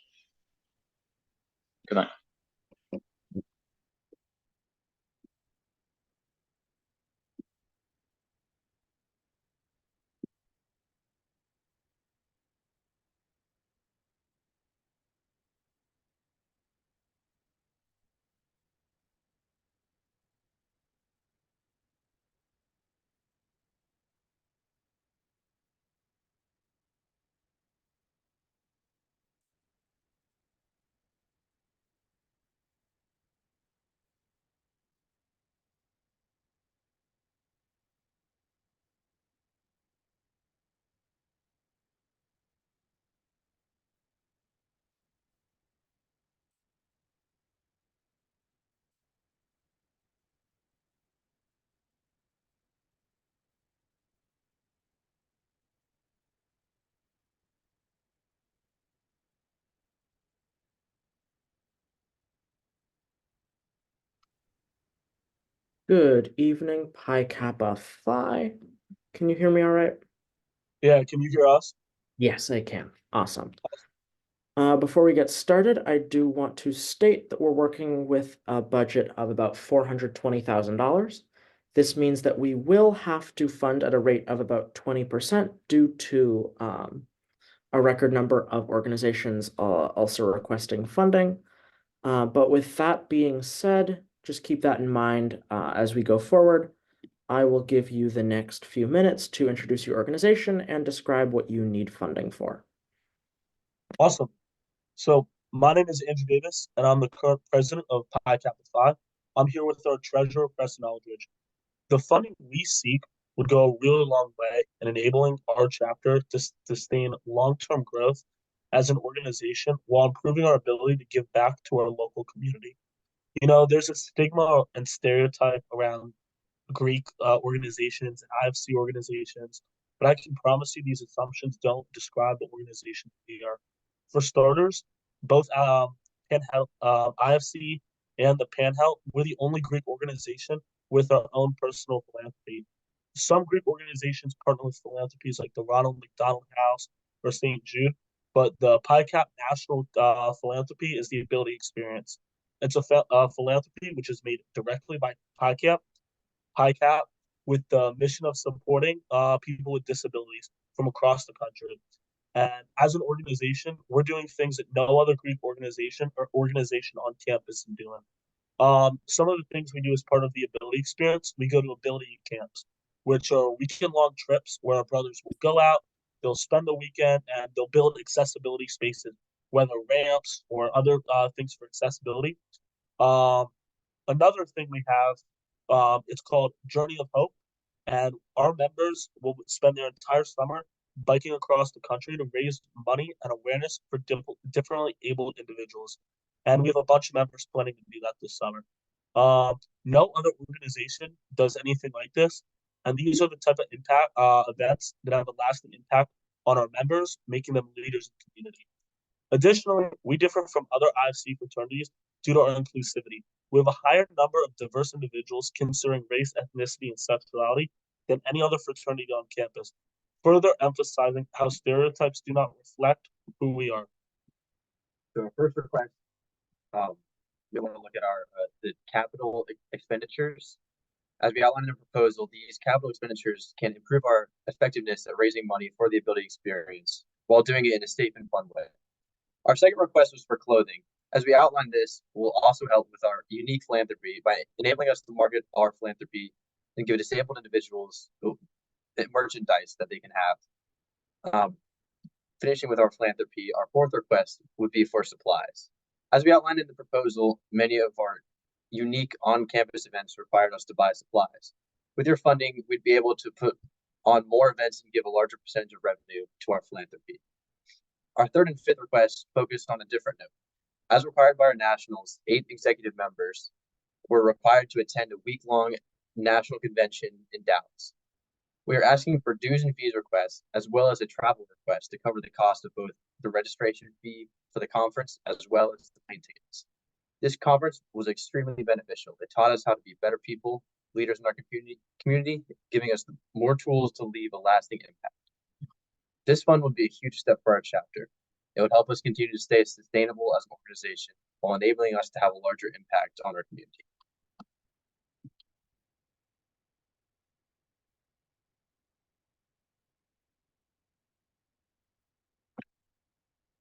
Good night. Good evening, Pi Kappa Phi. Can you hear me all right? Yeah, can you hear us? Yes, I can. Awesome. Before we get started, I do want to state that we're working with a budget of about $420,000. This means that we will have to fund at a rate of about 20% due to a record number of organizations also requesting funding. But with that being said, just keep that in mind as we go forward. I will give you the next few minutes to introduce your organization and describe what you need funding for. Awesome. So my name is Andrew Davis, and I'm the current president of Pi Kappa Phi. I'm here with our treasurer, Preston Aldridge. The funding we seek would go a really long way in enabling our chapter to sustain long-term growth as an organization while improving our ability to give back to our local community. You know, there's a stigma and stereotype around Greek organizations and IFC organizations, but I can promise you these assumptions don't describe the organization we are. For starters, both IFC and the Panhel, we're the only Greek organization with our own personal philanthropy. Some Greek organizations partner with philanthropies like the Ronald McDonald House or St. Jude, but the PICAP National Philanthropy is the ability experience. It's a philanthropy which is made directly by PICAP with the mission of supporting people with disabilities from across the country. And as an organization, we're doing things that no other Greek organization or organization on campus is doing. Some of the things we do as part of the ability experience, we go to ability camps, which are weekend-long trips where our brothers will go out, they'll spend the weekend, and they'll build accessibility spaces, whether ramps or other things for accessibility. Um, Another thing we have, it's called Journey of Hope, and our members will spend their entire summer biking across the country to raise money and awareness for differently abled individuals. And we have a bunch of members planning to do that this summer. No other organization does anything like this, and these are the type of impact events that have a lasting impact on our members, making them leaders in the community. Additionally, we differ from other IFC fraternities due to our inclusivity. We have a higher number of diverse individuals considering race, ethnicity, and sexuality than any other fraternity on campus, further emphasizing how stereotypes do not reflect who we are. So our first request, we want to look at our the capital expenditures. As we outlined in the proposal, these capital expenditures can improve our effectiveness at raising money for the ability experience while doing it in a safe and fun way. Our second request was for clothing. As we outlined, this will also help with our unique philanthropy by enabling us to market our philanthropy and give disabled individuals merchandise that they can have. Finishing with our philanthropy, our fourth request would be for supplies. As we outlined in the proposal, many of our unique on-campus events required us to buy supplies. With your funding, we'd be able to put on more events and give a larger percentage of revenue to our philanthropy. Our third and fifth requests focused on a different note. As required by our nationals, 8 executive members were required to attend a week-long national convention in Dallas. We are asking for dues and fees requests, as well as a travel request to cover the cost of both the registration fee for the conference, as well as the plane tickets. This conference was extremely beneficial. It taught us how to be better people, leaders in our community, giving us more tools to leave a lasting impact. This fund would be a huge step for our chapter. It would help us continue to stay sustainable as an organization while enabling us to have a larger impact on our community.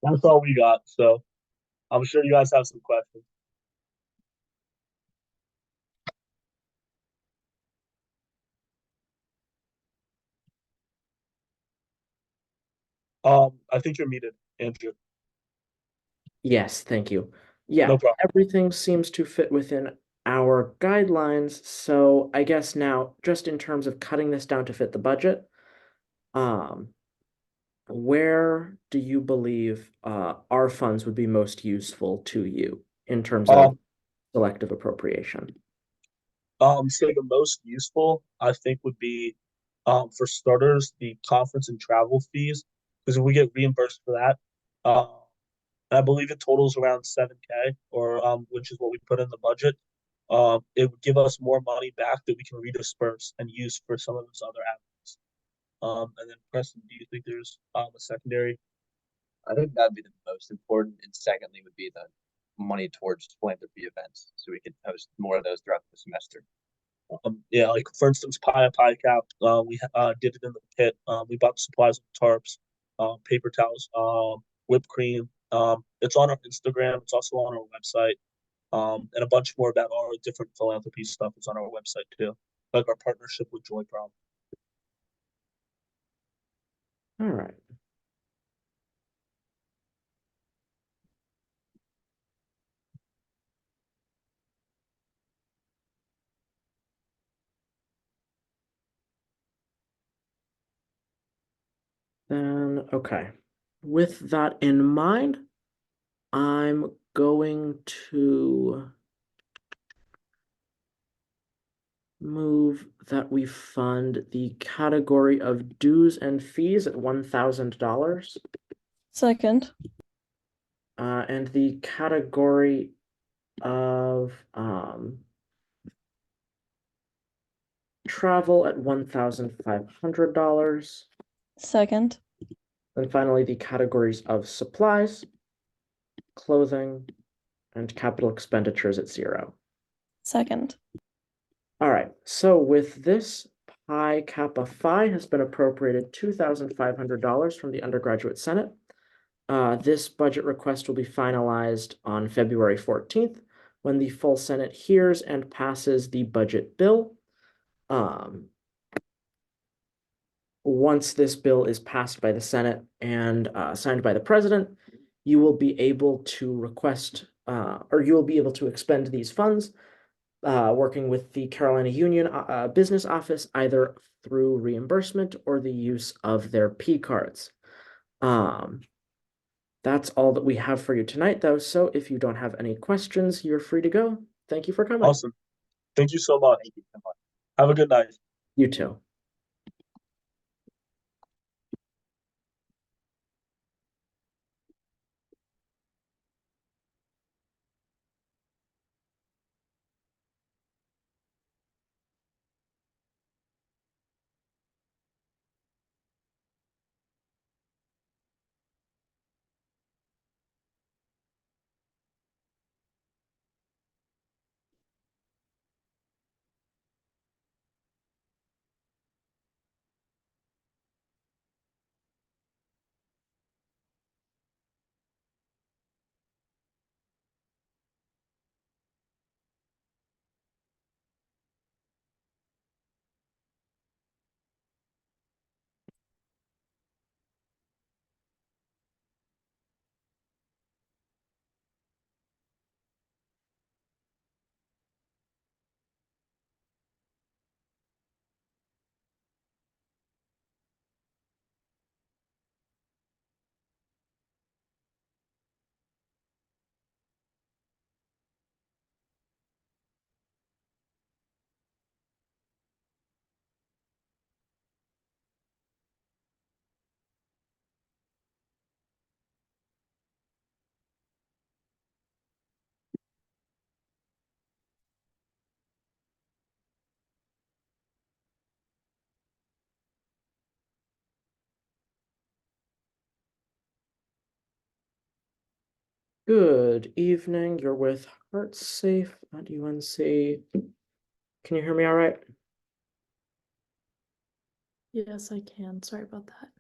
That's all we got, so I'm sure you guys have some questions. I think you're muted, Andrew. Yes, thank you. Yeah, No problem. everything seems to fit within our guidelines, so I guess now, just in terms of cutting this down to fit the budget, where do you believe our funds would be most useful to you in terms of selective appropriation? So the most useful, I think, would be for starters, the conference and travel fees, because we get reimbursed for that. I believe it totals around 7K, or which is what we put in the budget. it would give us more money back that we can redisperse and use for some of those other avenues. And then Preston, do you think there's a secondary? I think that'd be the most important. And secondly would be the money towards philanthropy events. So we could host more of those throughout the semester. Yeah, like for instance, pie and pie cap. We did it in the pit. We bought the supplies, tarps, paper towels, whipped cream. It's on our Instagram. It's also on our website. And a bunch more about our different philanthropy stuff is on our website too, like our partnership with Joy Prom. All right. Then, okay. With that in mind, I'm going to move that we fund the category of dues and fees at $1,000. Second. And the category of travel at $1,500. Second. And finally, the categories of supplies, clothing, and capital expenditures at 0. Second. All right, so with this, Pi Kappa Phi has been appropriated $2,500 from the Undergraduate Senate. This budget request will be finalized on February 14th when the full Senate hears and passes the budget bill. Once this bill is passed by the Senate and signed by the President, you will be able to request, or you will be able to expend these funds working with the Carolina Union Business Office, either through reimbursement or the use of their P cards. That's all that we have for you tonight, though. So if you don't have any questions, you're free to go. Thank you for coming. Awesome. Thank you so much. Have a good night. You too. Good evening. You're with HeartSafe at UNC. Can you hear me all right? Yes, I can. Sorry about that.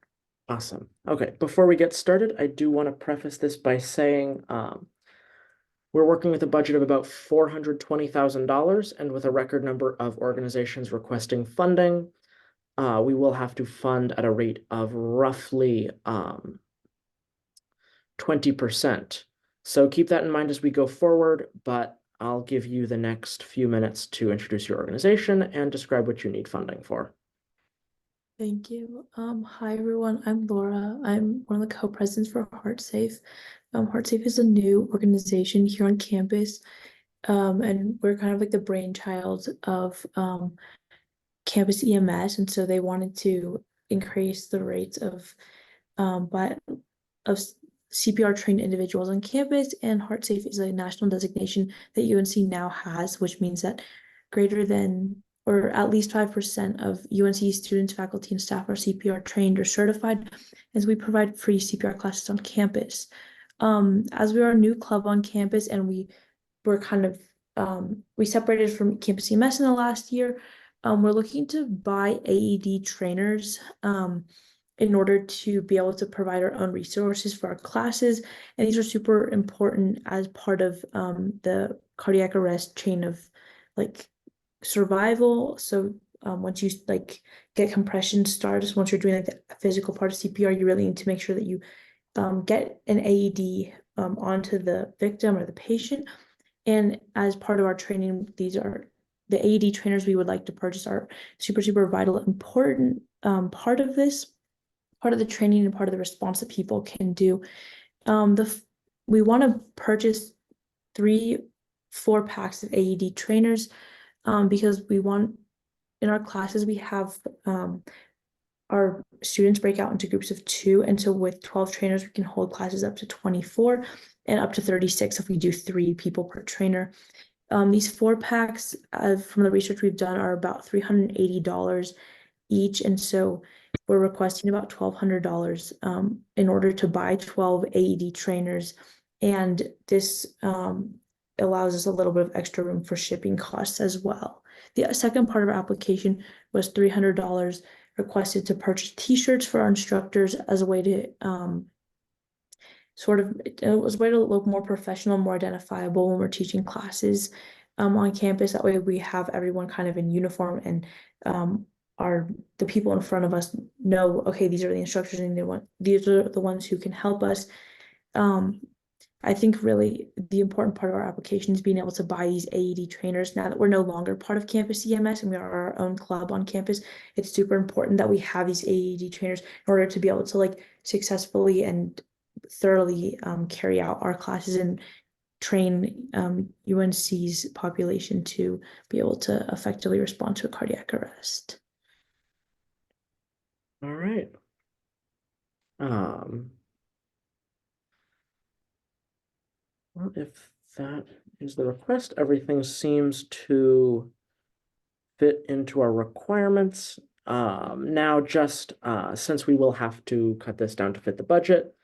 Awesome. Okay, before we get started, I do want to preface this by saying we're working with a budget of about $420,000, and with a record number of organizations requesting funding, we will have to fund at a rate of roughly 20%. So keep that in mind as we go forward, but I'll give you the next few minutes to introduce your organization and describe what you need funding for. Thank you. Hi everyone, I'm Laura. I'm one of the co-presidents for HeartSafe. HeartSafe is a new organization here on campus, and we're kind of like the brainchild of campus EMS, and so they wanted to increase the rates of CPR trained individuals on campus, and HeartSafe is a national designation that UNC now has, which means that greater than or at least 5% of UNC students, faculty, and staff are CPR trained or certified, as we provide free CPR classes on campus. As we are a new club on campus and we were kind of we separated from campus EMS in the last year, we're looking to buy AED trainers in order to be able to provide our own resources for our classes. And these are super important as part of the cardiac arrest chain of like survival. So once you like get compression started, once you're doing like the physical part of CPR, you really need to make sure that you get an AED onto the victim or the patient. And as part of our training, these are the AED trainers we would like to purchase are super vital, important part of this, part of the training and part of the response that people can do. We want to purchase 4 packs of AED trainers because we want in our classes we have our students break out into groups of 2, and so with 12 trainers we can hold classes up to 24 and up to 36 if we do 3 people per trainer. These 4 packs from the research we've done are about $380 each, and so we're requesting about $1,200 in order to buy 12 AED trainers, and this allows us a little bit of extra room for shipping costs as well. The second part of our application was $300 requested to purchase t-shirts for our instructors as a way to it was a way to look more professional, more identifiable when we're teaching classes on campus. That way we have everyone kind of in uniform, and the people in front of us know, okay, these are the instructors and these are the ones who can help us. I think really the important part of our application is being able to buy these AED trainers now that we're no longer part of campus EMS and we are our own club on campus. It's super important that we have these AED trainers in order to be able to like successfully and thoroughly carry out our classes and train UNC's population to be able to effectively respond to a cardiac arrest. All right. Well, if that is the request, everything seems to fit into our requirements. Now just since we will have to cut this down to fit the budget,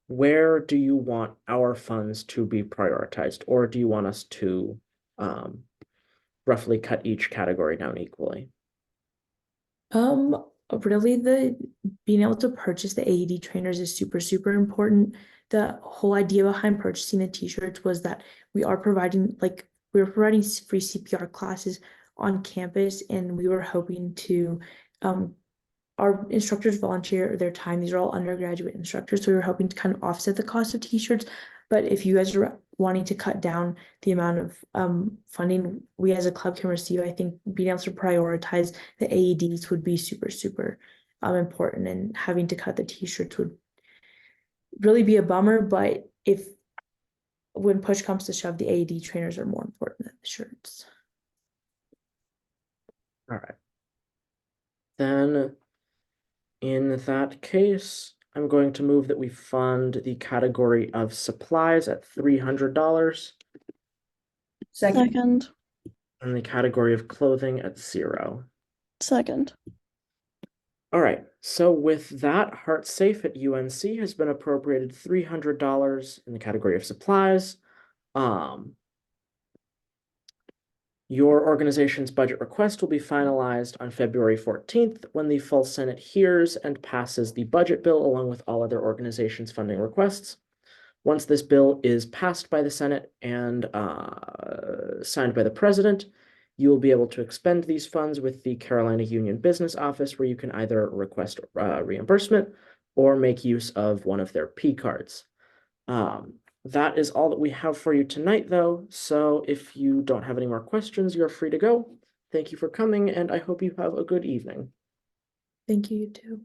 where do you want our funds to be prioritized? Or do you want us to roughly cut each category down equally? Really being able to purchase the AED trainers is super important. The whole idea behind purchasing the t-shirts was that we were providing free CPR classes on campus, and we were hoping to our instructors volunteer their time. These are all undergraduate instructors, so we were hoping to kind of offset the cost of t-shirts. But if you guys are wanting to cut down the amount of funding we as a club can receive, I think being able to prioritize the AEDs would be super important, and having to cut the t-shirts would really be a bummer. But if when push comes to shove, the AED trainers are more important than the shirts. All right. Then in that case, I'm going to move that we fund the category of supplies at $300 Second. and the category of clothing at 0. Second. All right, so with that, HeartSafe at UNC has been appropriated $300 in the category of supplies. Your organization's budget request will be finalized on February 14th when the full Senate hears and passes the budget bill along with all other organizations' funding requests. Once this bill is passed by the Senate and signed by the President, you will be able to expend these funds with the Carolina Union Business Office, where you can either request reimbursement or make use of one of their P cards. That is all that we have for you tonight, though. So if you don't have any more questions, you're free to go. Thank you for coming, and I hope you have a good evening. Thank you, you too.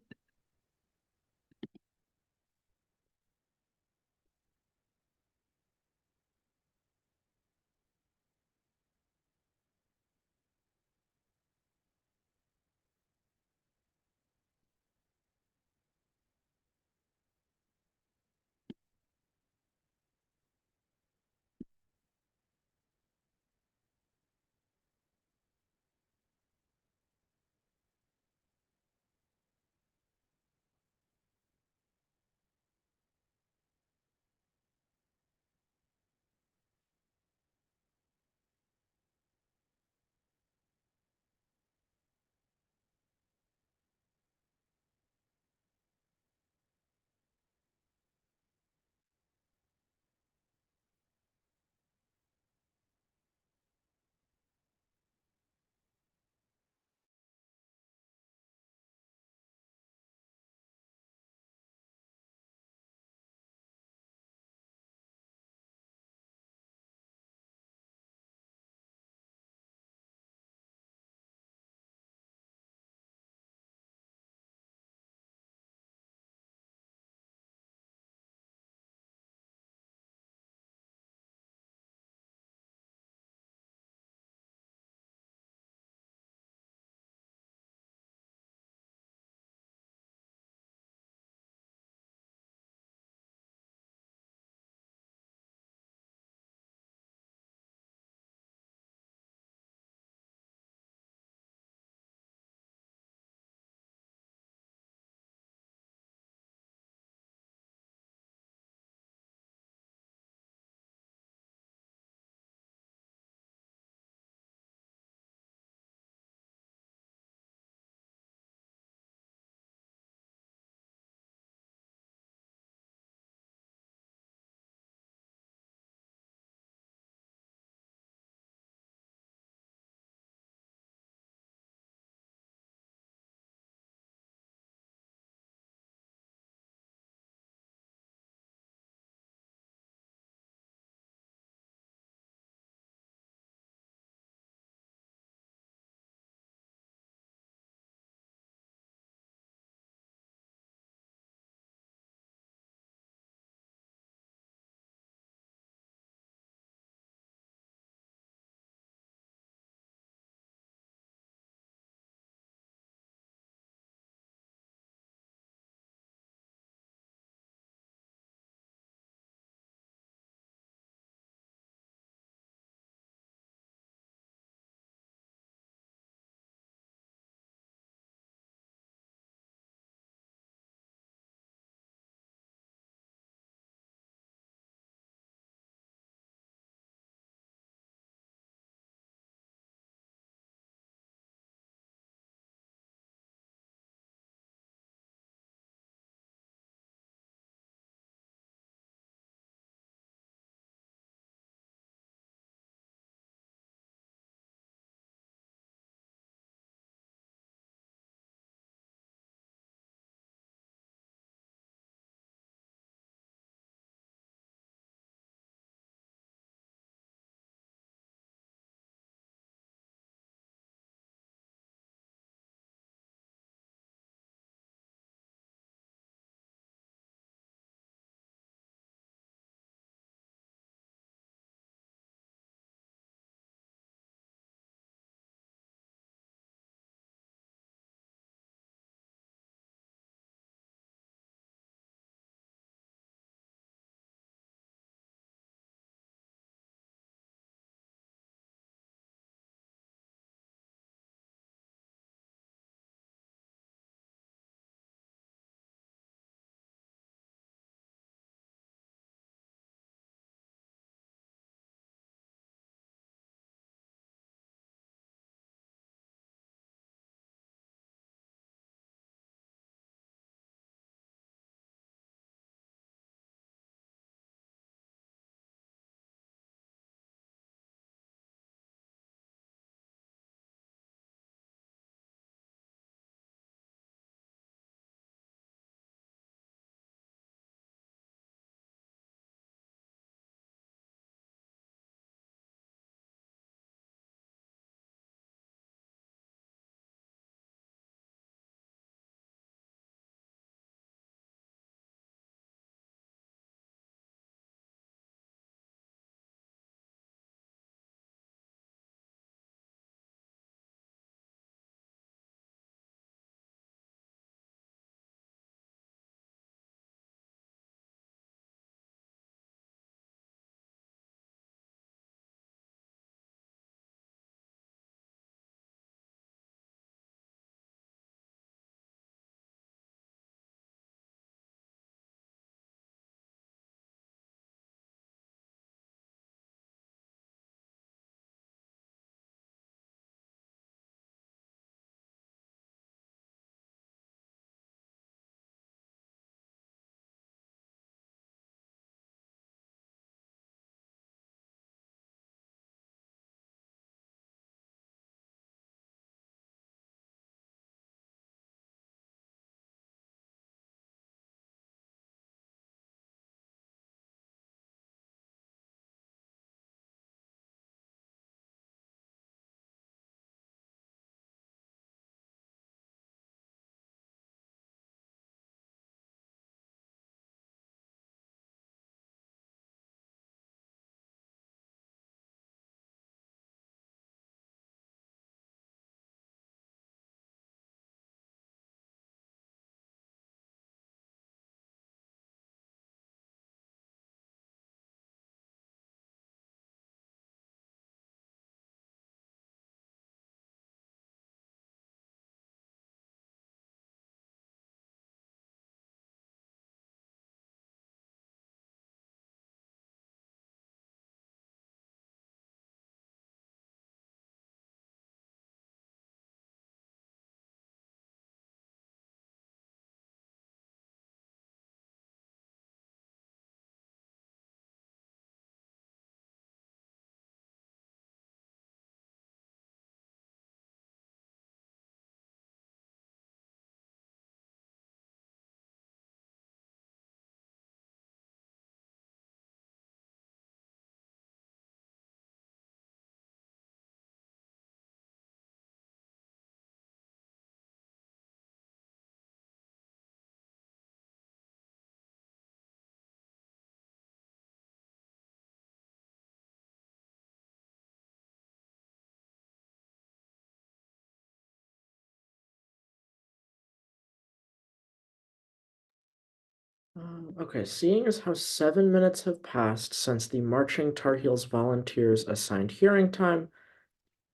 Okay, seeing as how 7 minutes have passed since the Marching Tar Heels volunteers assigned hearing time,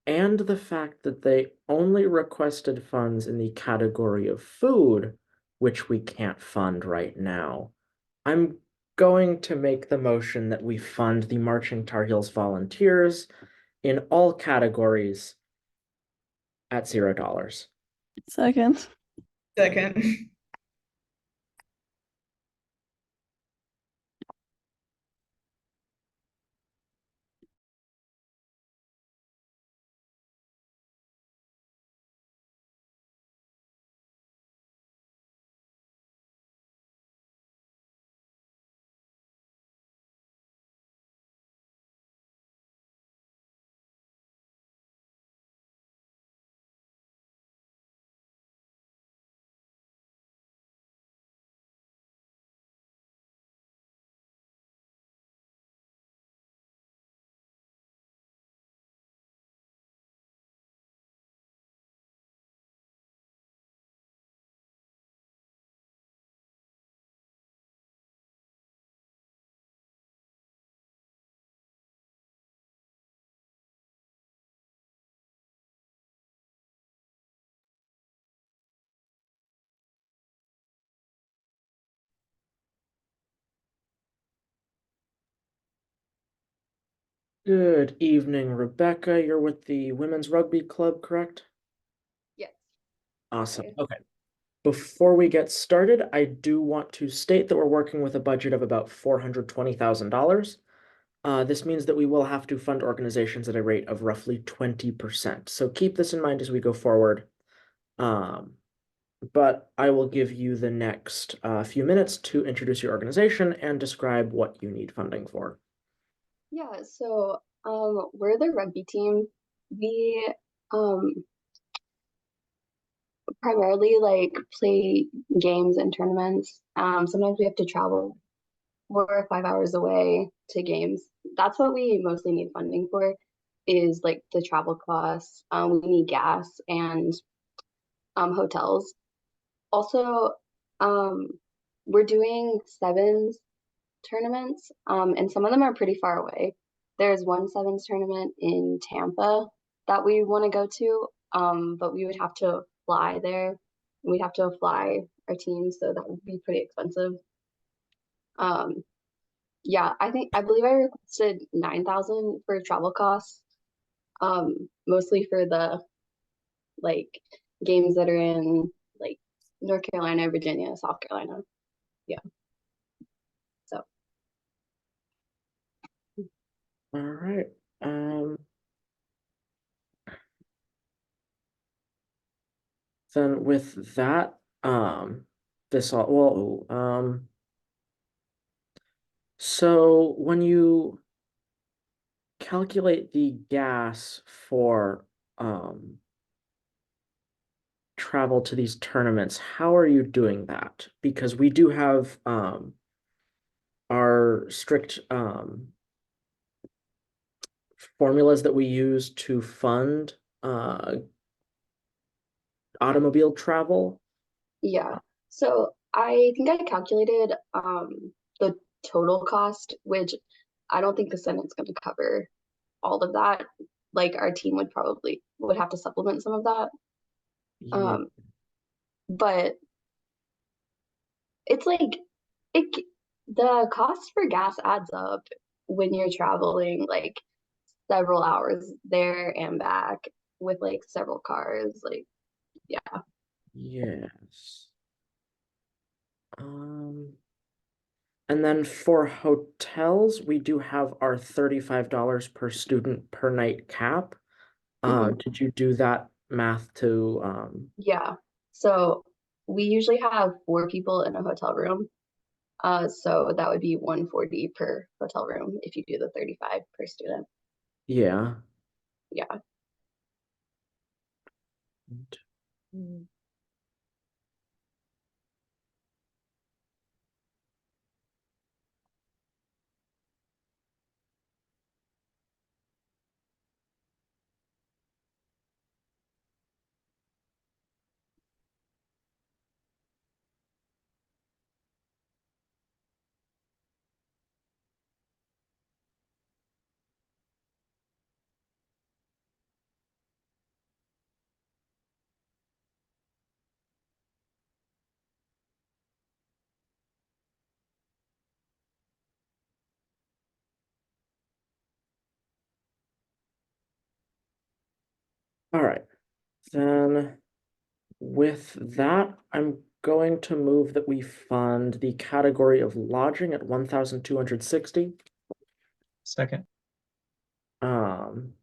and the fact that they only requested funds in the category of food, which we can't fund right now, I'm going to make the motion that we fund the Marching Tar Heels volunteers in all categories at $0. Second. Second. Good evening, Rebecca. You're with the Women's Rugby Club, correct? Yes. Awesome. Okay. Before we get started, I do want to state that we're working with a budget of about $420,000. This means that we will have to fund organizations at a rate of roughly 20%. So keep this in mind as we go forward. But I will give you the next few minutes to introduce your organization and describe what you need funding for. Yeah, so we're the rugby team. We primarily like play games and tournaments. Sometimes we have to travel 4 or 5 hours away to games. That's what we mostly need funding for, is like the travel costs. We need gas and hotels. Also, we're doing sevens tournaments, and some of them are pretty far away. There's one sevens tournament in Tampa that we want to go to, but we would have to fly there. We'd have to fly our team, so that would be pretty expensive. Yeah, I believe I requested 9,000 for travel costs, mostly for the like games that are in like North Carolina, Virginia, South Carolina. Yeah. So. All right. Then with that, this all, so when you calculate the gas for travel to these tournaments, how are you doing that? Because we do have our strict formulas that we use to fund automobile travel. Yeah. So I think I calculated the total cost, which I don't think the Senate's going to cover all of that. Like our team would have to supplement some of that. Yeah. But it's like the cost for gas adds up when you're traveling like several hours there and back with like several cars. Like, yeah. Yes. And then for hotels, we do have our $35 per student per night cap. Did you do that math to Yeah. So we usually have 4 people in a hotel room. So that would be 140 per hotel room if you do the 35 per student. yeah. Yeah. All right, then with that, I'm going to move that we fund the category of lodging at 1,260. Second. Um,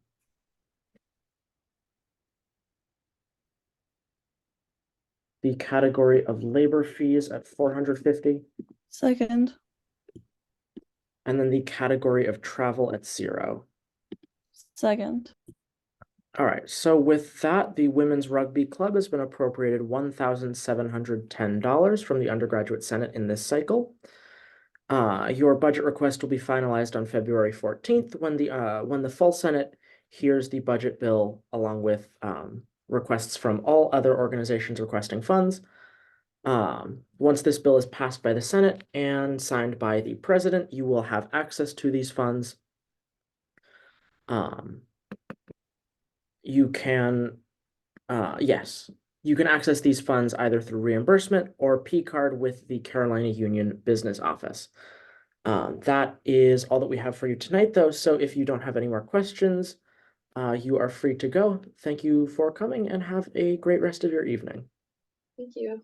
the category of labor fees at 450, Second. and then the category of travel at 0. Second. All right, so with that, the Women's Rugby Club has been appropriated $1,710 from the Undergraduate Senate in this cycle. Your budget request will be finalized on February 14th when the full Senate hears the budget bill along with requests from all other organizations requesting funds. Once this bill is passed by the Senate and signed by the president, you will have access to these funds. You can, yes, you can access these funds either through reimbursement or P card with the Carolina Union Business Office. That is all that we have for you tonight, though. So if you don't have any more questions, you are free to go. Thank you for coming and have a great rest of your evening. Thank you.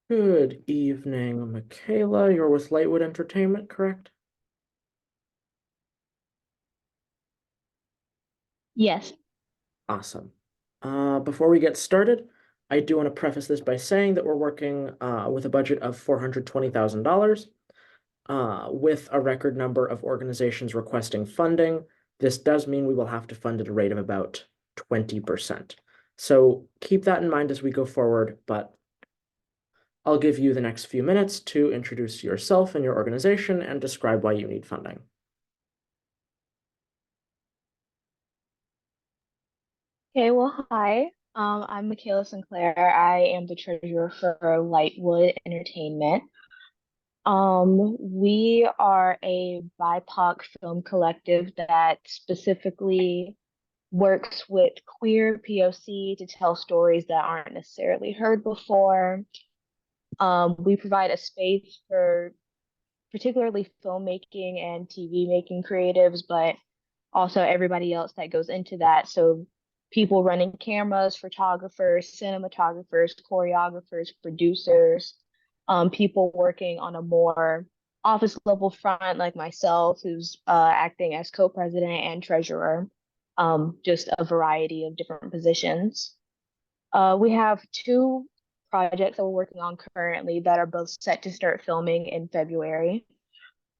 Good evening, Michaela. You're with Lightwood Entertainment, correct? Yes. Awesome. Before we get started, I do want to preface this by saying that we're working with a budget of $420,000. With a record number of organizations requesting funding, this does mean we will have to fund at a rate of about 20%. So keep that in mind as we go forward, but I'll give you the next few minutes to introduce yourself and your organization and describe why you need funding. Okay, well, hi. I'm Michaela Sinclair. I am the treasurer for Lightwood Entertainment. We are a BIPOC film collective that specifically works with queer POC to tell stories that aren't necessarily heard before. We provide a space for particularly filmmaking and TV making creatives, but also everybody else that goes into that. So people running cameras, photographers, cinematographers, choreographers, producers, people working on a more office level front like myself, who's acting as co-president and treasurer, just a variety of different positions. We have two projects that we're working on currently that are both set to start filming in February.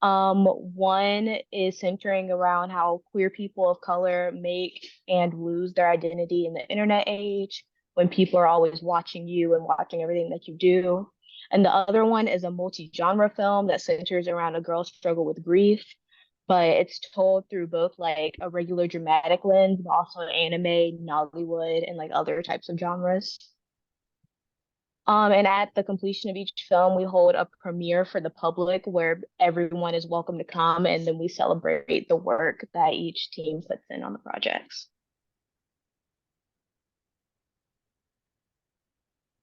One is centering around how queer people of color make and lose their identity in the internet age when people are always watching you and watching everything that you do. And the other one is a multi-genre film that centers around a girl's struggle with grief, but it's told through both like a regular dramatic lens, but also anime, Nollywood, and like other types of genres. And at the completion of each film, we hold a premiere for the public where everyone is welcome to come, and then we celebrate the work that each team puts in on the projects.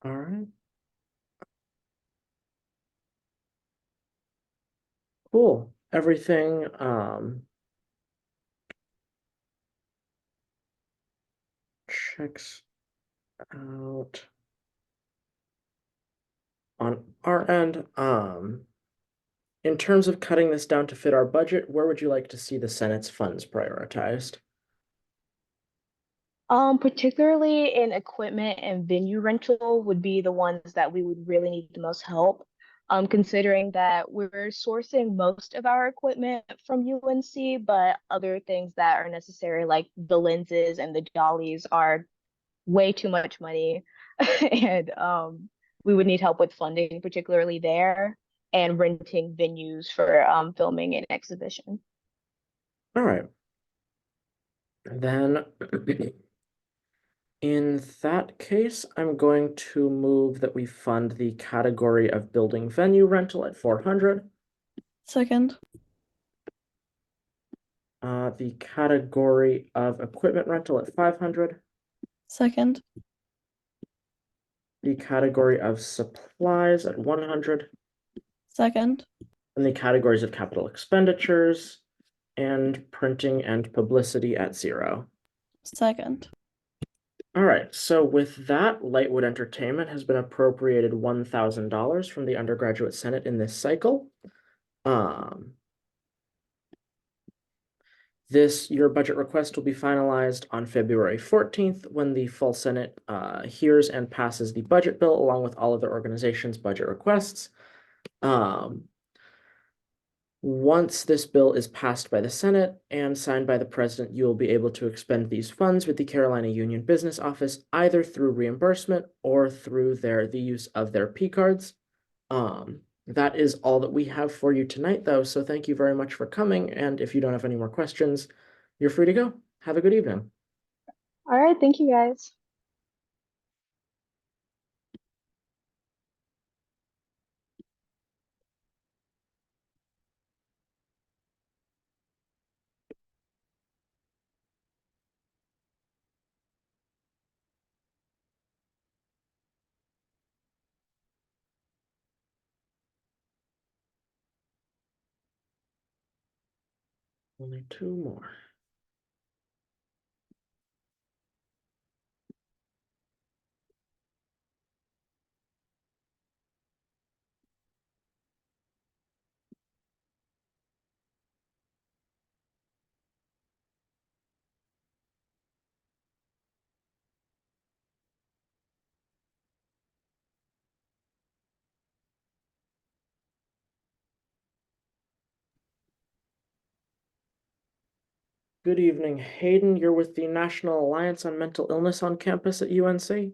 All right. Cool. Everything checks out on our end. In terms of cutting this down to fit our budget, where would you like to see the Senate's funds prioritized? Particularly in equipment and venue rental would be the ones that we would really need the most help. Considering that we're sourcing most of our equipment from UNC, but other things that are necessary, like the lenses and the dollies, are way too much money. And we would need help with funding, particularly there, and renting venues for filming and exhibition. All right. Then in that case, I'm going to move that we fund the category of building venue rental at 400. Second. The category of equipment rental at 500. Second. The category of supplies at 100. Second. And the categories of capital expenditures and printing and publicity at 0. Second. All right, so with that, Lightwood Entertainment has been appropriated $1,000 from the Undergraduate Senate in this cycle. Your budget request will be finalized on February 14th when the full Senate hears and passes the budget bill along with all of the organizations' budget requests. Once this bill is passed by the Senate and signed by the President, you will be able to expend these funds with the Carolina Union Business Office either through reimbursement or through the use of their P cards. That is all that we have for you tonight, though, so thank you very much for coming, and if you don't have any more questions, you're free to go. Have a good evening. All right, thank you guys. Only 2 more. Good evening, Hayden. You're with the National Alliance on Mental Illness on campus at UNC.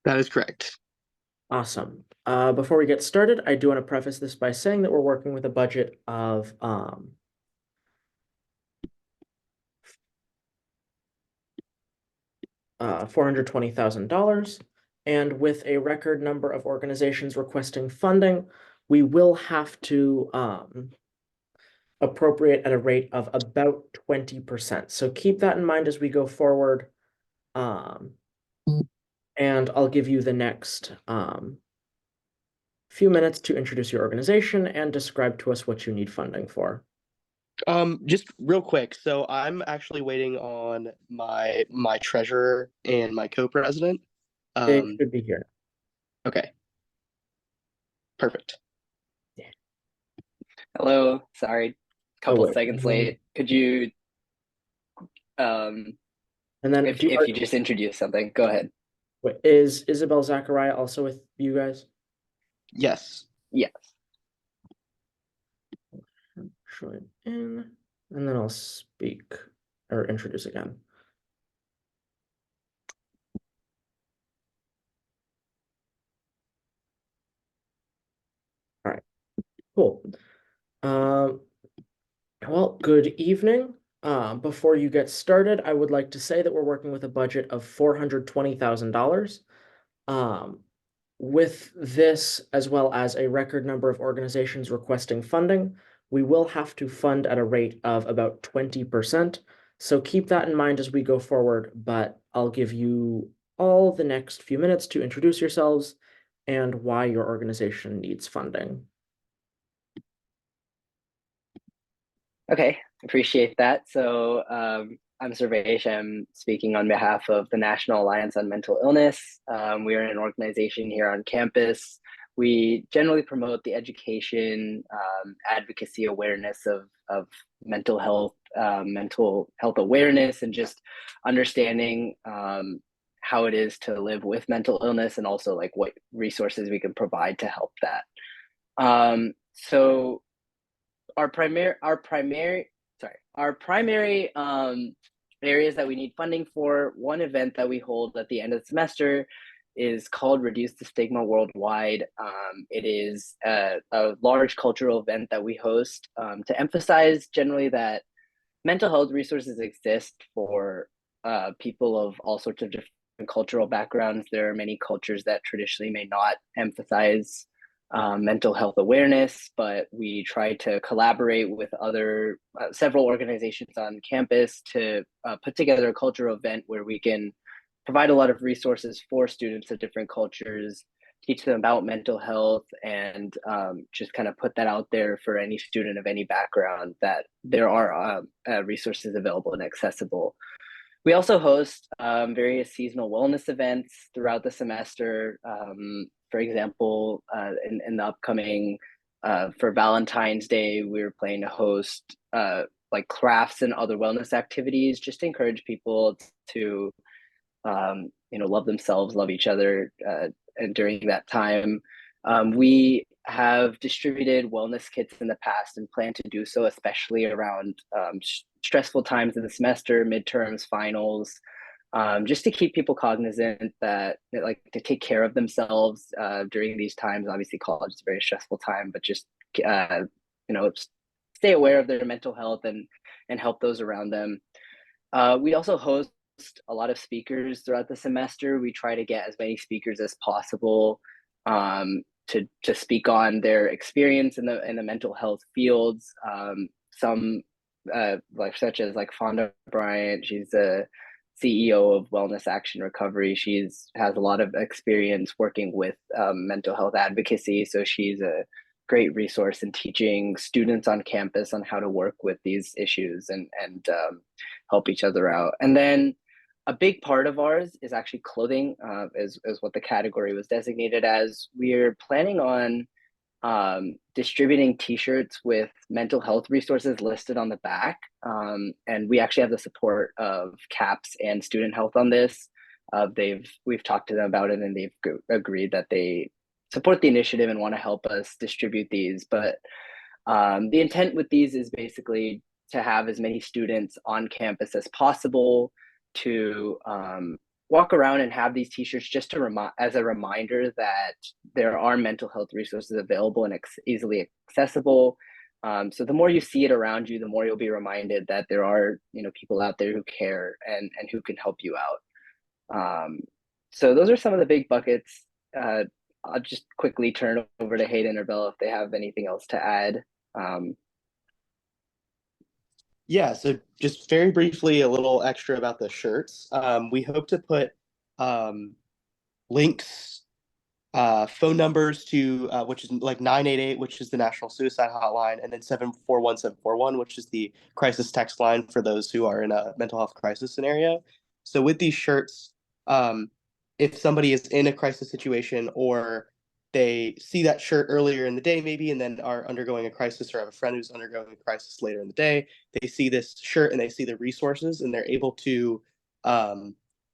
That is correct. Awesome. Before we get started, I do want to preface this by saying that we're working with a budget of $420,000, and with a record number of organizations requesting funding, we will have to appropriate at a rate of about 20%. So keep that in mind as we go forward. And I'll give you the next few minutes to introduce your organization and describe to us what you need funding for. Just real quick. So I'm actually waiting on my treasurer and my co-president. They should be here. Okay. Perfect. Hello, sorry, couple wait. seconds late. Could you, And then if you just introduce something, go ahead. Wait, is Isabel Zachariah also with you guys? Yes. Yes. Join in, and then I'll speak or introduce again. All right, cool. Well, good evening. Before you get started, I would like to say that we're working with a budget of $420,000. With this, as well as a record number of organizations requesting funding, we will have to fund at a rate of about 20%. So keep that in mind as we go forward, but I'll give you all the next few minutes to introduce yourselves and why your organization needs funding. Okay, appreciate that. So I'm Servesh. I'm speaking on behalf of the National Alliance on Mental Illness. We are an organization here on campus. We generally promote the education, advocacy, awareness of mental health awareness, and just understanding how it is to live with mental illness, and also like what resources we can provide to help that. So our primary areas that we need funding for, one event that we hold at the end of the semester is called Reduce the Stigma Worldwide. It is a large cultural event that we host to emphasize generally that mental health resources exist for people of all sorts of different cultural backgrounds. There are many cultures that traditionally may not emphasize mental health awareness, but we try to collaborate with other several organizations on campus to put together a cultural event where we can provide a lot of resources for students of different cultures, teach them about mental health, and just kind of put that out there for any student of any background that there are resources available and accessible. We also host various seasonal wellness events throughout the semester. For example, in the upcoming, for Valentine's Day, we're planning to host like crafts and other wellness activities, just to encourage people to, love themselves, love each other, and during that time. We have distributed wellness kits in the past and plan to do so, especially around stressful times in the semester, midterms, finals, just to keep people cognizant that like to take care of themselves during these times. Obviously, college is a very stressful time, but just stay aware of their mental health and help those around them. We also host a lot of speakers throughout the semester. We try to get as many speakers as possible to speak on their experience in the mental health fields. Some such as Fonda Bryant, she's the CEO of Wellness Action Recovery. Has a lot of experience working with mental health advocacy, so she's a great resource in teaching students on campus on how to work with these issues and help each other out. And then a big part of ours is actually clothing, is what the category was designated as. We're planning on distributing t-shirts with mental health resources listed on the back. And we actually have the support of CAPS and Student Health on this. We've talked to them about it, and they've agreed that they support the initiative and want to help us distribute these. But the intent with these is basically to have as many students on campus as possible, to walk around and have these t-shirts just to as a reminder that there are mental health resources available and easily accessible. So the more you see it around you, the more you'll be reminded that there are, people out there who care and who can help you out. So those are some of the big buckets. I'll just quickly turn over to Hayden or Bella if they have anything else to add. Yeah, so just very briefly, a little extra about the shirts. We hope to put links, phone numbers to which is like 988, which is the National Suicide Hotline, and then 741-741, which is the crisis text line for those who are in a mental health crisis scenario. So with these shirts, if somebody is in a crisis situation or they see that shirt earlier in the day maybe and then are undergoing a crisis or have a friend who's undergoing a crisis later in the day, they see this shirt and they see the resources and they're able to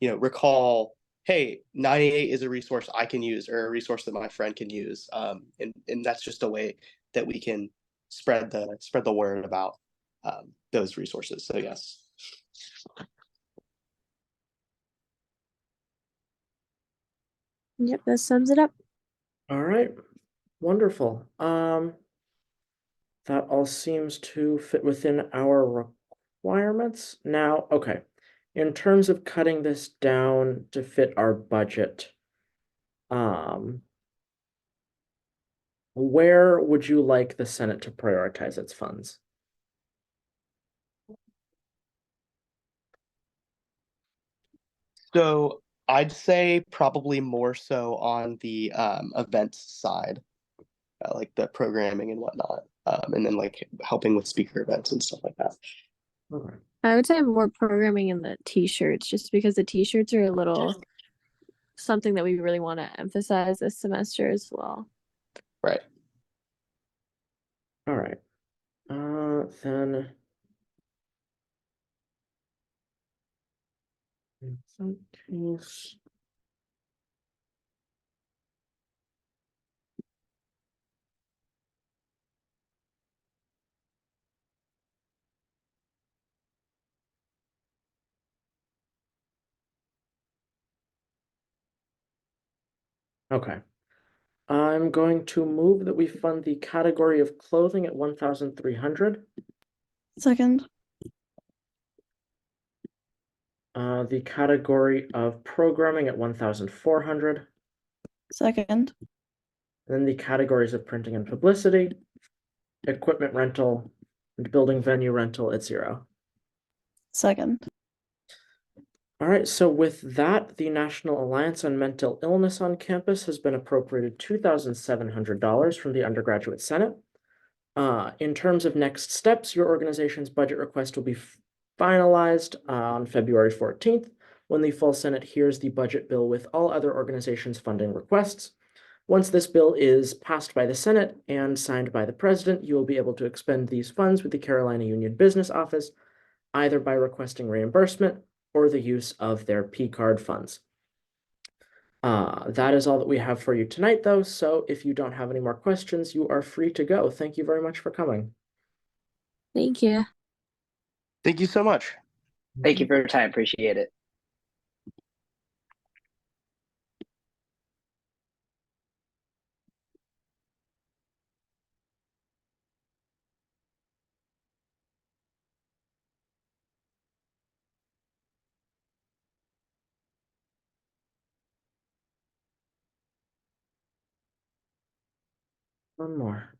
recall, hey, 988 is a resource I can use or a resource that my friend can use. And that's just a way that we can spread the word about those resources. So yes. Yep, that sums it up. All right, wonderful. That all seems to fit within our requirements. Now, okay, in terms of cutting this down to fit our budget, where would you like the Senate to prioritize its funds? So I'd say probably more so on the events side, like the programming and whatnot, and then like helping with speaker events and stuff like that. Okay. I would say more programming in the t-shirts, just because the t-shirts are a little something that we really want to emphasize this semester as well. Right. All right. Then in some case, okay. I'm going to move that we fund the category of clothing at 1,300. Second. The category of programming at 1,400. Second. Then the categories of printing and publicity, equipment rental, and building venue rental at 0. Second. All right, so with that, the National Alliance on Mental Illness on campus has been appropriated $2,700 from the Undergraduate Senate. In terms of next steps, your organization's budget request will be finalized on February 14th, when the full Senate hears the budget bill with all other organizations' funding requests. Once this bill is passed by the Senate and signed by the President, you will be able to expend these funds with the Carolina Union Business Office, either by requesting reimbursement or the use of their P-card funds. That is all that we have for you tonight, though, so if you don't have any more questions, you are free to go. Thank you very much for coming. Thank you. Thank you so much. Thank you for your time. Appreciate it. One more.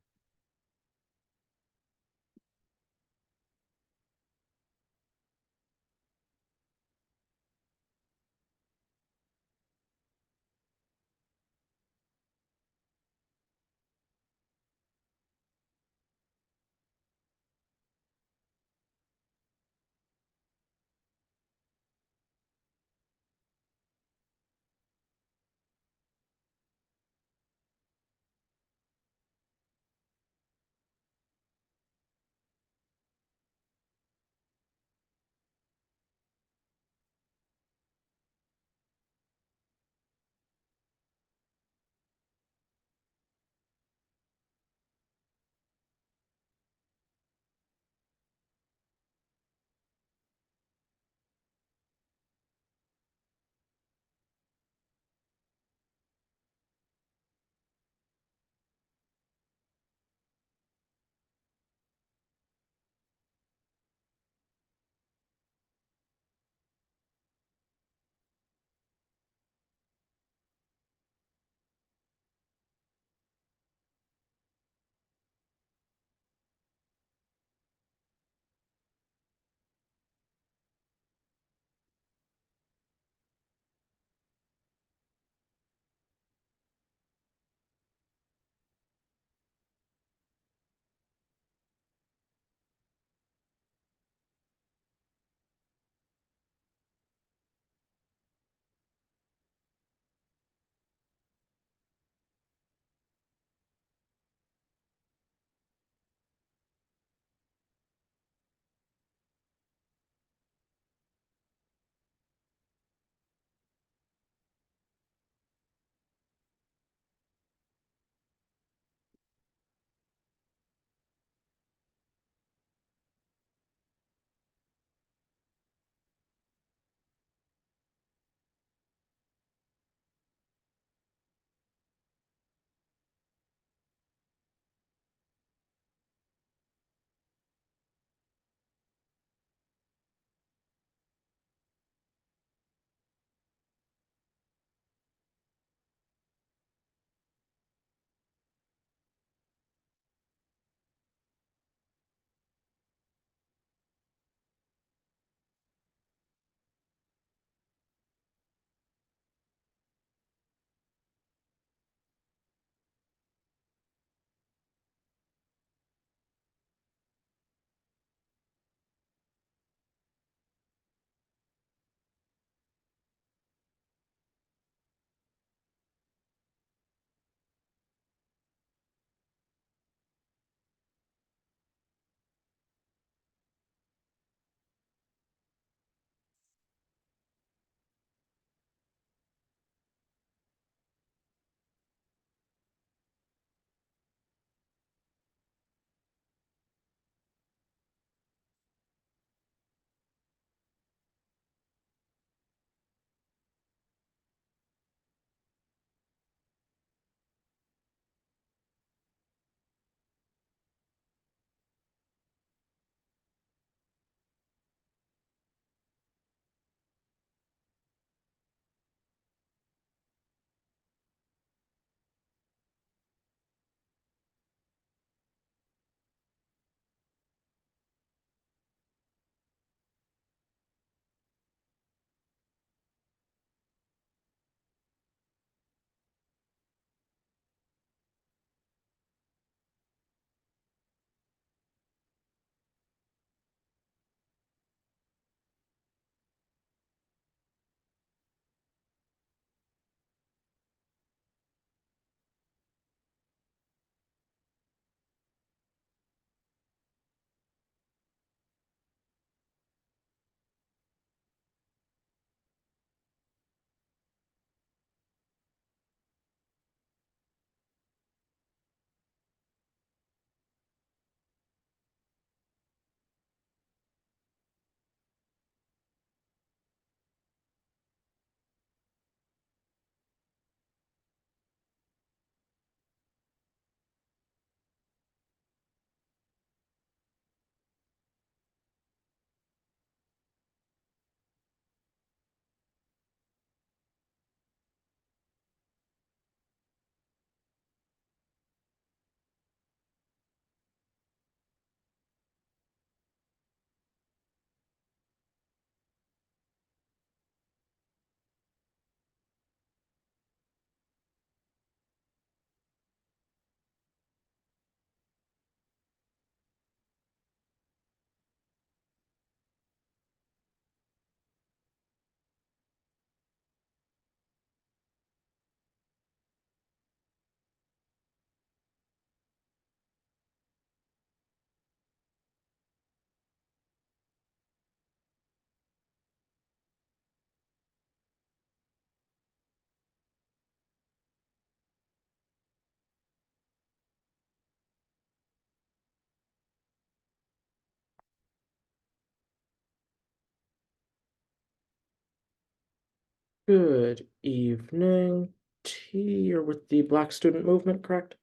Good evening. T, you're with the Black Student Movement, correct?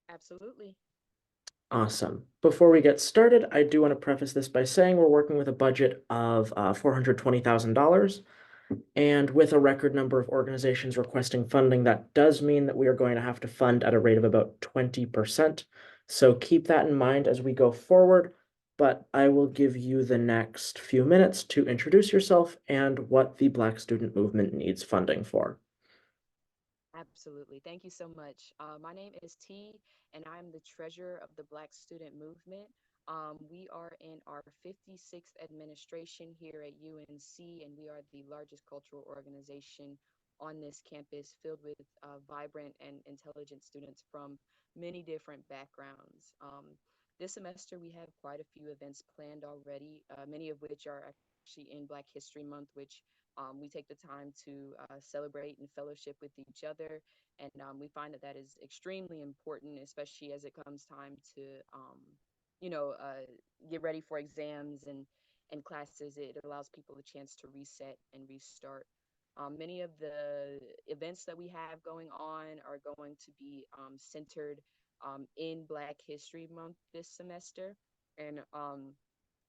Absolutely. Awesome. Before we get started, I do want to preface this by saying we're working with a budget of $420,000. And with a record number of organizations requesting funding, that does mean that we are going to have to fund at a rate of about 20%. So keep that in mind as we go forward. But I will give you the next few minutes to introduce yourself and what the Black Student Movement needs funding for. Absolutely. Thank you so much. My name is T, and I'm the treasurer of the Black Student Movement. We are in our 56th administration here at UNC, and we are the largest cultural organization on this campus, filled with vibrant and intelligent students from many different backgrounds. This semester, we have quite a few events planned already, many of which are actually in Black History Month, which we take the time to celebrate and fellowship with each other. And we find that that is extremely important, especially as it comes time to, get ready for exams and classes. It allows people a chance to reset and restart. Many of the events that we have going on are going to be centered in Black History Month this semester. And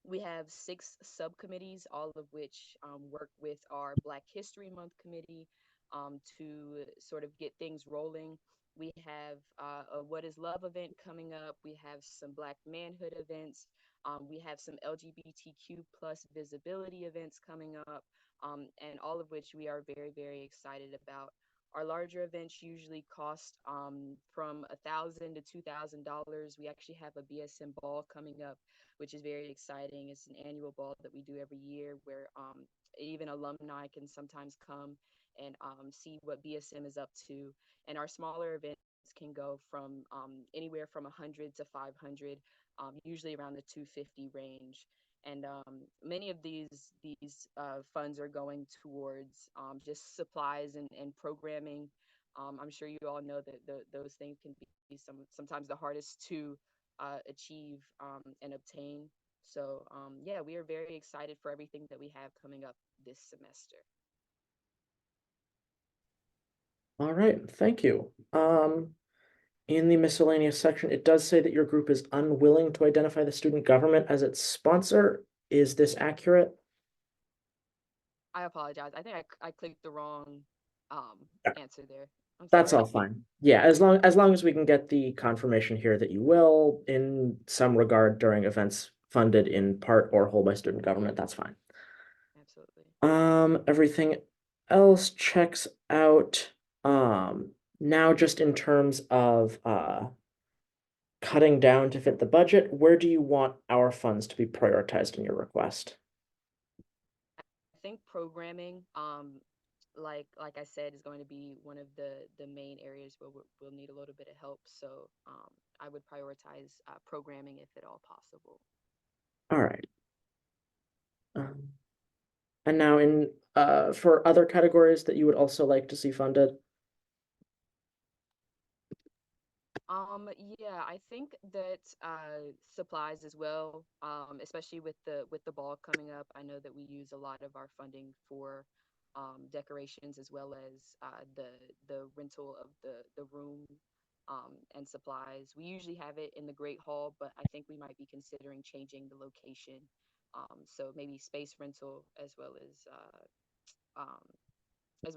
we have 6 subcommittees, all of which work with our Black History Month committee to sort of get things rolling. We have a What is Love event coming up. We have some Black manhood events. We have some LGBTQ plus visibility events coming up, and all of which we are very, very excited about. Our larger events usually cost from $1,000 to $2,000. We actually have a BSM ball coming up, which is very exciting. It's an annual ball that we do every year where even alumni can sometimes come and see what BSM is up to. And our smaller events can go from anywhere from 100 to 500, usually around the 250 range. And many of these funds are going towards just supplies and programming. I'm sure you all know that those things can be sometimes the hardest to achieve and obtain. So yeah, we are very excited for everything that we have coming up this semester. All right, thank you. In the miscellaneous section, it does say that your group is unwilling to identify the student government as its sponsor. Is this accurate? I apologize. I think I clicked the wrong answer there. I'm That's sorry. all fine. Yeah, as long as we can get the confirmation here that you will, in some regard, during events funded in part or whole by student government, that's fine. Absolutely. Everything else checks out. Now just in terms of cutting down to fit the budget, where do you want our funds to be prioritized in your request? I think programming, like I said, is going to be one of the main areas where we'll need a little bit of help. So I would prioritize programming if at all possible. All right. And now in for other categories that you would also like to see funded? Yeah, I think that supplies as well, especially with the ball coming up. I know that we use a lot of our funding for decorations as well as the rental of the room and supplies. We usually have it in the Great Hall, but I think we might be considering changing the location. So maybe space rental as well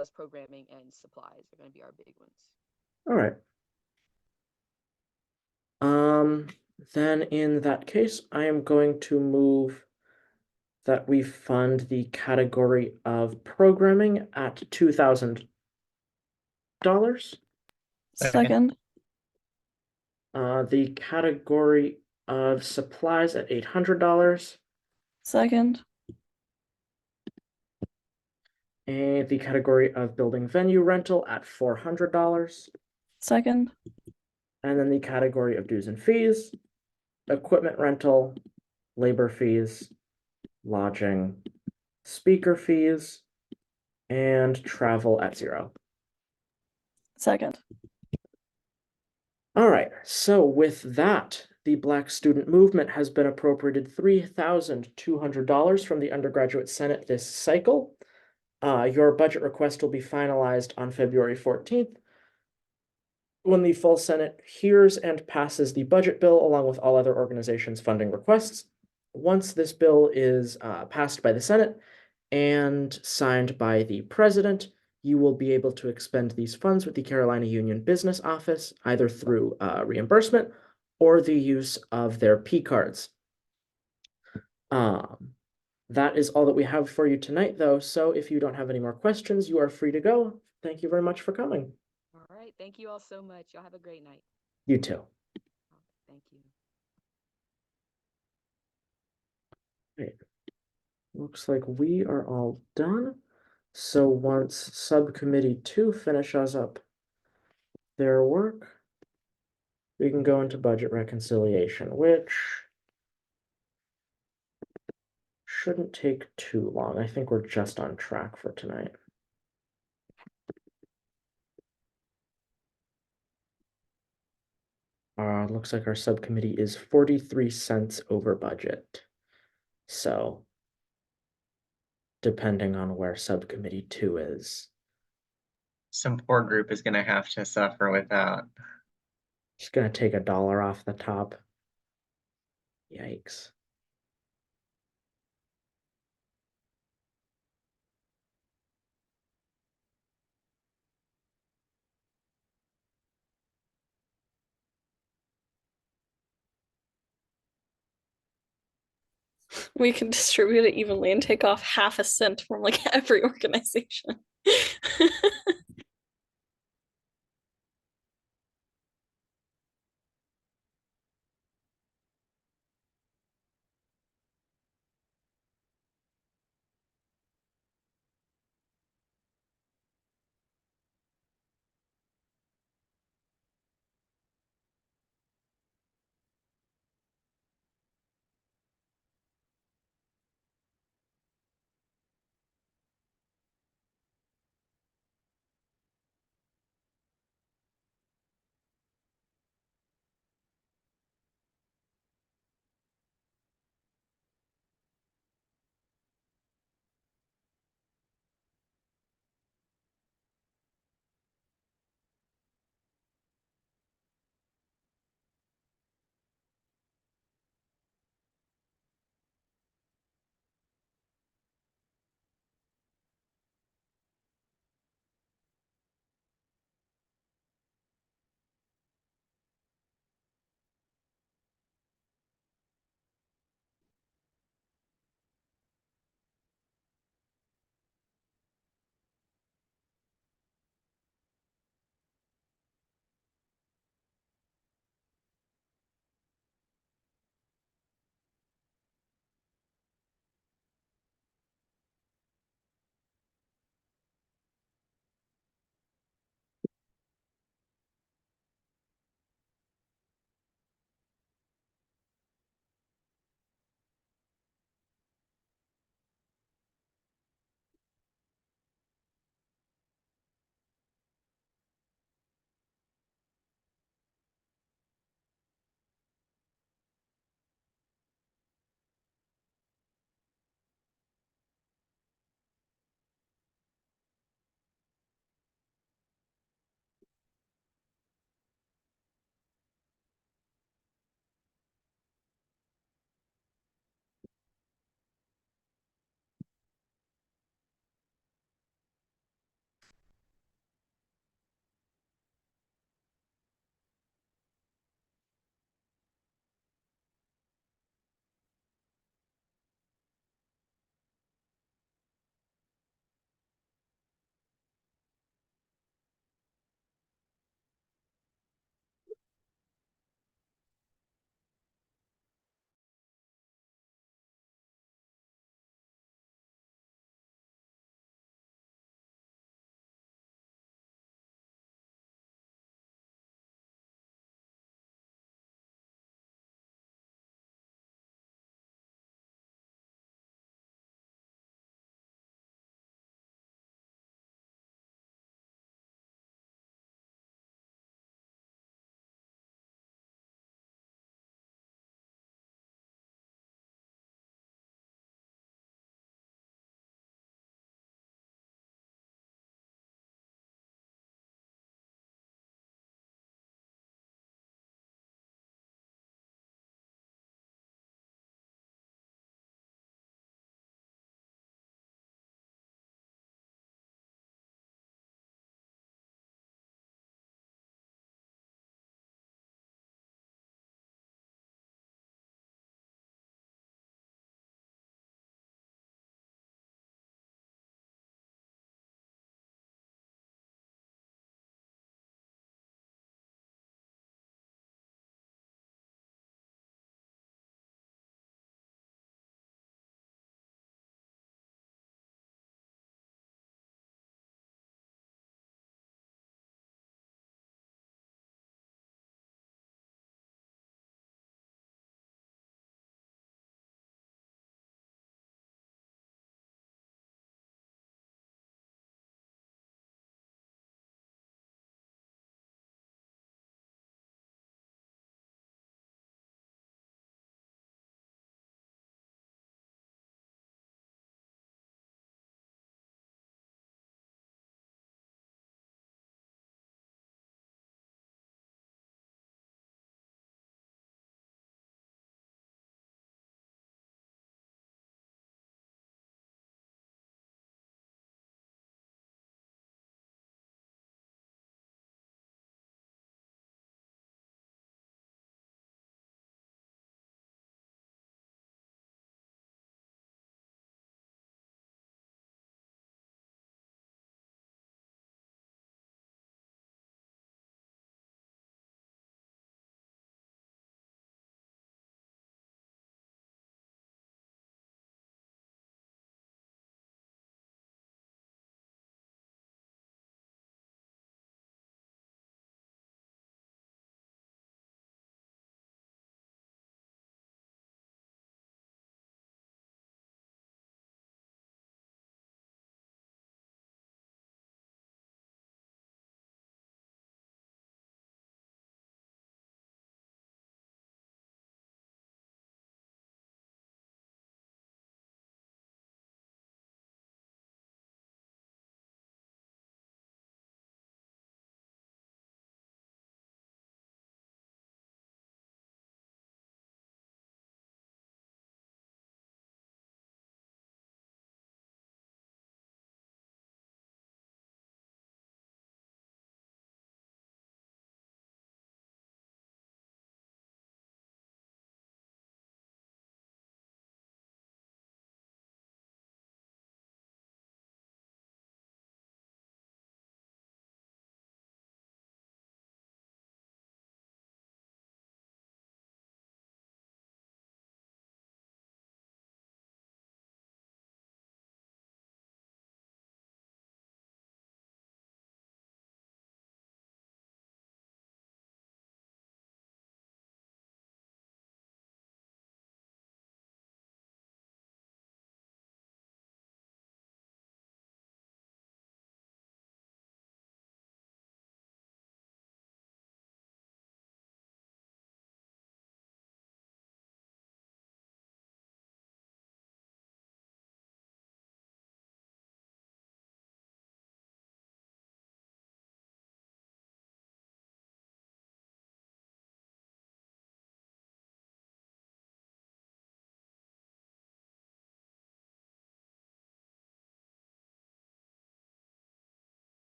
as programming and supplies are going to be our big ones. All right. Then in that case, I am going to move that we fund the category of programming at $2,000. Second. The category of supplies at $800. Second. And the category of building venue rental at $400. Second. And then the category of dues and fees, equipment rental, labor fees, lodging, speaker fees, and travel at $0. Second. All right, so with that, the Black Student Movement has been appropriated $3,200 from the Undergraduate Senate this cycle. Your budget request will be finalized on February 14th when the full Senate hears and passes the budget bill along with all other organizations' funding requests. Once this bill is passed by the Senate and signed by the president, you will be able to expend these funds with the Carolina Union Business Office, either through reimbursement or the use of their P cards. That is all that we have for you tonight, though. So if you don't have any more questions, you are free to go. Thank you very much for coming. All right. Thank you all so much. Y'all have a great night. You too. Thank you. Great. Looks like we are all done. So once subcommittee 2 finishes up their work, we can go into budget reconciliation, which shouldn't take too long. I think we're just on track for tonight. Looks like our subcommittee is 43 cents over budget. So, depending on where subcommittee 2 is. Some poor group is gonna have to suffer without. Just gonna take $1 off the top. Yikes. We can distribute it evenly and take off half a cent from like every organization.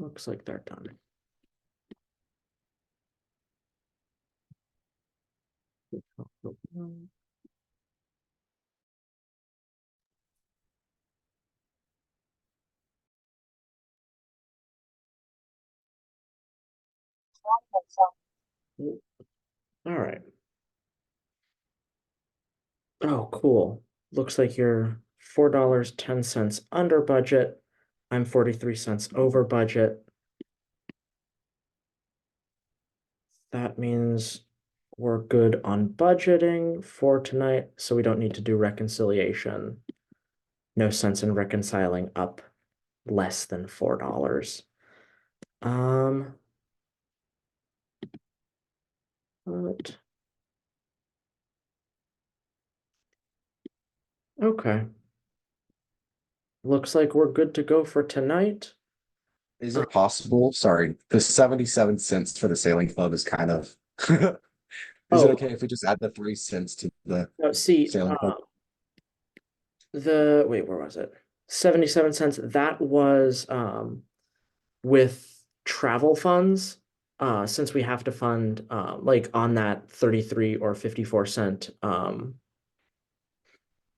Looks like they're done. All right. Oh, cool. Looks like you're $4.10 under budget. I'm 43 cents over budget. That means we're good on budgeting for tonight, so we don't need to do reconciliation. No sense in reconciling up less than $4. But okay. Looks like we're good to go for tonight. Is it possible? Sorry, the 77 cents for the sailing club is kind of. Is it okay if we just add the 3 cents to the see, sailing club? wait, where was it? 77 cents. That was with travel funds. Since we have to fund like on that 33 or 54 cent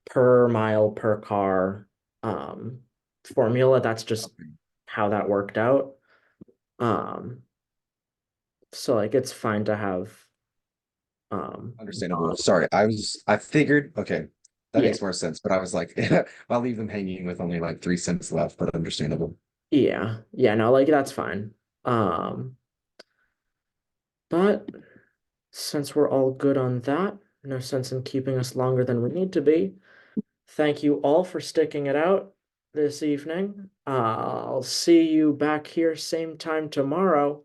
per mile per car formula. That's just how that worked out. So like it's fine to have Understandable. Sorry, I figured, okay, that Yeah. makes more sense, but I was like, I'll leave them hanging with only like 3 cents left, but understandable. Yeah, no, like that's fine. But since we're all good on that, no sense in keeping us longer than we need to be. Thank you all for sticking it out this evening. I'll see you back here same time tomorrow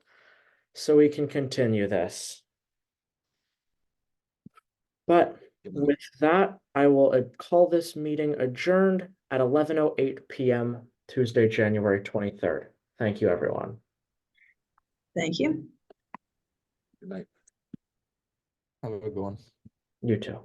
so we can continue this. But with that, I will call this meeting adjourned at 11:08 p.m. Tuesday, January 23rd. Thank you, everyone. Thank you. Good night. Have a good one. You too.